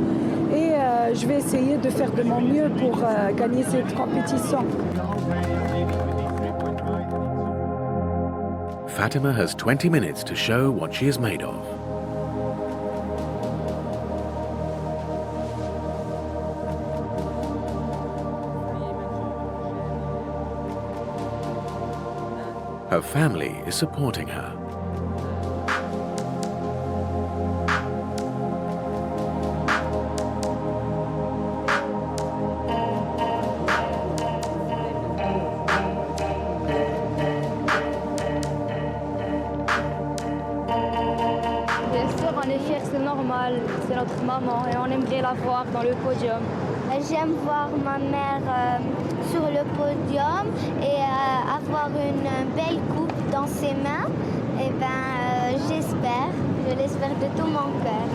Et je vais essayer de faire de mon mieux pour gagner cette compétition. Fatima has 20 minutes to show what she is made of. Her family is supporting her. Bien sûr, en effet, c'est normal, c'est notre maman et on aimerait la voir dans le podium. J'aime voir ma mère sur le podium et avoir une belle coupe dans ses mains. Et j'espère, je l'espère de tout mon cœur.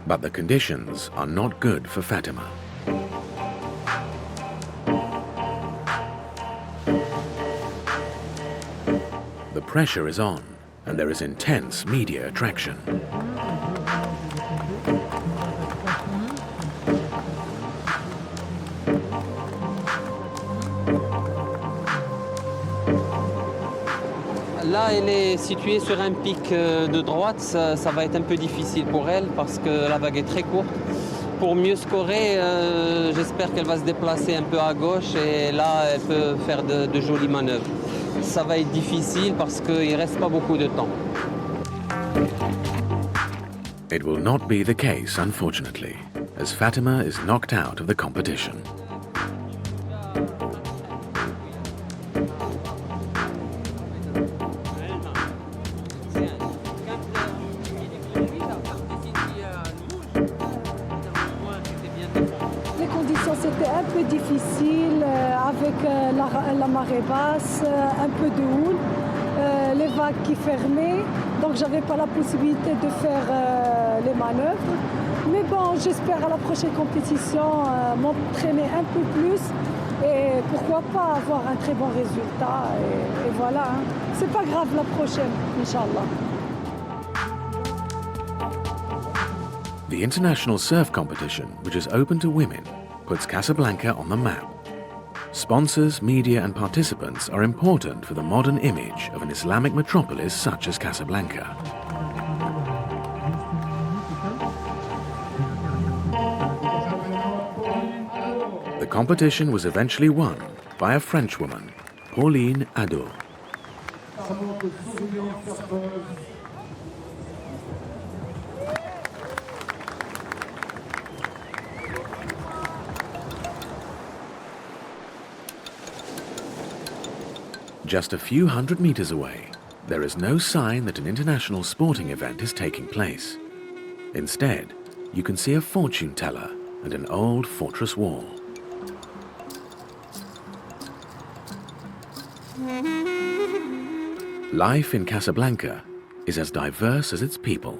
But the conditions are not good for Fatima. The pressure is on, and there is intense media attraction. Là, elle est située sur un pic de droite, ça va être un peu difficile pour elle parce que la vague est très courte. Pour mieux scorer, j'espère qu'elle va se déplacer un peu à gauche et là, elle peut faire de jolies manœuvres. Ça va être difficile parce qu'il ne reste pas beaucoup de temps. It will not be the case, unfortunately, as Fatima is knocked out of the competition. Les conditions c'était un peu difficile avec la marée basse, un peu de houle, les vagues qui fermaient, donc j'avais pas la possibilité de faire les manœuvres. Mais bon, j'espère à la prochaine compétition m'entraîner un peu plus et pourquoi pas avoir un très bon résultat. Et voilà, hein. C'est pas grave la prochaine, Inch'Allah. The international surf competition, which is open to women, puts Casablanca on the map. Sponsors, media and participants are important for the modern image of an Islamic metropolis such as Casablanca. The competition was eventually won by a Frenchwoman, Pauline Adot. Just a few hundred meters away, there is no sign that an international sporting event is taking place. Instead, you can see a fortune teller and an old fortress wall. Life in Casablanca is as diverse as its people.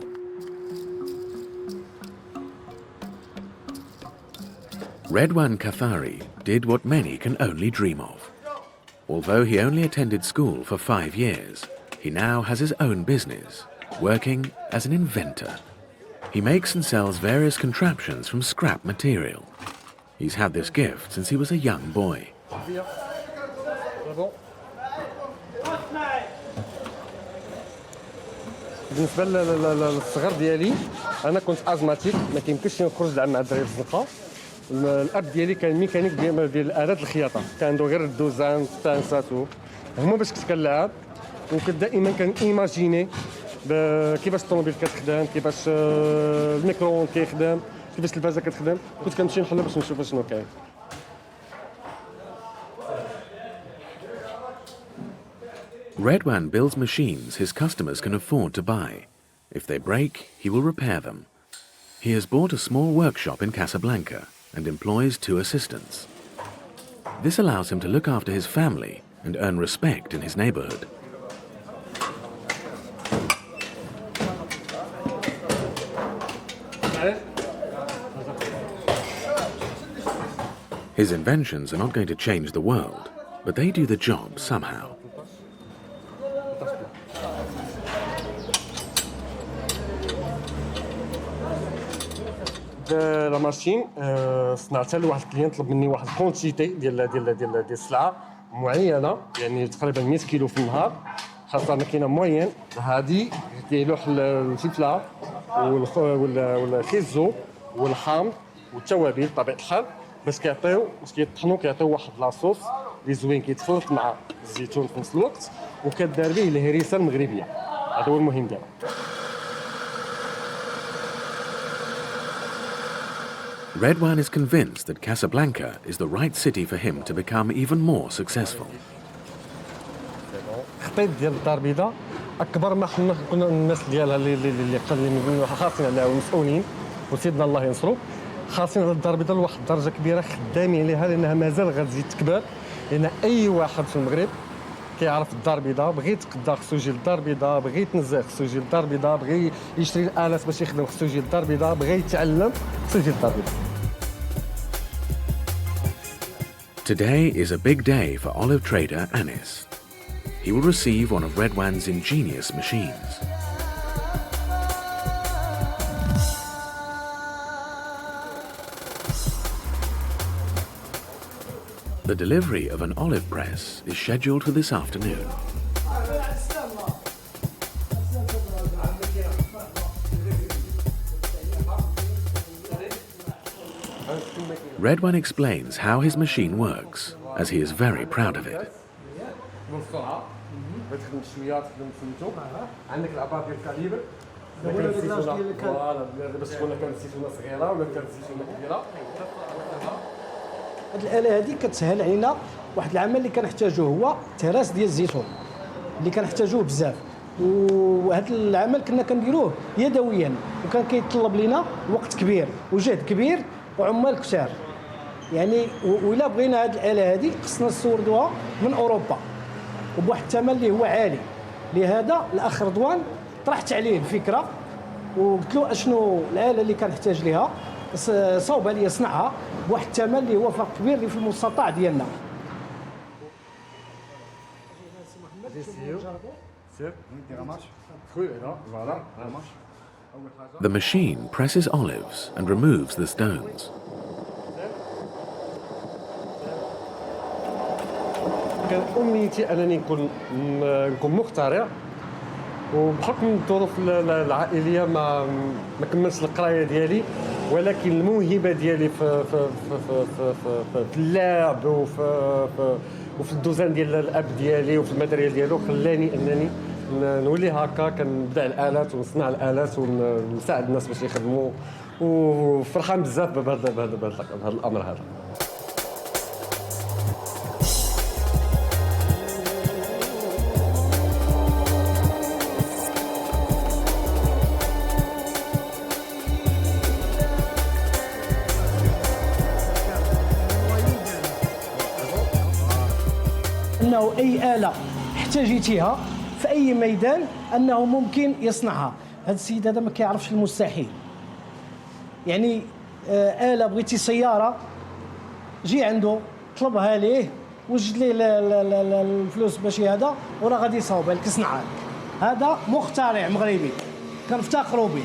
Redwan Kathari did what many can only dream of. Although he only attended school for 5 years, he now has his own business, working as an inventor. He makes and sells various contraptions from scrap material. He's had this gift since he was a young boy. بالنسبه للصغر ديالي انا كنت ازماتيك ما كيمكنش نخرج مع الدراري في الزنقه. الاب ديالي كان ميكانيك ديال الالات الخياطه، كان عنده غير الدوزان التانسات هما باش كنت كنلعب وكنت دائما كنيماجيني كيفاش الطوموبيل كتخدم، كيفاش الميكرووند كيخدم، كيفاش البازا كتخدم، كنت كنمشي نحل باش نشوف شنو كاين. Redwan builds machines his customers can afford to buy. If they break, he will repair them. He has bought a small workshop in Casablanca and employs 2 assistants. This allows him to look after his family and earn respect in his neighborhood. His inventions are not going to change the world, but they do the job somehow. لا ماشين صنعتها لواحد الكليان طلب مني واحد الكونتيتي ديال السلعه معينه، يعني تقريبا 100 كيلو في النهار، خاصه ماكينه موين. هذه كيلوح الفلفله والخيزو والحامض والتوابل بطبيعه الحال باش كيطحنوا كيعطيو واحد لاصوص اللي زوين كيتخلط مع الزيتون في نفس الوقت، وكدار به الهريسه المغربيه. هذا هو المهم ديالها. Redwan is convinced that Casablanca is the right city for him to become even more successful. الخطيط ديال الدار البيضاء اكبر ما كنا الناس ديالها اللي قال خاصين عليها المسؤولين وسيدنا الله ينصرو، خاصين على الدار البيضاء لواحد الدرجه كبيره، خدامين عليها لانها مازال غتزيد تكبر، لان اي واحد في المغرب كيعرف الدار البيضاء، بغى يتقدا خصو يجي للدار البيضاء، بغى يتنزه خصو يجي للدار البيضاء، بغى يشري الالات باش يخدم خصو يجي للدار البيضاء، بغى يتعلم خصو يجي للدار البيضاء. Today is a big day for olive trader Anis. He will receive one of Redwan's ingenious machines. The delivery of an olive press is scheduled for this afternoon. Redwan explains how his machine works, as he is very proud of it. هاد الآلة هذه كتسهل علينا واحد العمل اللي كنحتاجوه، هو تراس ديال الزيتون اللي كنحتاجوه بزاف، وهذا العمل كنا كنديروه يدويا، وكان كيتطلب لنا وقت كبير وجهد كبير وعمال كثار. يعني وإلا بغينا هاد الآلة هذه خصنا نستوردوها من أوروبا وبواحد الثمن اللي هو عالي. لهذا الأخ رضوان طرحت عليه الفكرة وقلت له اشنو الآلة اللي كنحتاج ليها، صوبها لي يصنعها بواحد الثمن اللي هو فرق كبير اللي في المستطاع ديالنا. The machine presses olives and removes the stones. كان أمنيتي أنني نكون مخترع، وبحكم الظروف العائليه ما كملتش القرايه ديالي، ولكن الموهبه ديالي في اللعب وفي الدوزان ديال الاب ديالي وفي الماتريال ديالو خلاني انني نولي هكا كنبدع الالات ونصنع الالات ونساعد الناس باش يخدموا، وفرحان بزاف بهذا الامر هذا. انه اي آلة احتاجيتيها في اي ميدان انه ممكن يصنعها. هذا السيد هذا ما كيعرفش المستحيل. يعني آلة بغيتي سيارة جي عنده طلبها ليه وجد ليه الفلوس باش هذا وراه غادي يصاوبها لك يصنعها. هذا مخترع مغربي كنفتخروا به.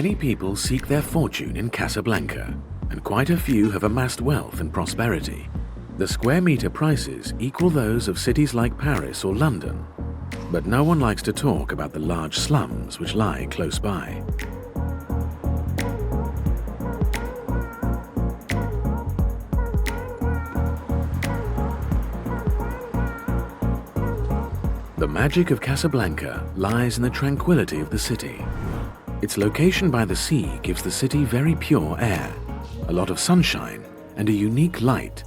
Many people seek their fortune in Casablanca, and quite a few have amassed wealth and prosperity. The square meter prices equal those of cities like Paris or London, but no one likes to talk about the large slums which lie close by. The magic of Casablanca lies in the tranquility of the city. Its location by the sea gives the city very pure air, a lot of sunshine, and a unique light.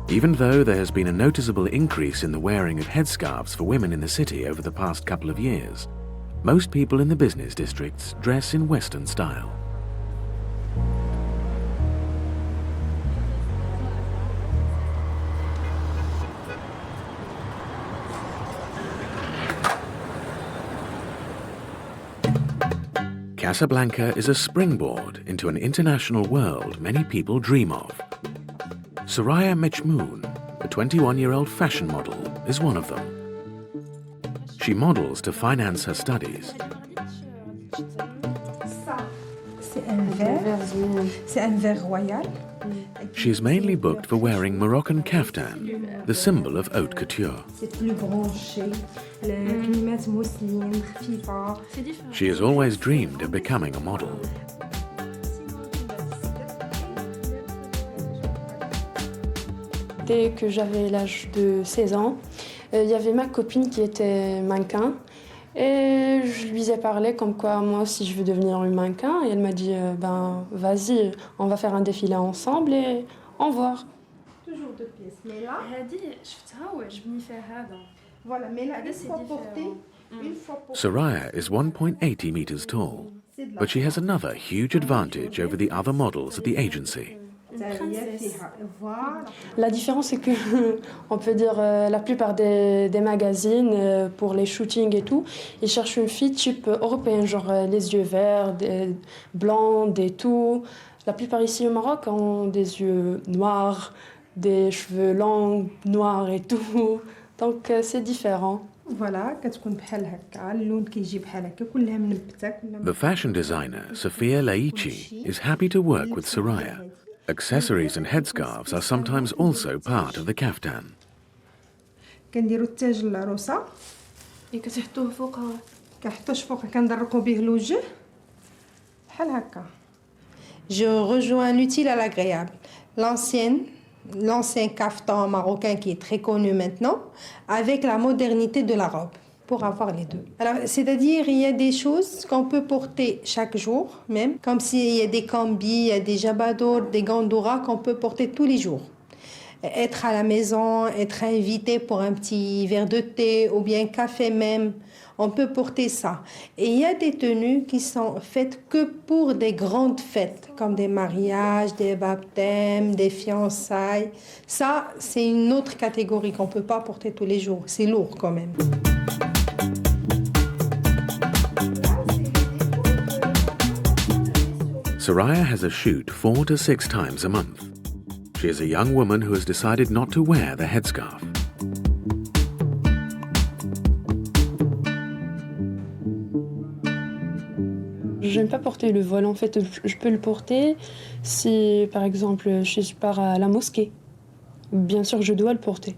Even though there has been a noticeable increase in the wearing of headscarves for women in the city over the past couple of years, most people in the business districts dress in Western style. Casablanca is a springboard into an international world many people dream of. Soraya Mechmoun, a 21-year-old fashion model, is one of them. She models to finance her studies. She is mainly booked for wearing Moroccan kaftan, the symbol of haute couture. She has always dreamed of becoming a model. Dès que j'avais l'âge de 16 ans, il y avait ma copine qui était mannequin. Et je lui ai parlé comme quoi moi aussi je veux devenir une mannequin. Et elle m'a dit, ben vas-y, on va faire un défilé ensemble et on va voir. Toujours deux pièces. Mais là, voilà, mais là, une fois portée, Soraya is 1.80 meters tall, but she has another huge advantage over the other models at the agency. La différence, c'est que, on peut dire, la plupart des magazines, pour les shootings et tout, ils cherchent une fille type européenne, genre les yeux verts, des blondes et tout. La plupart ici au Maroc ont des yeux noirs, des cheveux longs, noirs et tout. Donc c'est différent. The fashion designer, Sophia Laichi, is happy to work with Soraya. Accessories and headscarves are sometimes also part of the kaftan. كنديروا التاج العروسه كتحطوه فوقها كنحطوش فوقها كندرقوا به الوجه بحال هكا. Je rejoins l'utile à l'agréable. L'ancien kaftan marocain qui est très connu maintenant, avec la modernité de la robe, pour avoir les deux. Alors, c'est-à-dire, il y a des choses qu'on peut porter chaque jour, même, comme s'il y a des kambis, il y a des jabadors, des gandoura qu'on peut porter tous les jours. Être à la maison, être invité pour un petit verre de thé ou bien café même, on peut porter ça. Et il y a des tenues qui sont faites que pour des grandes fêtes, comme des mariages, des baptêmes, des fiançailles. Ça, c'est une autre catégorie qu'on ne peut pas porter tous les jours. C'est lourd quand même. Soraya has a shoot 4 to 6 times a month. She is a young woman who has decided not to wear the headscarf. J'aime pas porter le voile. En fait, je peux le porter si, par exemple, je pars à la mosquée. Bien sûr, je dois le porter.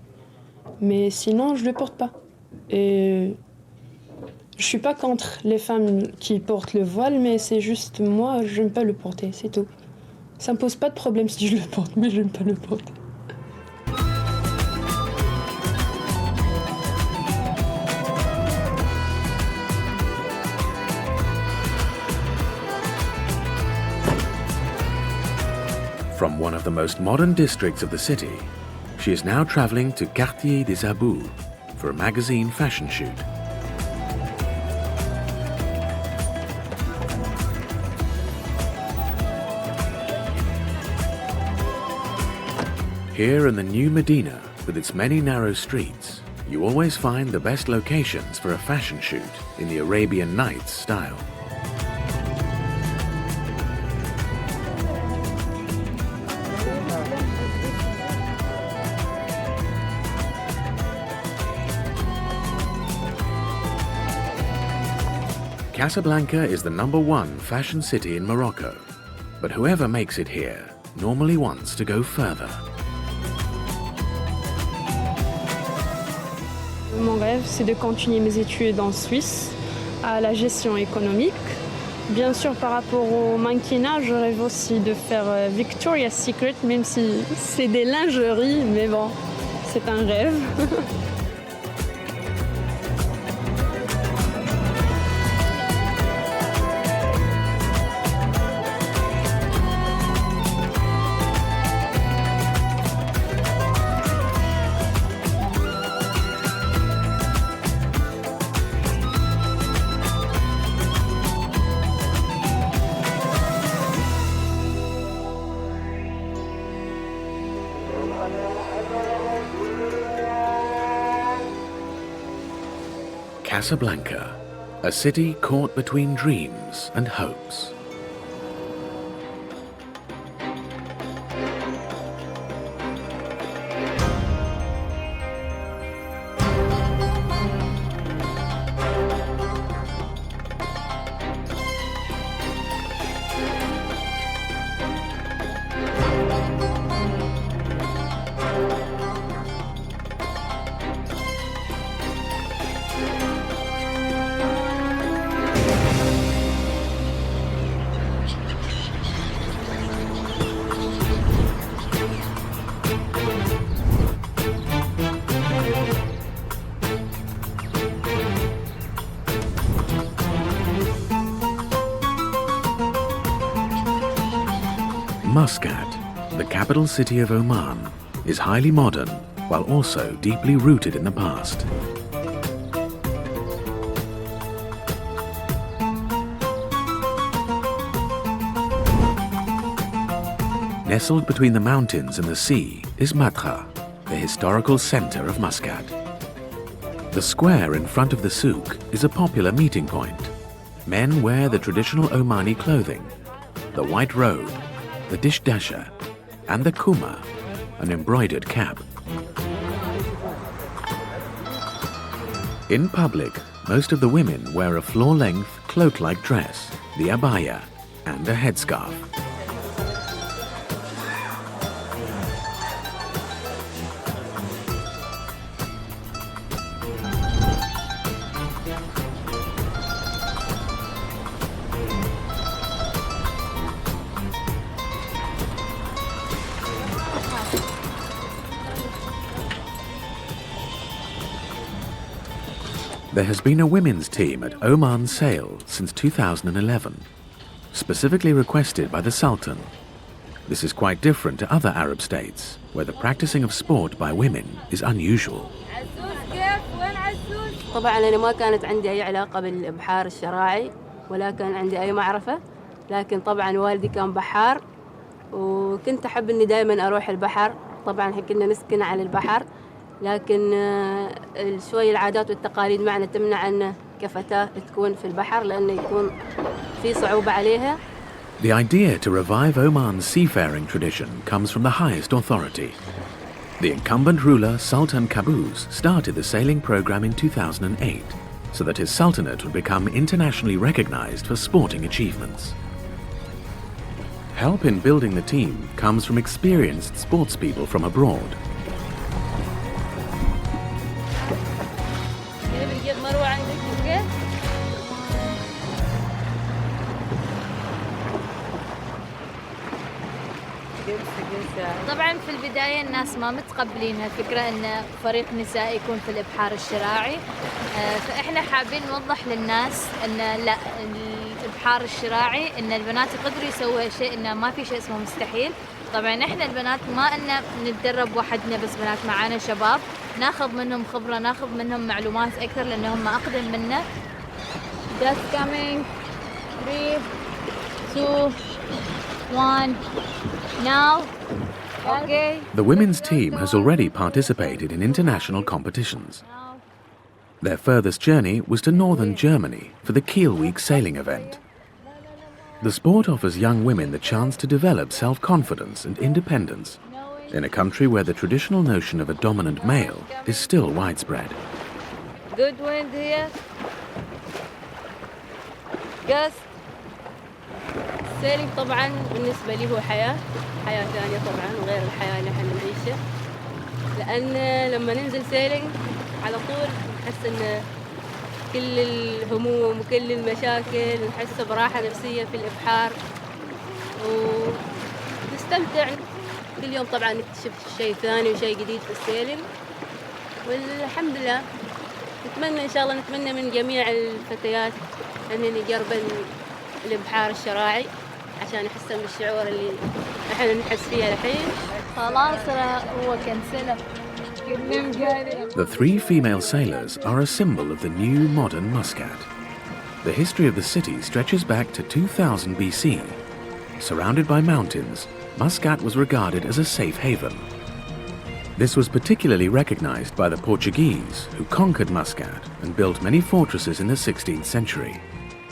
Mais sinon, je le porte pas. Et je suis pas contre les femmes qui portent le voile, mais c'est juste moi, j'aime pas le porter, c'est tout. Ça me pose pas de problème si je le porte, mais j'aime pas le porter. From one of the most modern districts of the city, she is now traveling to Quartier des Abous for a magazine fashion shoot. Here in the new Medina, with its many narrow streets, you always find the best locations for a fashion shoot in the Arabian Nights style. Casablanca is the #1 fashion city in Morocco, but whoever makes it here normally wants to go further. Mon rêve, c'est de continuer mes études en Suisse, à la gestion économique. Bien sûr, par rapport au mannequinat, je rêve aussi de faire Victoria's Secret, même si c'est des lingeries, mais bon, c'est un rêve. Casablanca, a city caught between dreams and hopes. Muscat, the capital city of Oman, is highly modern while also deeply rooted in the past. Nestled between the mountains and the sea is Madra, the historical center of Muscat. The square in front of the souk is a popular meeting point. Men wear the traditional Omani clothing, the white robe, the dishdasha, and the kuma, an embroidered cap. In public, most of the women wear a floor-length, cloak-like dress, the abaya, and a headscarf. There has been a women's team at Oman Sail since 2011, specifically requested by the Sultan. This is quite different to other Arab states, where the practicing of sport by women is unusual. طبعا أنا ما كانت عندي أي علاقة بالبحار الشراعي ولا كان عندي أي معرفة، لكن طبعا والدي كان بحار وكنت أحب إني دائما أروح البحر. طبعا كنا نسكن على البحر، لكن شوي العادات والتقاليد معنا تمنع أن كفتاة تكون في البحر لأنه يكون في صعوبة عليها. The idea to revive Oman's seafaring tradition comes from the highest authority. The incumbent ruler Sultan Qaboos started the sailing program in 2008 so that his sultanate would become internationally recognized for sporting achievements. Help in building the team comes from experienced sportspeople from abroad. طبعا في البداية الناس ما متقبلين هالفكرة ان فريق نساء يكون في الابحار الشراعي، فاحنا حابين نوضح للناس ان لا، الابحار الشراعي ان البنات يقدروا يسووا هالشيء، انه ما في شيء اسمه مستحيل. طبعا احنا البنات ما ان نتدرب وحدنا بس، بنات معانا شباب ناخذ منهم خبرة، ناخذ منهم معلومات اكثر لانهم اقدم منا. That's coming. 3, 2, 1. Now. Okay. The women's team has already participated in international competitions. Their furthest journey was to northern Germany for the Kiel Week sailing event. The sport offers young women the chance to develop self-confidence and independence in a country where the traditional notion of a dominant male is still widespread. Good wind here. Gust. السيلينج طبعا بالنسبة لي هو حياة ثانية طبعا غير الحياة اللي احنا نعيشها، لأن لما ننزل سيلينج على طول نحس إن كل الهموم وكل المشاكل نحس براحة نفسية في الإبحار ونستمتع كل يوم. طبعا نكتشف شيء ثاني وشيء جديد في السيلينج، والحمد لله نتمنى إن شاء الله نتمنى من جميع الفتيات أنهن يجربن البحار الشراعي عشان يحسن بالشعور اللي احنا نحس فيه الحين. خلاص هو كنسله. The 3 female sailors are a symbol of the new modern Muscat. The history of the city stretches back to 2000 BC. Surrounded by mountains, Muscat was regarded as a safe haven. This was particularly recognized by the Portuguese, who conquered Muscat and built many fortresses in the 16th century.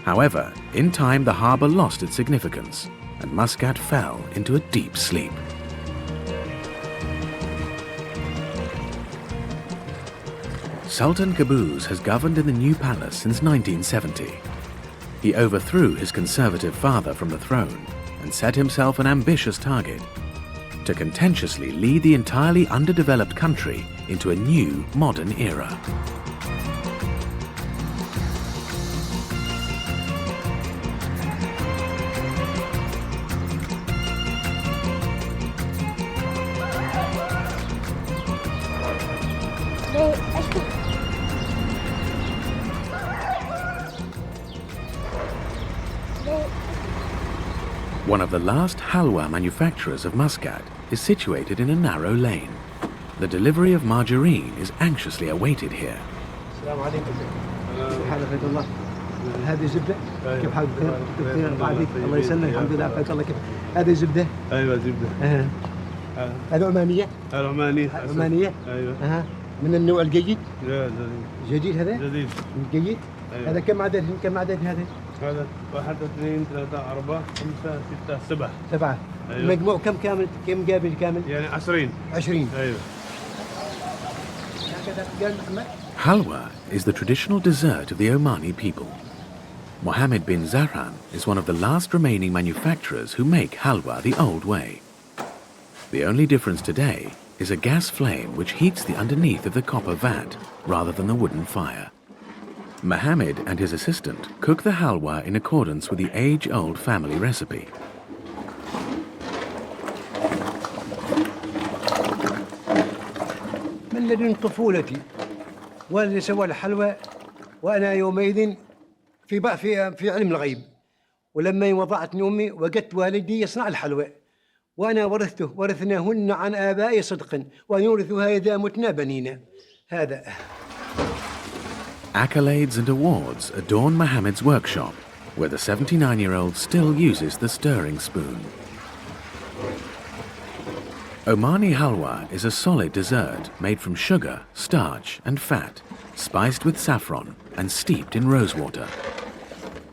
However, in time the harbour lost its significance, and Muscat fell into a deep sleep. Sultan Qaboos has governed in the new palace since 1970. He overthrew his conservative father from the throne and set himself an ambitious target: to contentiously lead the entirely underdeveloped country into a new, modern era. One of the last halwa manufacturers of Muscat is situated in a narrow lane. The delivery of margarine is anxiously awaited here. السلام عليكم. كيف حالك عبد الله؟ هذه زبدة؟ كيف حالك؟ بخير بعدك الله يسلمك الحمد لله عافاك الله كيف؟ هذه زبدة؟ ايوه زبدة. هذه عمانية؟ عمانية. عمانية؟ ايوه. من النوع الجيد؟ لا جديد هذا؟ جديد. جيد؟ أيوة. هذا كم عدد هذا؟ هذا 1 2 3 4 5 6 7. 7. أيوة. المجموع كم كامل؟ كم قابل كامل؟ يعني 20. 20. ايوه. Halwa is the traditional dessert of the Omani people. Mohammed bin Zahran is one of the last remaining manufacturers who make halwa the old way. The only difference today is a gas flame which heats the underneath of the copper vat rather than the wooden fire. Mohammed and his assistant cook the halwa in accordance with the age-old family recipe. من لدن طفولتي والذي سوى الحلوى وانا يومئذ في علم الغيب، ولما وضعتني امي وجدت والدي يصنع الحلوى وانا ورثناهن عن ابائي صدقا ونورثها اذا متنا بنينا. هذا. Accolades and awards adorn Mohammed's workshop, where the 79-year-old still uses the stirring spoon. Omani halwa is a solid dessert made from sugar, starch and fat, spiced with saffron and steeped in rosewater.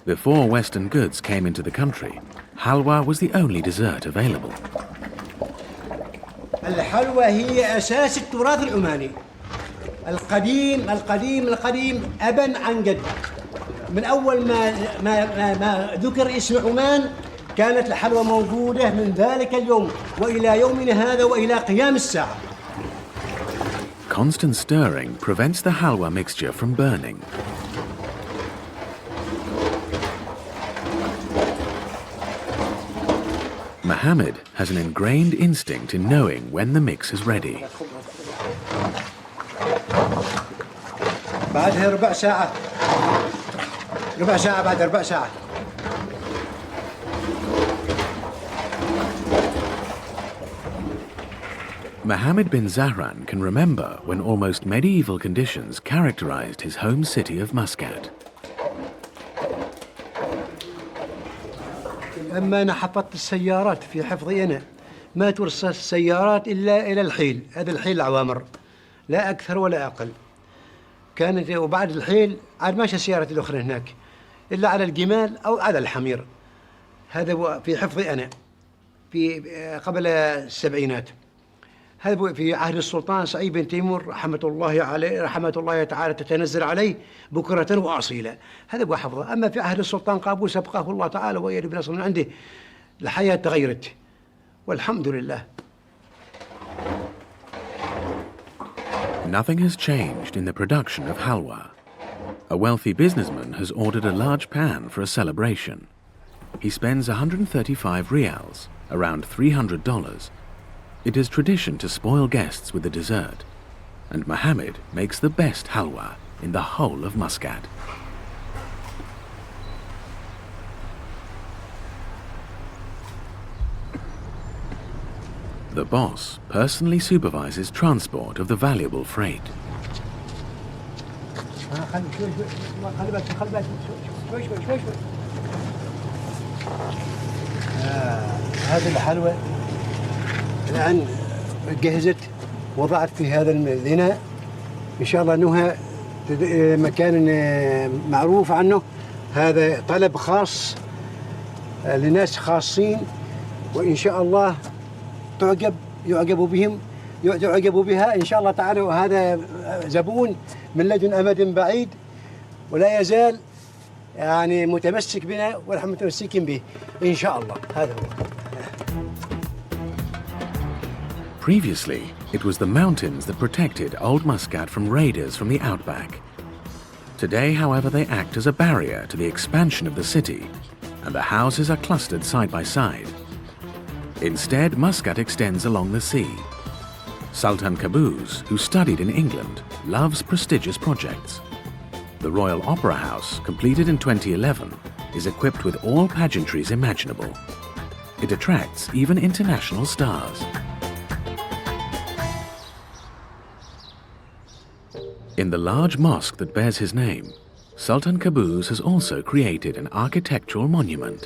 Before Western goods came into the country, halwa was the only dessert available. الحلوى هي أساس التراث العماني القديم القديم القديم أبا عن جد. من أول ما ذكر اسم عمان كانت الحلوى موجودة من ذلك اليوم وإلى يومنا هذا وإلى قيام الساعة. Constant stirring prevents the halwa mixture from burning. Mohammed has an ingrained instinct in knowing when the mix is ready. بعدها ربع ساعة بعد ربع ساعة. Mohammed bin Zahran can remember when almost medieval conditions characterized his home city of Muscat. أما أنا حفظت السيارات في حفظي أنا ما ترصد السيارات إلا إلى الحيل، هذا الحيل العوامر لا أكثر ولا أقل. كانت وبعد الحيل عاد ماشي السيارات الأخرى هناك إلا على الجمال أو على الحمير. هذا في حفظي أنا في قبل السبعينات. هذا في عهد السلطان سعيد بن تيمور رحمة الله عليه رحمة الله تعالى تتنزل عليه بكرة وأصيلا. هذا هو حفظه. أما في عهد السلطان قابوس أبقاه الله تعالى ويد بنصر من عنده الحياة تغيرت والحمد لله. Nothing has changed in the production of halwa. A wealthy businessman has ordered a large pan for a celebration. He spends 135 rials, around $300. It is tradition to spoil guests with the dessert, and Mohammed makes the best halwa in the whole of Muscat. The boss personally supervises transport of the valuable freight. هذه الحلوى الآن جهزت وضعت في هذا الإناء إن شاء الله أنها مكان معروف عنه. هذا طلب خاص لناس خاصين، وإن شاء الله يعجب بها إن شاء الله تعالى. وهذا زبون من لدن أمد بعيد، ولا يزال يعني متمسك بنا ونحن متمسكين به إن شاء الله. هذا هو. Previously, it was the mountains that protected Old Muscat from raiders from the outback. Today, however, they act as a barrier to the expansion of the city, and the houses are clustered side by side. Instead, Muscat extends along the sea. Sultan Qaboos, who studied in England, loves prestigious projects. The Royal Opera House, completed in 2011, is equipped with all pageantries imaginable. It attracts even international stars. In the large mosque that bears his name, Sultan Qaboos has also created an architectural monument.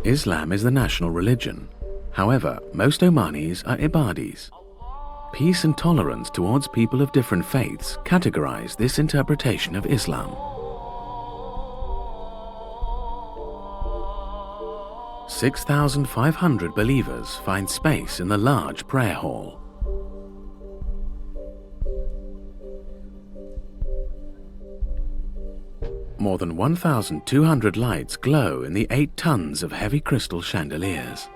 Islam is the national religion. However, most Omanis are Ibadis. Peace and tolerance towards people of different faiths categorize this interpretation of Islam. – 6,500 believers find space in the large prayer hall. More than 1,200 lights glow in the 8 tons of heavy crystal chandeliers.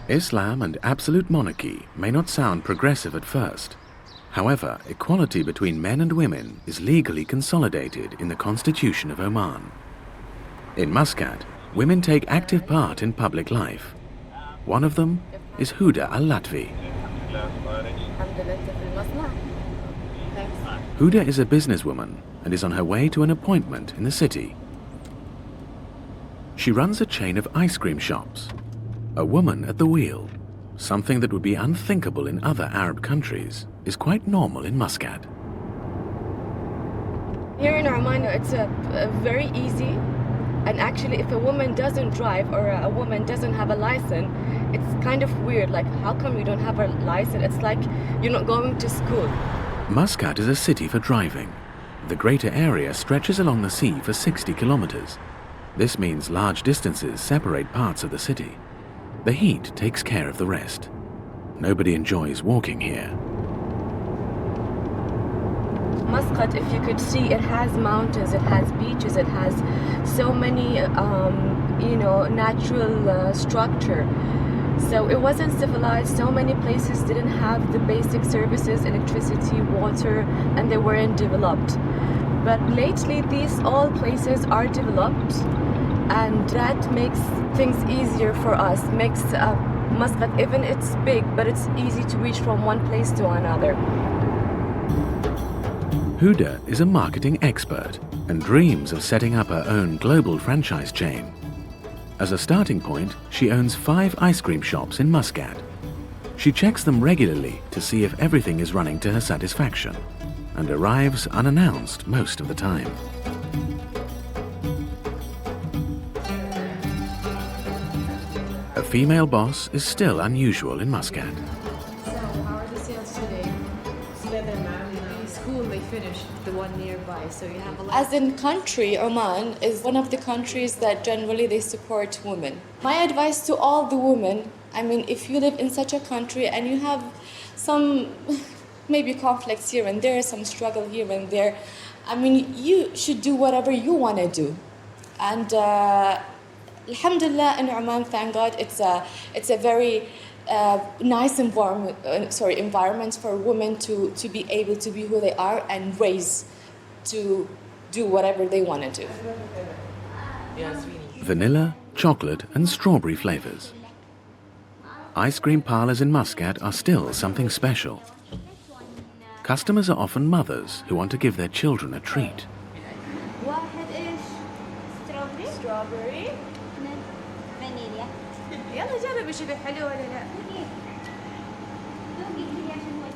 Islam and absolute monarchy may not sound progressive at first. However, equality between men and women is legally consolidated in the Constitution of Oman. In Muscat, women take active part in public life. One of them is Huda Al-Latvi. Huda is a businesswoman and is on her way to an appointment in the city. She runs a chain of ice cream shops. A woman at the wheel, something that would be unthinkable in other Arab countries, is quite normal in Muscat. Here in Oman, it's very easy. And actually, if a woman doesn't drive or a woman doesn't have a license, it's kind of weird. Like, how come you don't have a license? It's like you're not going to school. Muscat is a city for driving. The greater area stretches along the sea for 60 kilometers. This means large distances separate parts of the city. The heat takes care of the rest. Nobody enjoys walking here. Muscat, if you could see, it has mountains, it has beaches, it has so many, natural structure. So it wasn't civilized. So many places didn't have the basic services, electricity, water, and they weren't developed. But lately, these all places are developed, and that makes things easier for us. Makes Muscat, even it's big, but it's easy to reach from one place to another. Huda is a marketing expert and dreams of setting up her own global franchise chain. As a starting point, she owns 5 ice cream shops in Muscat. She checks them regularly to see if everything is running to her satisfaction, and arrives unannounced most of the time. A female boss is still unusual in Muscat. So, how are the sales today? It's better now. The school they finished, the one nearby, so you have a lot. As in country, Oman is one of the countries that generally they support women. My advice to all the women, I mean, if you live in such a country and you have some maybe conflicts here and there, some struggle here and there, I mean, you should do whatever you want to do. And alhamdulillah, in Oman, thank God, it's a very nice environment for women to be able to be who they are and raise to do whatever they want to do. Vanilla, chocolate and strawberry flavors. Ice cream parlors in Muscat are still something special. Customers are often mothers who want to give their children a treat. واحد إيش؟ strawberry. Strawberry. فانيليا. يلا جربي شوفي حلو ولا لا.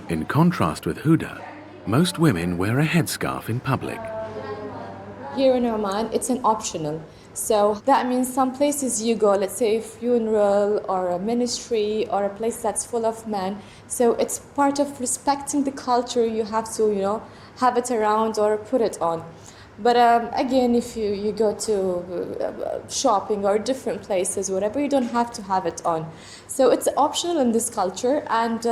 In contrast with Huda, most women wear a headscarf in public. Here in Oman, it's an optional. So that means some places you go, let's say a funeral or a ministry or a place that's full of men. So it's part of respecting the culture. You have to, have it around or put it on. But again, if you go to shopping or different places, whatever, you don't have to have it on. So it's optional in this culture. And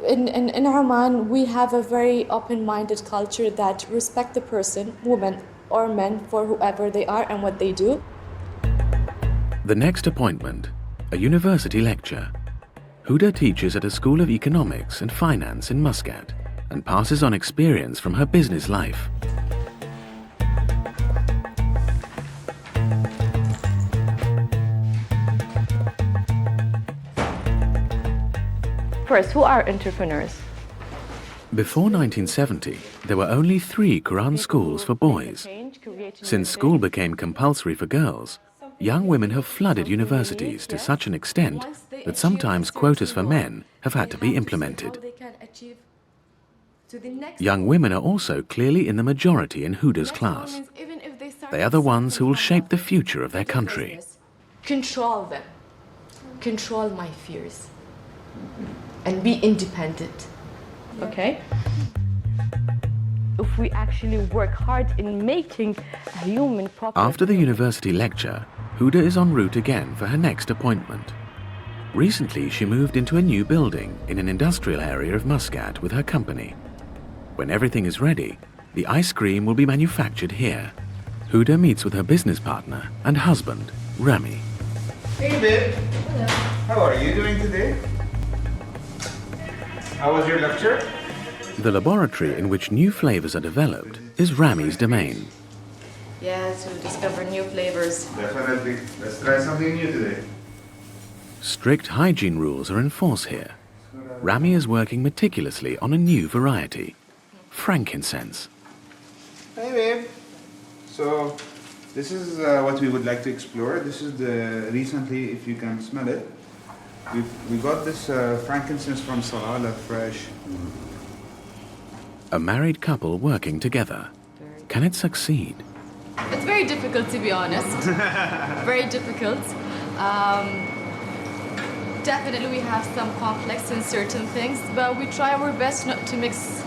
in Oman, we have a very open-minded culture that respect the person, woman or men, for whoever they are and what they do. The next appointment, a university lecture. Huda teaches at a school of economics and finance in Muscat and passes on experience from her business life. First, who are entrepreneurs? Before 1970, there were only 3 Quran schools for boys. Since school became compulsory for girls, young women have flooded universities to such an extent that sometimes quotas for men have had to be implemented. Young women are also clearly in the majority in Huda's class. They are the ones who will shape the future of their country. Control them. Control my fears. And be independent. Okay? If we actually work hard in making a human proper... After the university lecture, Huda is en route again for her next appointment. Recently, she moved into a new building in an industrial area of Muscat with her company. When everything is ready, the ice cream will be manufactured here. Huda meets with her business partner and husband, Rami. Hey babe. Hello. How are you doing today? How was your lecture? The laboratory in which new flavors are developed is Rami's domain. Yeah, to discover new flavors. Definitely. Let's try something new today. Strict hygiene rules are in force here. Rami is working meticulously on a new variety, frankincense. Hey babe. So this is what we would like to explore. This is the recently, if you can smell it, we got this frankincense from Salalah fresh. A married couple working together. Can it succeed? It's very difficult, to be honest. Very difficult. Definitely we have some conflicts in certain things, but we try our best not to mix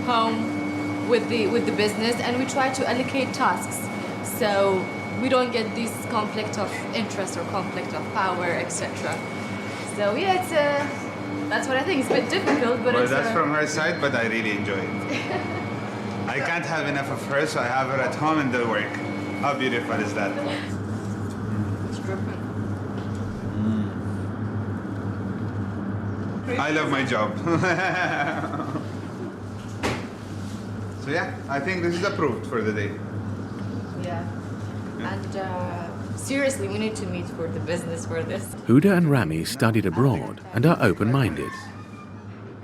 home with the business, and we try to allocate tasks so we don't get this conflict of interest or conflict of power, etc. So yeah, it's that's what I think. It's a bit difficult, but Well, that's from her side, but I really enjoy it. I can't have enough of her, so I have her at home and the work. How beautiful is that? I love my job. So yeah, I think this is approved for the day. Yeah. And seriously, we need to meet for the business for this. Huda and Rami studied abroad and are open-minded.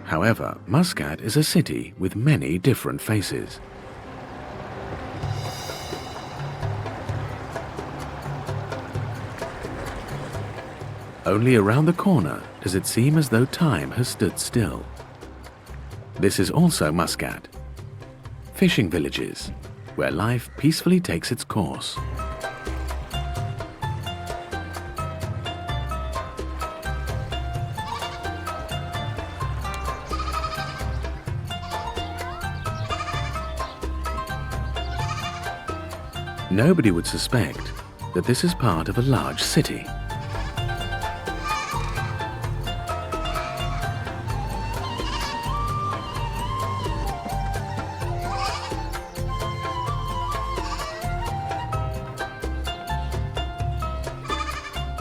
However, Muscat is a city with many different faces. Only around the corner does it seem as though time has stood still. This is also Muscat. Fishing villages, where life peacefully takes its course. Nobody would suspect that this is part of a large city.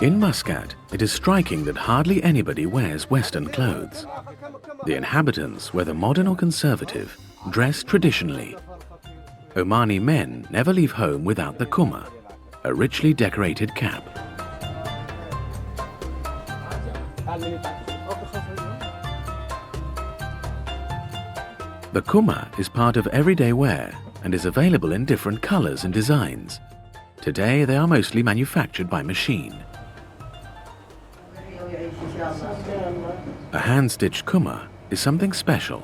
In Muscat, it is striking that hardly anybody wears Western clothes. The inhabitants, whether modern or conservative, dress traditionally. Omani men never leave home without the kuma, a richly decorated cap. The kuma is part of everyday wear and is available in different colors and designs. Today they are mostly manufactured by machine. A hand-stitched kuma is something special.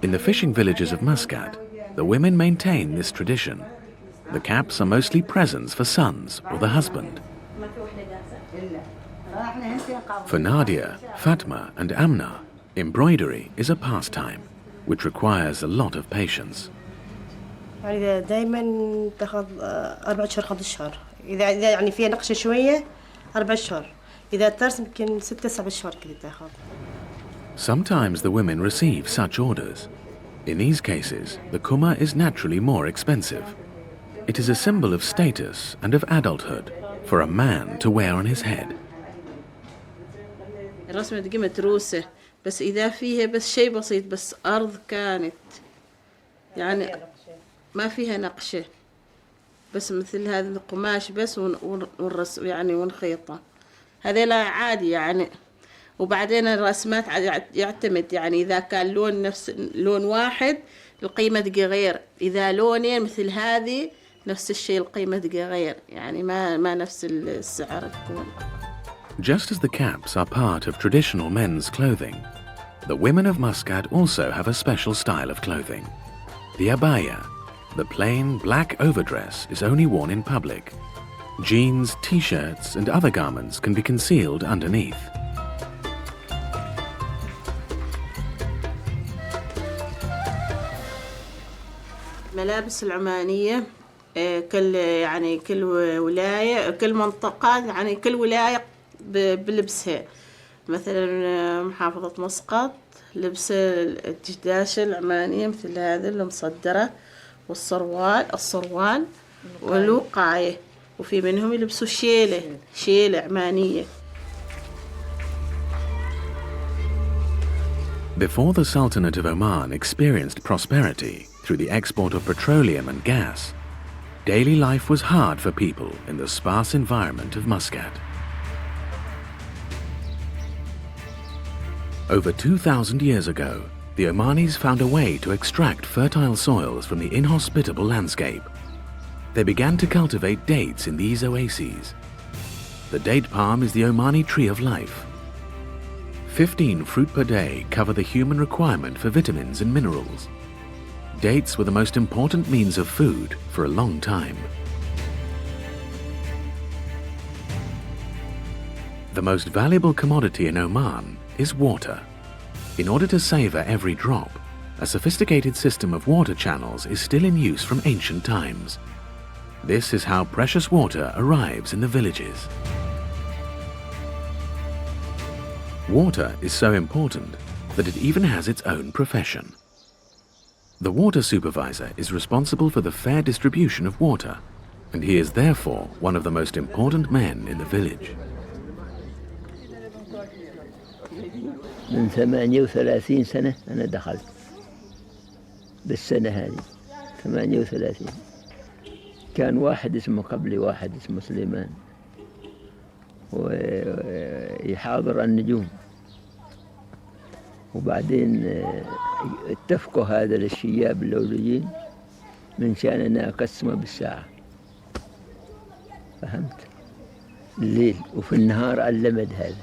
In the fishing villages of Muscat, the women maintain this tradition. The caps are mostly presents for sons or the husband. For Nadia, Fatma and Amna, embroidery is a pastime, which requires a lot of patience. دائما تاخذ 4 أشهر 5 أشهر. إذا يعني فيها نقشة شوية 4 أشهر. إذا ترسم يمكن 6-7 أشهر كذا تاخذ. Sometimes the women receive such orders. In these cases, the kuma is naturally more expensive. It is a symbol of status and of adulthood for a man to wear on his head. رسمة قمة روسة بس إذا فيها بس شيء بسيط بس أرض كانت يعني ما فيها نقشة بس مثل هذا القماش بس ونرسم يعني ونخيطه هذا لا عادي يعني وبعدين الرسمات يعتمد يعني إذا كان لون نفس لون واحد القيمة تجي غير إذا لونين مثل هذه نفس الشيء القيمة تجي غير يعني ما نفس السعر تكون. Just as the caps are part of traditional men's clothing, the women of Muscat also have a special style of clothing. The abaya, the plain black overdress, is only worn in public. Jeans, t-shirts and other garments can be concealed underneath. ملابس العمانية كل ولاية كل منطقة يعني كل ولاية بلبسها مثلا محافظة مسقط لبس الدشداشة العمانية مثل هذا المصدرة والصروال والوقاية وفي منهم يلبسوا شيلة عمانية. Before the Sultanate of Oman experienced prosperity through the export of petroleum and gas, daily life was hard for people in the sparse environment of Muscat. Over 2,000 years ago, the Omanis found a way to extract fertile soils from the inhospitable landscape. They began to cultivate dates in these oases. The date palm is the Omani tree of life. 15 fruit per day cover the human requirement for vitamins and minerals. Dates were the most important means of food for a long time. The most valuable commodity in Oman is water. In order to savor every drop, a sophisticated system of water channels is still in use from ancient times. This is how precious water arrives in the villages. Water is so important that it even has its own profession. The water supervisor is responsible for the fair distribution of water, and he is therefore one of the most important men in the village. من 38 سنة أنا دخلت بالسنة هذه 38 كان واحد اسمه قبلي واحد اسمه سليمان ويحاضر النجوم وبعدين اتفقوا هذا للشياب اللوليين من شان أنا أقسمه بالساعة فهمت الليل وفي النهار اللمد هذا.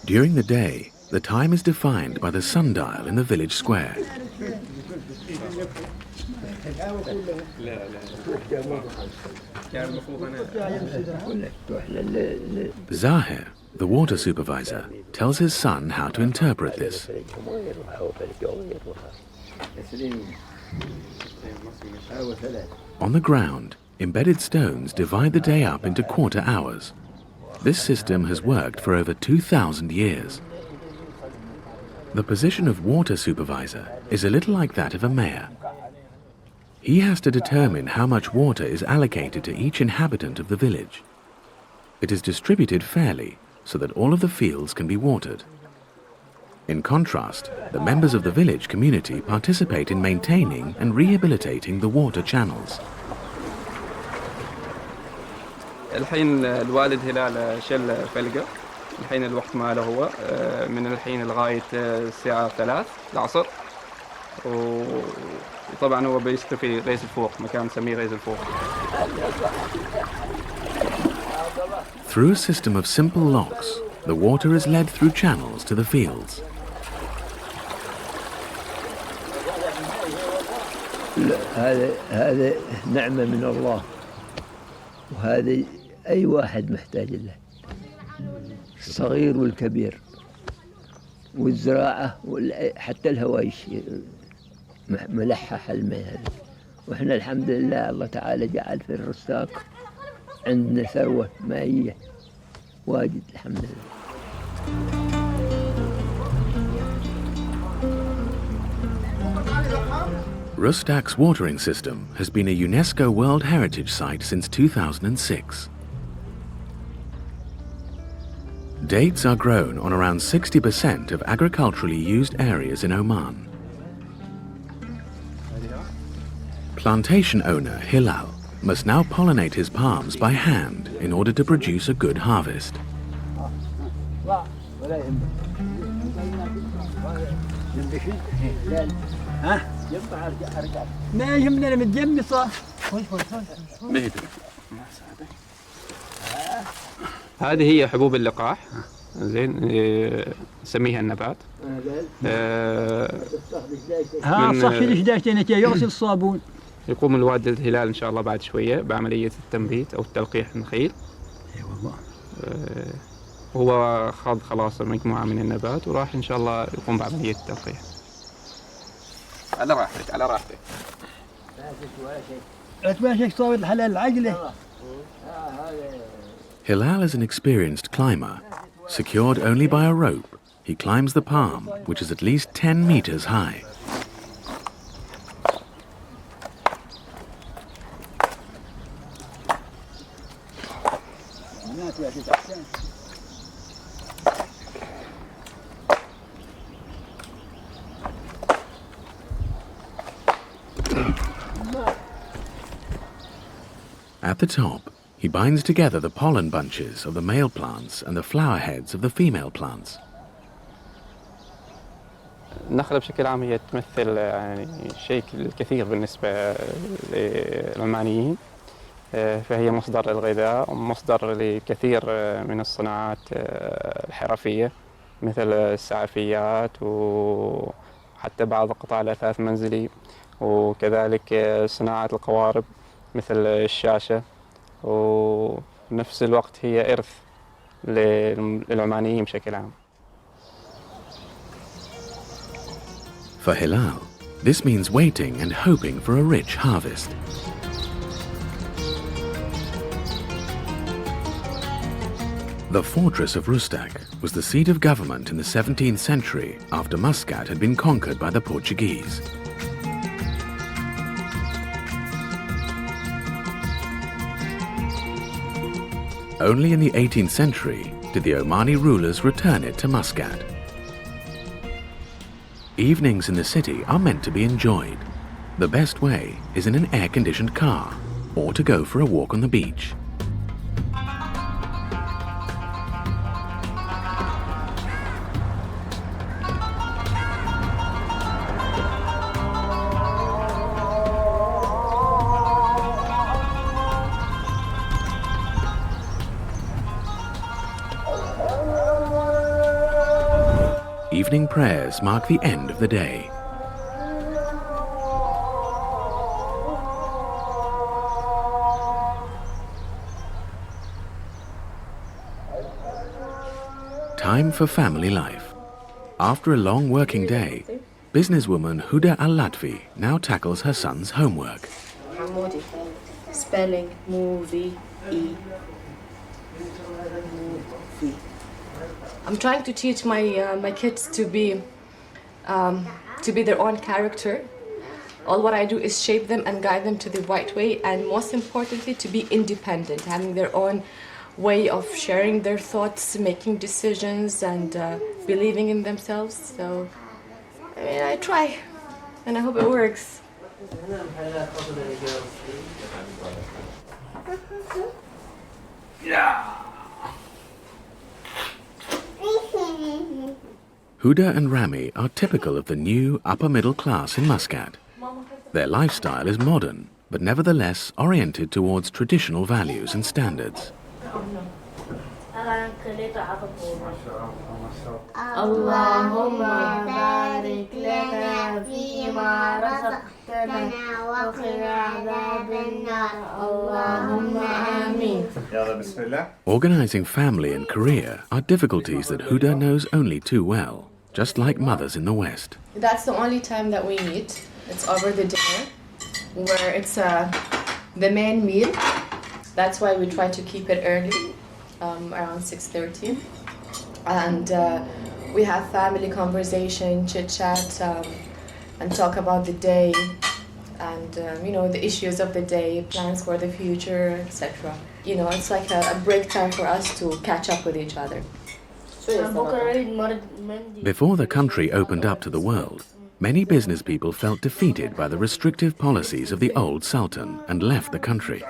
During the day, the time is defined by the sundial in the village square. Zahir, the water supervisor, tells his son how to interpret this. On the ground, embedded stones divide the day up into quarter hours. This system has worked for over 2,000 years. The position of water supervisor is a little like that of a mayor. He has to determine how much water is allocated to each inhabitant of the village. It is distributed fairly so that all of the fields can be watered. In contrast, the members of the village community participate in maintaining and rehabilitating the water channels. الحين الوالد هلال شل فلقة الحين الوقت ماله هو من الحين لغاية الساعة 3 العصر. وطبعا هو بيستوي في غيز الفوق، مكان نسميه غيز الفوق. Through a system of simple locks, the water is led through channels to the fields. هذا نعمة من الله، وهذا أي واحد محتاج له، الصغير والكبير، والزراعة حتى الهوايش ملحح الماء هذا. وإحنا الحمد لله الله تعالى جعل في الرستاق عندنا ثروة مائية واجد الحمد لله. Rustaq's watering system has been a UNESCO World Heritage Site since 2006. Dates are grown on around 60% of agriculturally used areas in Oman. Plantation owner Hilal must now pollinate his palms by hand in order to produce a good harvest. ما يهمنا متجمصة. هذه هي حبوب اللقاح، زين، نسميها النبات. صح في 11 نتيجة يغسل الصابون. يقوم الواد الهلال ان شاء الله بعد شويه بعمليه التنبيت او التلقيح النخيل. اي والله. هو خاض خلاص مجموعه من النبات وراح ان شاء الله يقوم بعمليه التلقيح. على راحتك على راحتك. لا تماشيك صوت الحلال العجله. Hilal is an experienced climber. Secured only by a rope, he climbs the palm, which is at least 10 meters high. At the top, he binds together the pollen bunches of the male plants and the flower heads of the female plants. النخلة بشكل عام هي تمثل يعني شيء الكثير بالنسبة للعمانيين، فهي مصدر للغذاء ومصدر لكثير من الصناعات الحرفية مثل السعفيات وحتى بعض قطع الأثاث المنزلي، وكذلك صناعة القوارب مثل الشاشة، ونفس الوقت هي إرث للعمانيين بشكل عام. For Hilal, this means waiting and hoping for a rich harvest. The fortress of Rustaq was the seat of government in the 17th century after Muscat had been conquered by the Portuguese. Only in the 18th century did the Omani rulers return it to Muscat. Evenings in the city are meant to be enjoyed. The best way is in an air-conditioned car or to go for a walk on the beach. Evening prayers mark the end of the day. Time for family life. After a long working day, businesswoman Huda Al-Latfi now tackles her son's homework. Hamoudi. Spelling, movie, E. Movie. I'm trying to teach my kids to be their own character. All what I do is shape them and guide them to the right way, and most importantly, to be independent, having their own way of sharing their thoughts, making decisions, and believing in themselves. So, I mean, I try, and I hope it works. Yeah. Huda and Rami are typical of the new upper-middle class in Muscat. Their lifestyle is modern, but nevertheless oriented towards traditional values and standards. Organizing family and career are difficulties that Huda knows only too well, just like mothers in the West. That's the only time that we meet. It's over the dinner, where it's the main meal. That's why we try to keep it early, around 6:30. And we have family conversation, chit-chat, and talk about the day, and the issues of the day, plans for the future, etc. It's like a break time for us to catch up with each other. Before the country opened up to the world, many business people felt defeated by the restrictive policies of the old Sultan and left the country.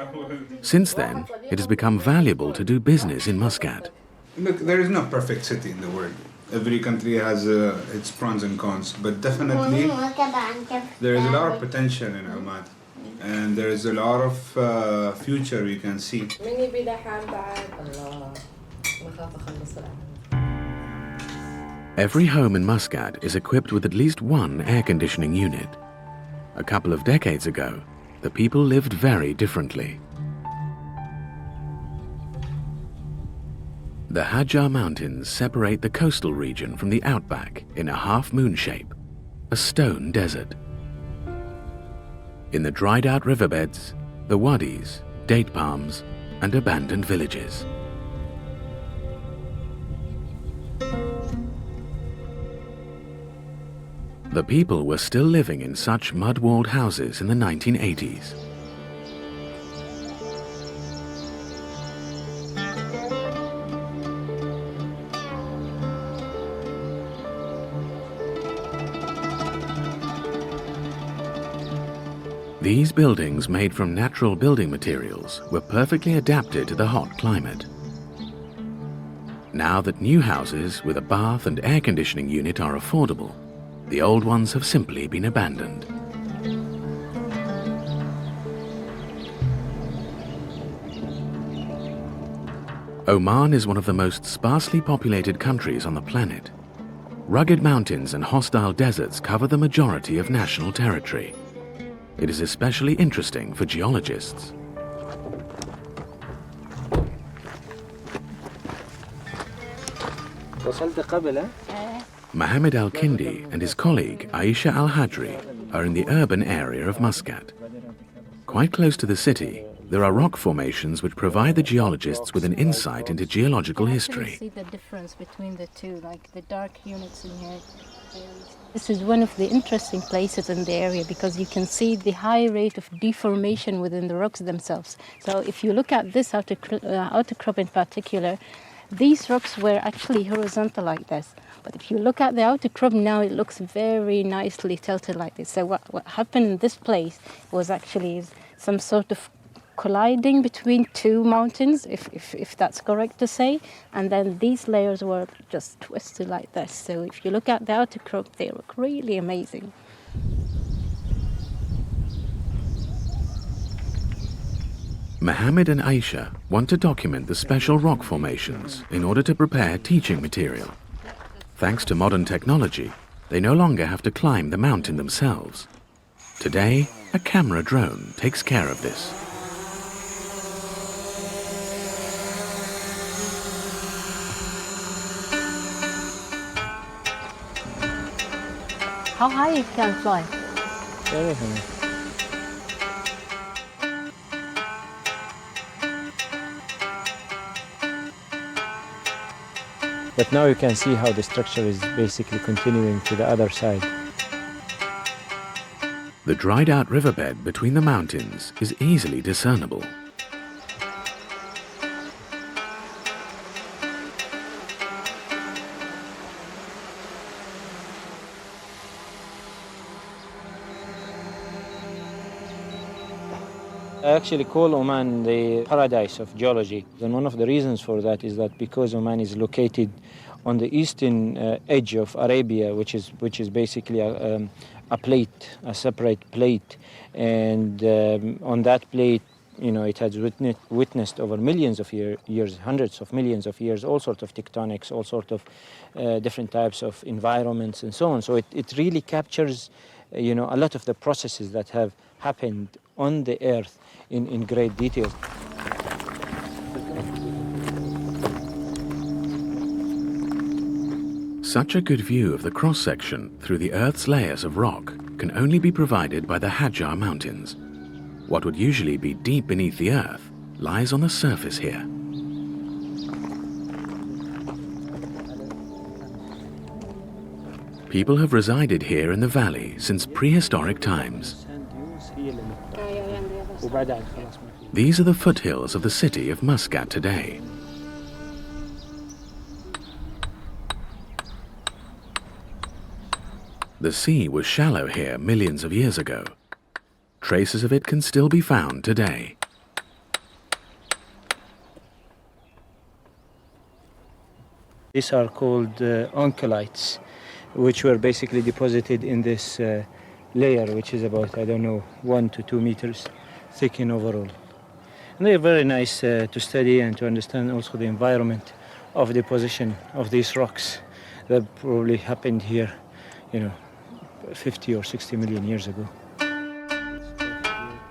Since then, it has become valuable to do business in Muscat. Look, there is no perfect city in the world. Every country has its pros and cons, but definitely there is a lot of potential in Oman, and there is a lot of future we can see. Every home in Muscat is equipped with at least one air conditioning unit. A couple of decades ago, the people lived very differently. The Hajar Mountains separate the coastal region from the outback in a half-moon shape, a stone desert. In the dried-out riverbeds, the wadis, date palms, and abandoned villages. The people were still living in such mud-walled houses in the 1980s. These buildings made from natural building materials were perfectly adapted to the hot climate. Now that new houses with a bath and air conditioning unit are affordable, the old ones have simply been abandoned. Oman is one of the most sparsely populated countries on the planet. Rugged mountains and hostile deserts cover the majority of national territory. It is especially interesting for geologists. Mohammed Al-Kindi and his colleague Aisha Al-Hadri are in the urban area of Muscat. Quite close to the city, there are rock formations which provide the geologists with an insight into geological history. You can see the difference between the two, like the dark units in here. This is one of the interesting places in the area because you can see the high rate of deformation within the rocks themselves. So if you look at this outcrop in particular, these rocks were actually horizontal like this. But if you look at the outcrop now, it looks very nicely tilted like this. So what happened in this place was actually some sort of colliding between two mountains, if that's correct to say, and then these layers were just twisted like this. So if you look at the outcrop, they look really amazing. Mohammed and Aisha want to document the special rock formations in order to prepare teaching material. Thanks to modern technology, they no longer have to climb the mountain themselves. Today, a camera drone takes care of this. How high it can fly? Very high. But now you can see how the structure is basically continuing to the other side. The dried-out riverbed between the mountains is easily discernible. I actually call Oman the paradise of geology. And one of the reasons for that is that because Oman is located on the eastern edge of Arabia, which is basically a plate, a separate plate, and on that plate, it has witnessed over millions of years, hundreds of millions of years, all sorts of tectonics, all sorts of different types of environments and so on. So it really captures, a lot of the processes that have happened on the Earth in great detail. Such a good view of the cross-section through the Earth's layers of rock can only be provided by the Hajar Mountains. What would usually be deep beneath the Earth lies on the surface here. People have resided here in the valley since prehistoric times. These are the foothills of the city of Muscat today. The sea was shallow here millions of years ago. Traces of it can still be found today. These are called oncolites, which were basically deposited in this layer, which is about, 1 to 2 meters thick in overall. And they're very nice to study and to understand also the environment of deposition of these rocks that probably happened here, 50 or 60 million years ago.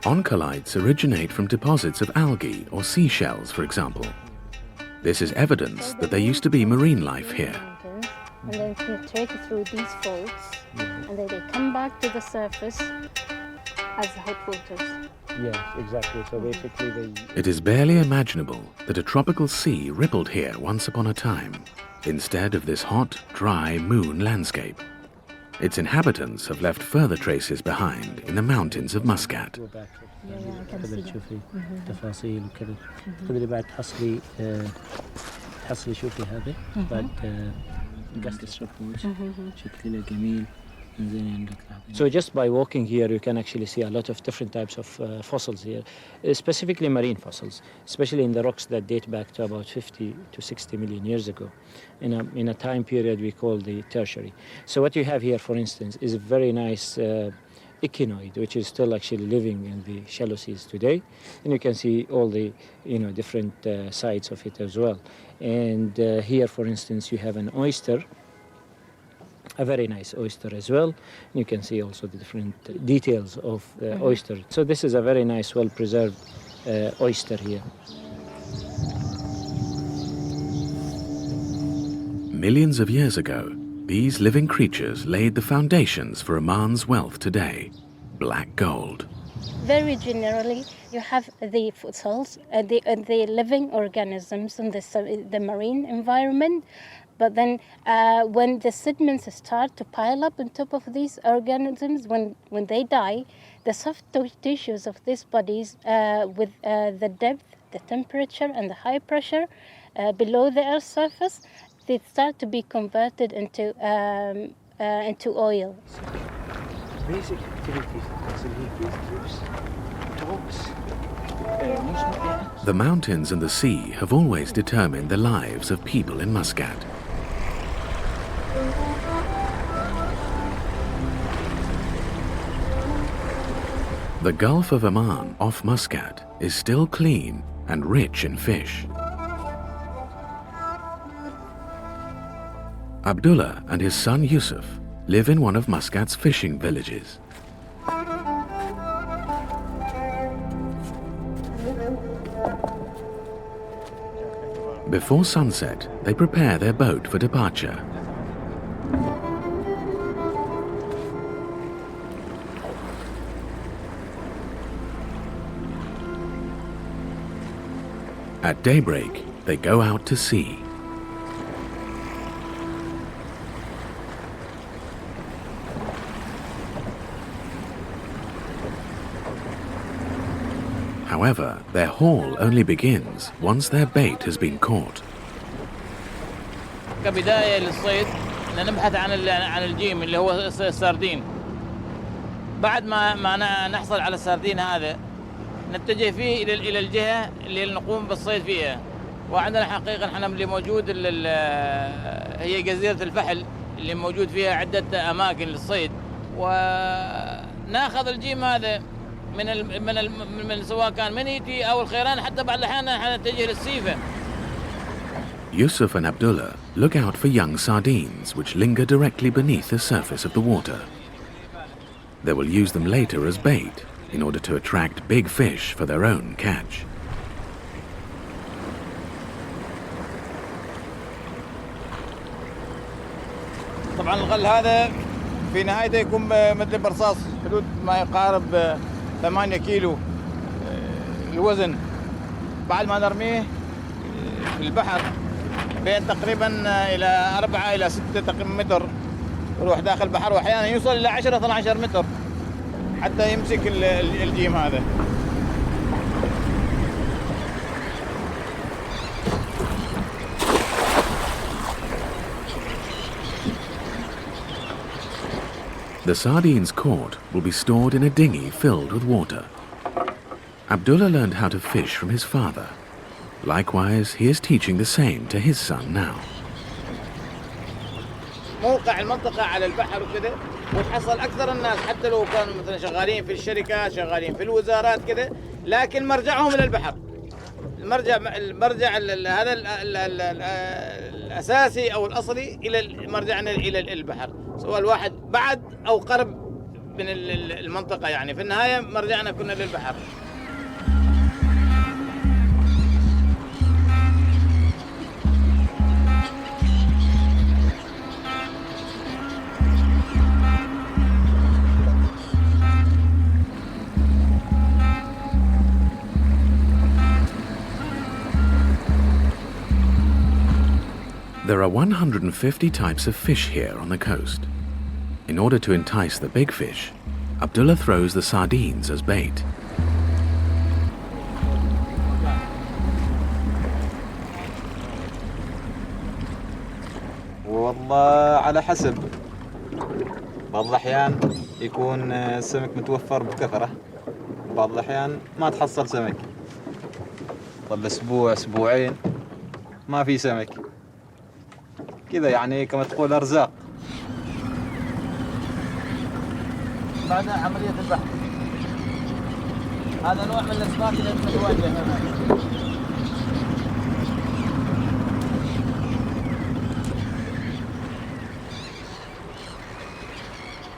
Oncolites originate from deposits of algae or seashells, for example. This is evidence that there used to be marine life here. And then filtrate through these folds, and then they come back to the surface as hot waters. Yes, exactly. So basically It is barely imaginable that a tropical sea rippled here once upon a time, instead of this hot, dry moon landscape. Its inhabitants have left further traces behind in the mountains of Muscat. So just by walking here, you can actually see a lot of different types of fossils here, specifically marine fossils, especially in the rocks that date back to about 50 to 60 million years ago, in a time period we call the tertiary. So what you have here, for instance, is a very nice echinoid, which is still actually living in the shallow seas today, and you can see all the different sides of it as well. And here, for instance, you have an oyster, a very nice oyster as well. You can see also the different details of the oyster. So this is a very nice, well-preserved oyster here. Millions of years ago, these living creatures laid the foundations for Oman's wealth today, black gold. Very generally, you have the fossils, the living organisms in the marine environment. But then when the sediments start to pile up on top of these organisms, when they die, the soft tissues of these bodies, with the depth, the temperature, and the high pressure below the Earth's surface, they start to be converted into oil. Basic activities talks. The mountains and the sea have always determined the lives of people in Muscat. The Gulf of Oman off Muscat is still clean and rich in fish. Abdullah and his son Yusuf live in one of Muscat's fishing villages. Before sunset, they prepare their boat for departure. At daybreak, they go out to sea. However, their haul only begins once their bait has been caught. كبداية للصيد نبحث عن الجيم اللي هو السردين. بعد ما نحصل على السردين هذا نتجه فيه إلى الجهة اللي نقوم بالصيد فيها. وعندنا حقيقة احنا اللي موجود هي جزيرة الفحل اللي موجود فيها عدة أماكن للصيد، وناخذ الجيم هذا من سواء كان منيتي أو الخيران، حتى بعض الأحيان احنا نتجه للسيفة. Yusuf and Abdullah look out for young sardines which linger directly beneath the surface of the water. They will use them later as bait in order to attract big fish for their own catch. طبعا الغل هذا في نهايته يكون مثل برصاص، حدود ما يقارب 8 كيلو الوزن. بعد ما نرميه في البحر بين تقريبا إلى 4 إلى 6 متر يروح داخل البحر، وأحيانا يوصل إلى 10-12 متر حتى يمسك الجيم هذا. The sardines caught will be stored in a dinghy filled with water. Abdullah learned how to fish from his father. Likewise, he is teaching the same to his son now. موقع المنطقة على البحر وكذا، وتحصل أكثر الناس حتى لو كانوا مثلا شغالين في الشركات، شغالين في الوزارات كذا، لكن مرجعهم إلى البحر. المرجع هذا الأساسي أو الأصلي إلى مرجعنا إلى البحر، سواء الواحد بعد أو قرب من المنطقة، يعني في النهاية مرجعنا كنا للبحر. There are 150 types of fish here on the coast. In order to entice the big fish, Abdullah throws the sardines as bait. والله على حسب، بعض الأحيان يكون السمك متوفر بكثرة، وبعض الأحيان ما تحصل سمك، ظل أسبوع أسبوعين ما في سمك كذا، يعني كما تقول أرزاق. بعد عملية البحث هذا نوع من الأسماك اللي تتواجه هنا.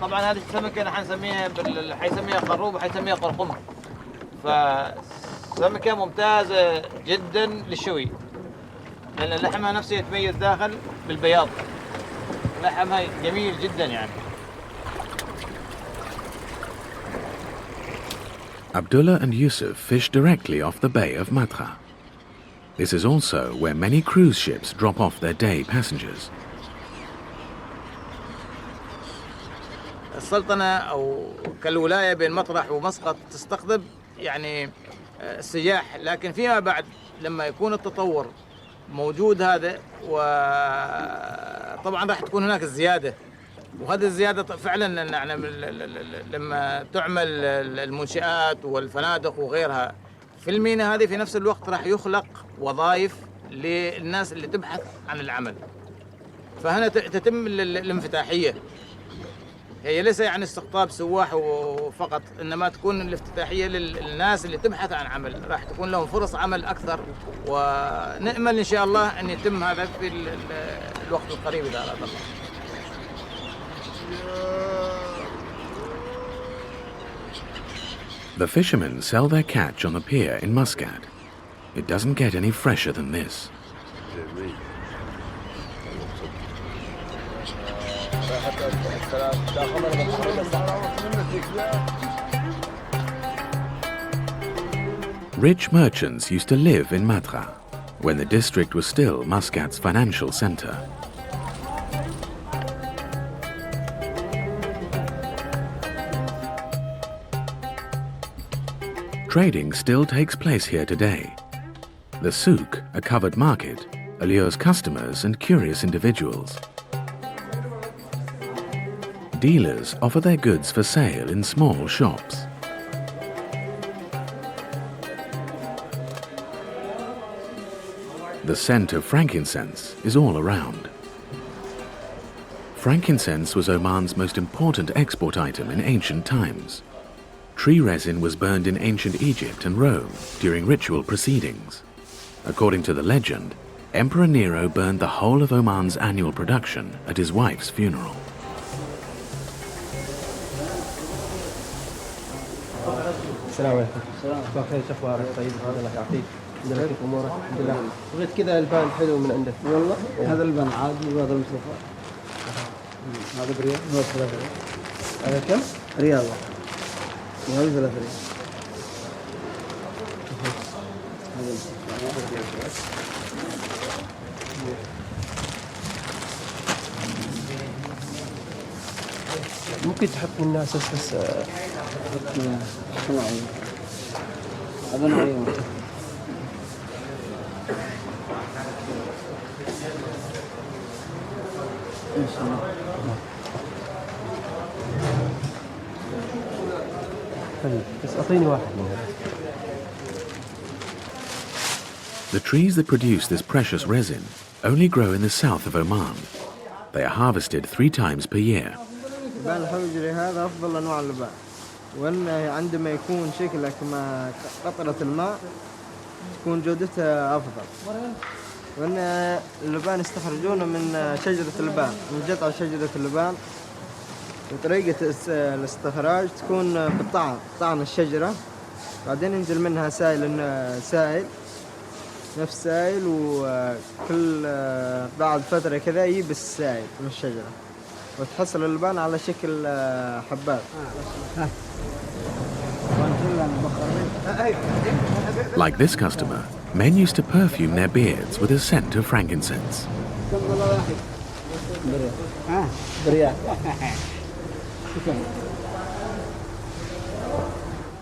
طبعا هذه السمكة نحن نسميها حيسميها قروب وحيسميها قرقمة، فسمكة ممتازة جدا للشوي، لأن لحمها نفسه يتميز داخل بالبياض، لحمها جميل جدا يعني. Abdullah and Yusuf fish directly off the bay of Madra. This is also where many cruise ships drop off their day passengers. السلطنة أو كالولاية بين مطرح ومسقط تستقطب يعني السياح، لكن فيما بعد لما يكون التطور موجود هذا، وطبعا راح تكون هناك الزيادة، وهذه الزيادة فعلا لما تعمل المنشآت والفنادق وغيرها في الميناء هذه، في نفس الوقت راح يخلق وظائف للناس اللي تبحث عن العمل، فهنا تتم الانفتاحية. هي ليس يعني استقطاب سواح فقط، إنما تكون الافتتاحية للناس اللي تبحث عن عمل، راح تكون لهم فرص عمل أكثر، ونأمل إن شاء الله أن يتم هذا في الوقت القريب إذا أراد الله. The fishermen sell their catch on the pier in Muscat. It doesn't get any fresher than this. Rich merchants used to live in Madra, when the district was still Muscat's financial center. Trading still takes place here today. The souk, a covered market, allures customers and curious individuals. Dealers offer their goods for sale in small shops. The scent of frankincense is all around. Frankincense was Oman's most important export item in ancient times. Tree resin was burned in ancient Egypt and Rome during ritual proceedings. According to the legend, Emperor Nero burned the whole of Oman's annual production at his wife's funeral. السلام عليكم. مساء الخير، شو اخبارك؟ طيب الحمد لله يعافيك. الحمد لله، كيف امورك؟ الحمد لله. بغيت كذا البان حلو من عندك. والله هذا البان عادي وهذا المصطفى. هذا بريال؟ هو 3 ريال. هذا كم؟ ريال واحد. وهذا 3 ريال. ممكن تحط من الناس بس نوعين. هذا نوعين. بس أعطيني واحد منها. The trees that produce this precious resin only grow in the south of Oman. They are harvested 3 times per year. اللبان الحجري هذا أفضل أنواع اللبان، وأنه عندما يكون شكله كما قطرة الماء تكون جودتها أفضل، وأن اللبان يستخرجونه من شجرة اللبان، من قطع شجرة اللبان، وطريقة الاستخراج تكون بطعن الشجرة، بعدين ينزل منها سائل نفس سائل، وكل بعد فترة كذا يبس السائل من الشجرة وتحصل اللبان على شكل حبات. Like this customer, men used to perfume their beards with a scent of frankincense.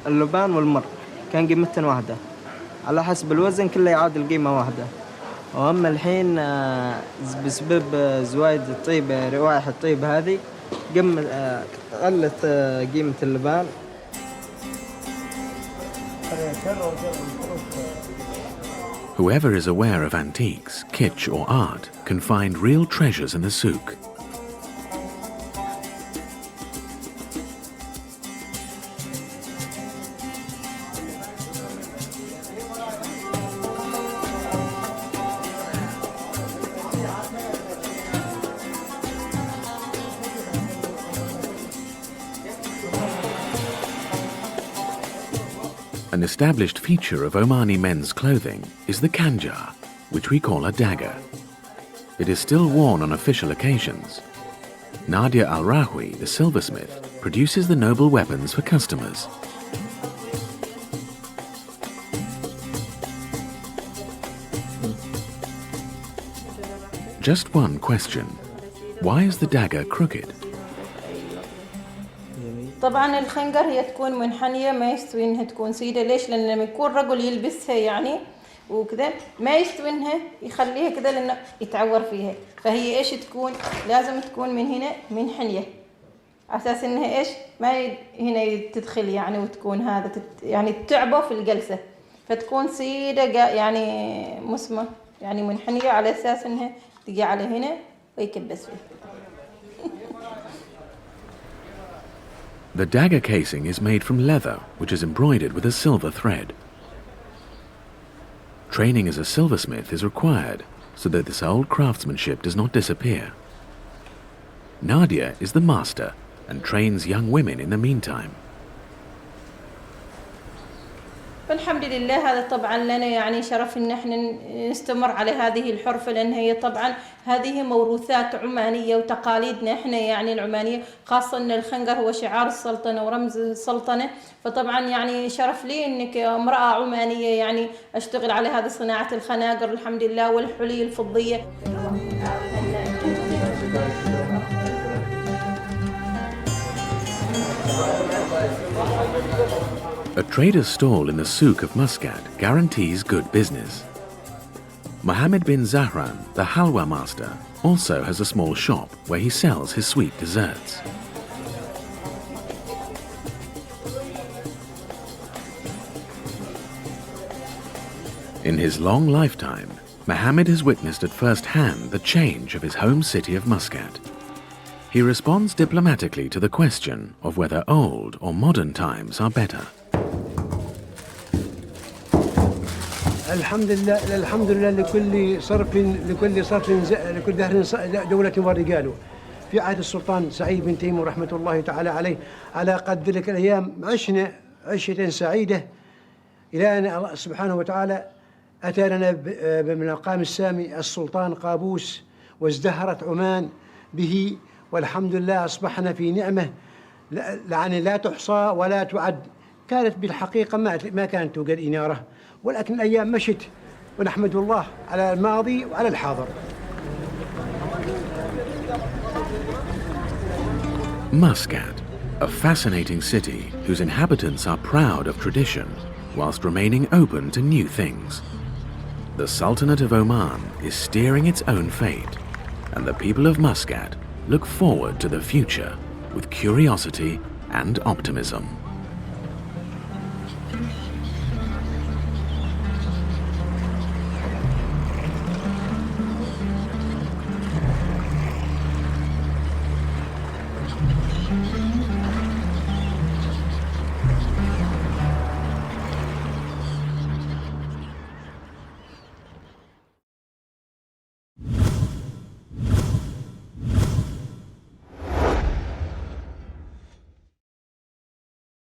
اللبان والمر كان قيمتهم واحدة، على حسب الوزن كله يعادل قيمة واحدة. وأما الحين بسبب زوايد الطيب، روائح الطيب هذه قلت قيمة اللبان. Whoever is aware of antiques, kitsch or art can find real treasures in the souk. An established feature of Omani men's clothing is the kanjar, which we call a dagger. It is still worn on official occasions. Nadia Al-Rahwi, the silversmith, produces the noble weapons for customers. Just one question. Why is the dagger crooked? طبعا الخنجر هي تكون منحنية، ما يستوي انها تكون سيدة. ليش؟ لان لما يكون رجل يلبسها يعني وكذا ما يستوي انها يخليها كذا لانه يتعور فيها، فهي ايش تكون؟ لازم تكون من هنا منحنية على اساس انها ايش ما هنا تدخل يعني، وتكون هذا يعني تعبه في الجلسة، فتكون سيدة يعني مسمى يعني منحنية على اساس انها تجي على هنا ويكبس فيها. The dagger casing is made from leather, which is embroidered with a silver thread. Training as a silversmith is required so that this old craftsmanship does not disappear. Nadia is the master and trains young women in the meantime. فالحمد لله هذا طبعا لنا يعني شرف ان احنا نستمر على هذه الحرفة، لان هي طبعا هذه موروثات عمانية وتقاليدنا احنا يعني العمانية، خاصة ان الخنجر هو شعار السلطنة ورمز السلطنة، فطبعا يعني شرف لي انك امرأة عمانية يعني اشتغل على هذه صناعة الخناجر الحمد لله والحلي الفضية. A trader's stall in the souk of Muscat guarantees good business. Mohammed bin Zahran, the halwa master, also has a small shop where he sells his sweet desserts. In his long lifetime, Mohammed has witnessed at first hand the change of his home city of Muscat. He responds diplomatically to the question of whether old or modern times are better. الحمد لله لكل صرف لكل دهر دولة ورجاله. في عهد السلطان سعيد بن تيمور رحمة الله تعالى عليه، على قد تلك الأيام عشنا عيشة سعيدة إلى أن الله سبحانه وتعالى أتى لنا بالمقام السامي السلطان قابوس، وازدهرت عمان به، والحمد لله أصبحنا في نعمة يعني لا تحصى ولا تعد. كانت بالحقيقة ما كانت توجد إنارة، ولكن الأيام مشت، ونحمد الله على الماضي وعلى الحاضر. Muscat, a fascinating city whose inhabitants are proud of tradition whilst remaining open to new things. The Sultanate of Oman is steering its own fate, and the people of Muscat look forward to the future with curiosity and optimism.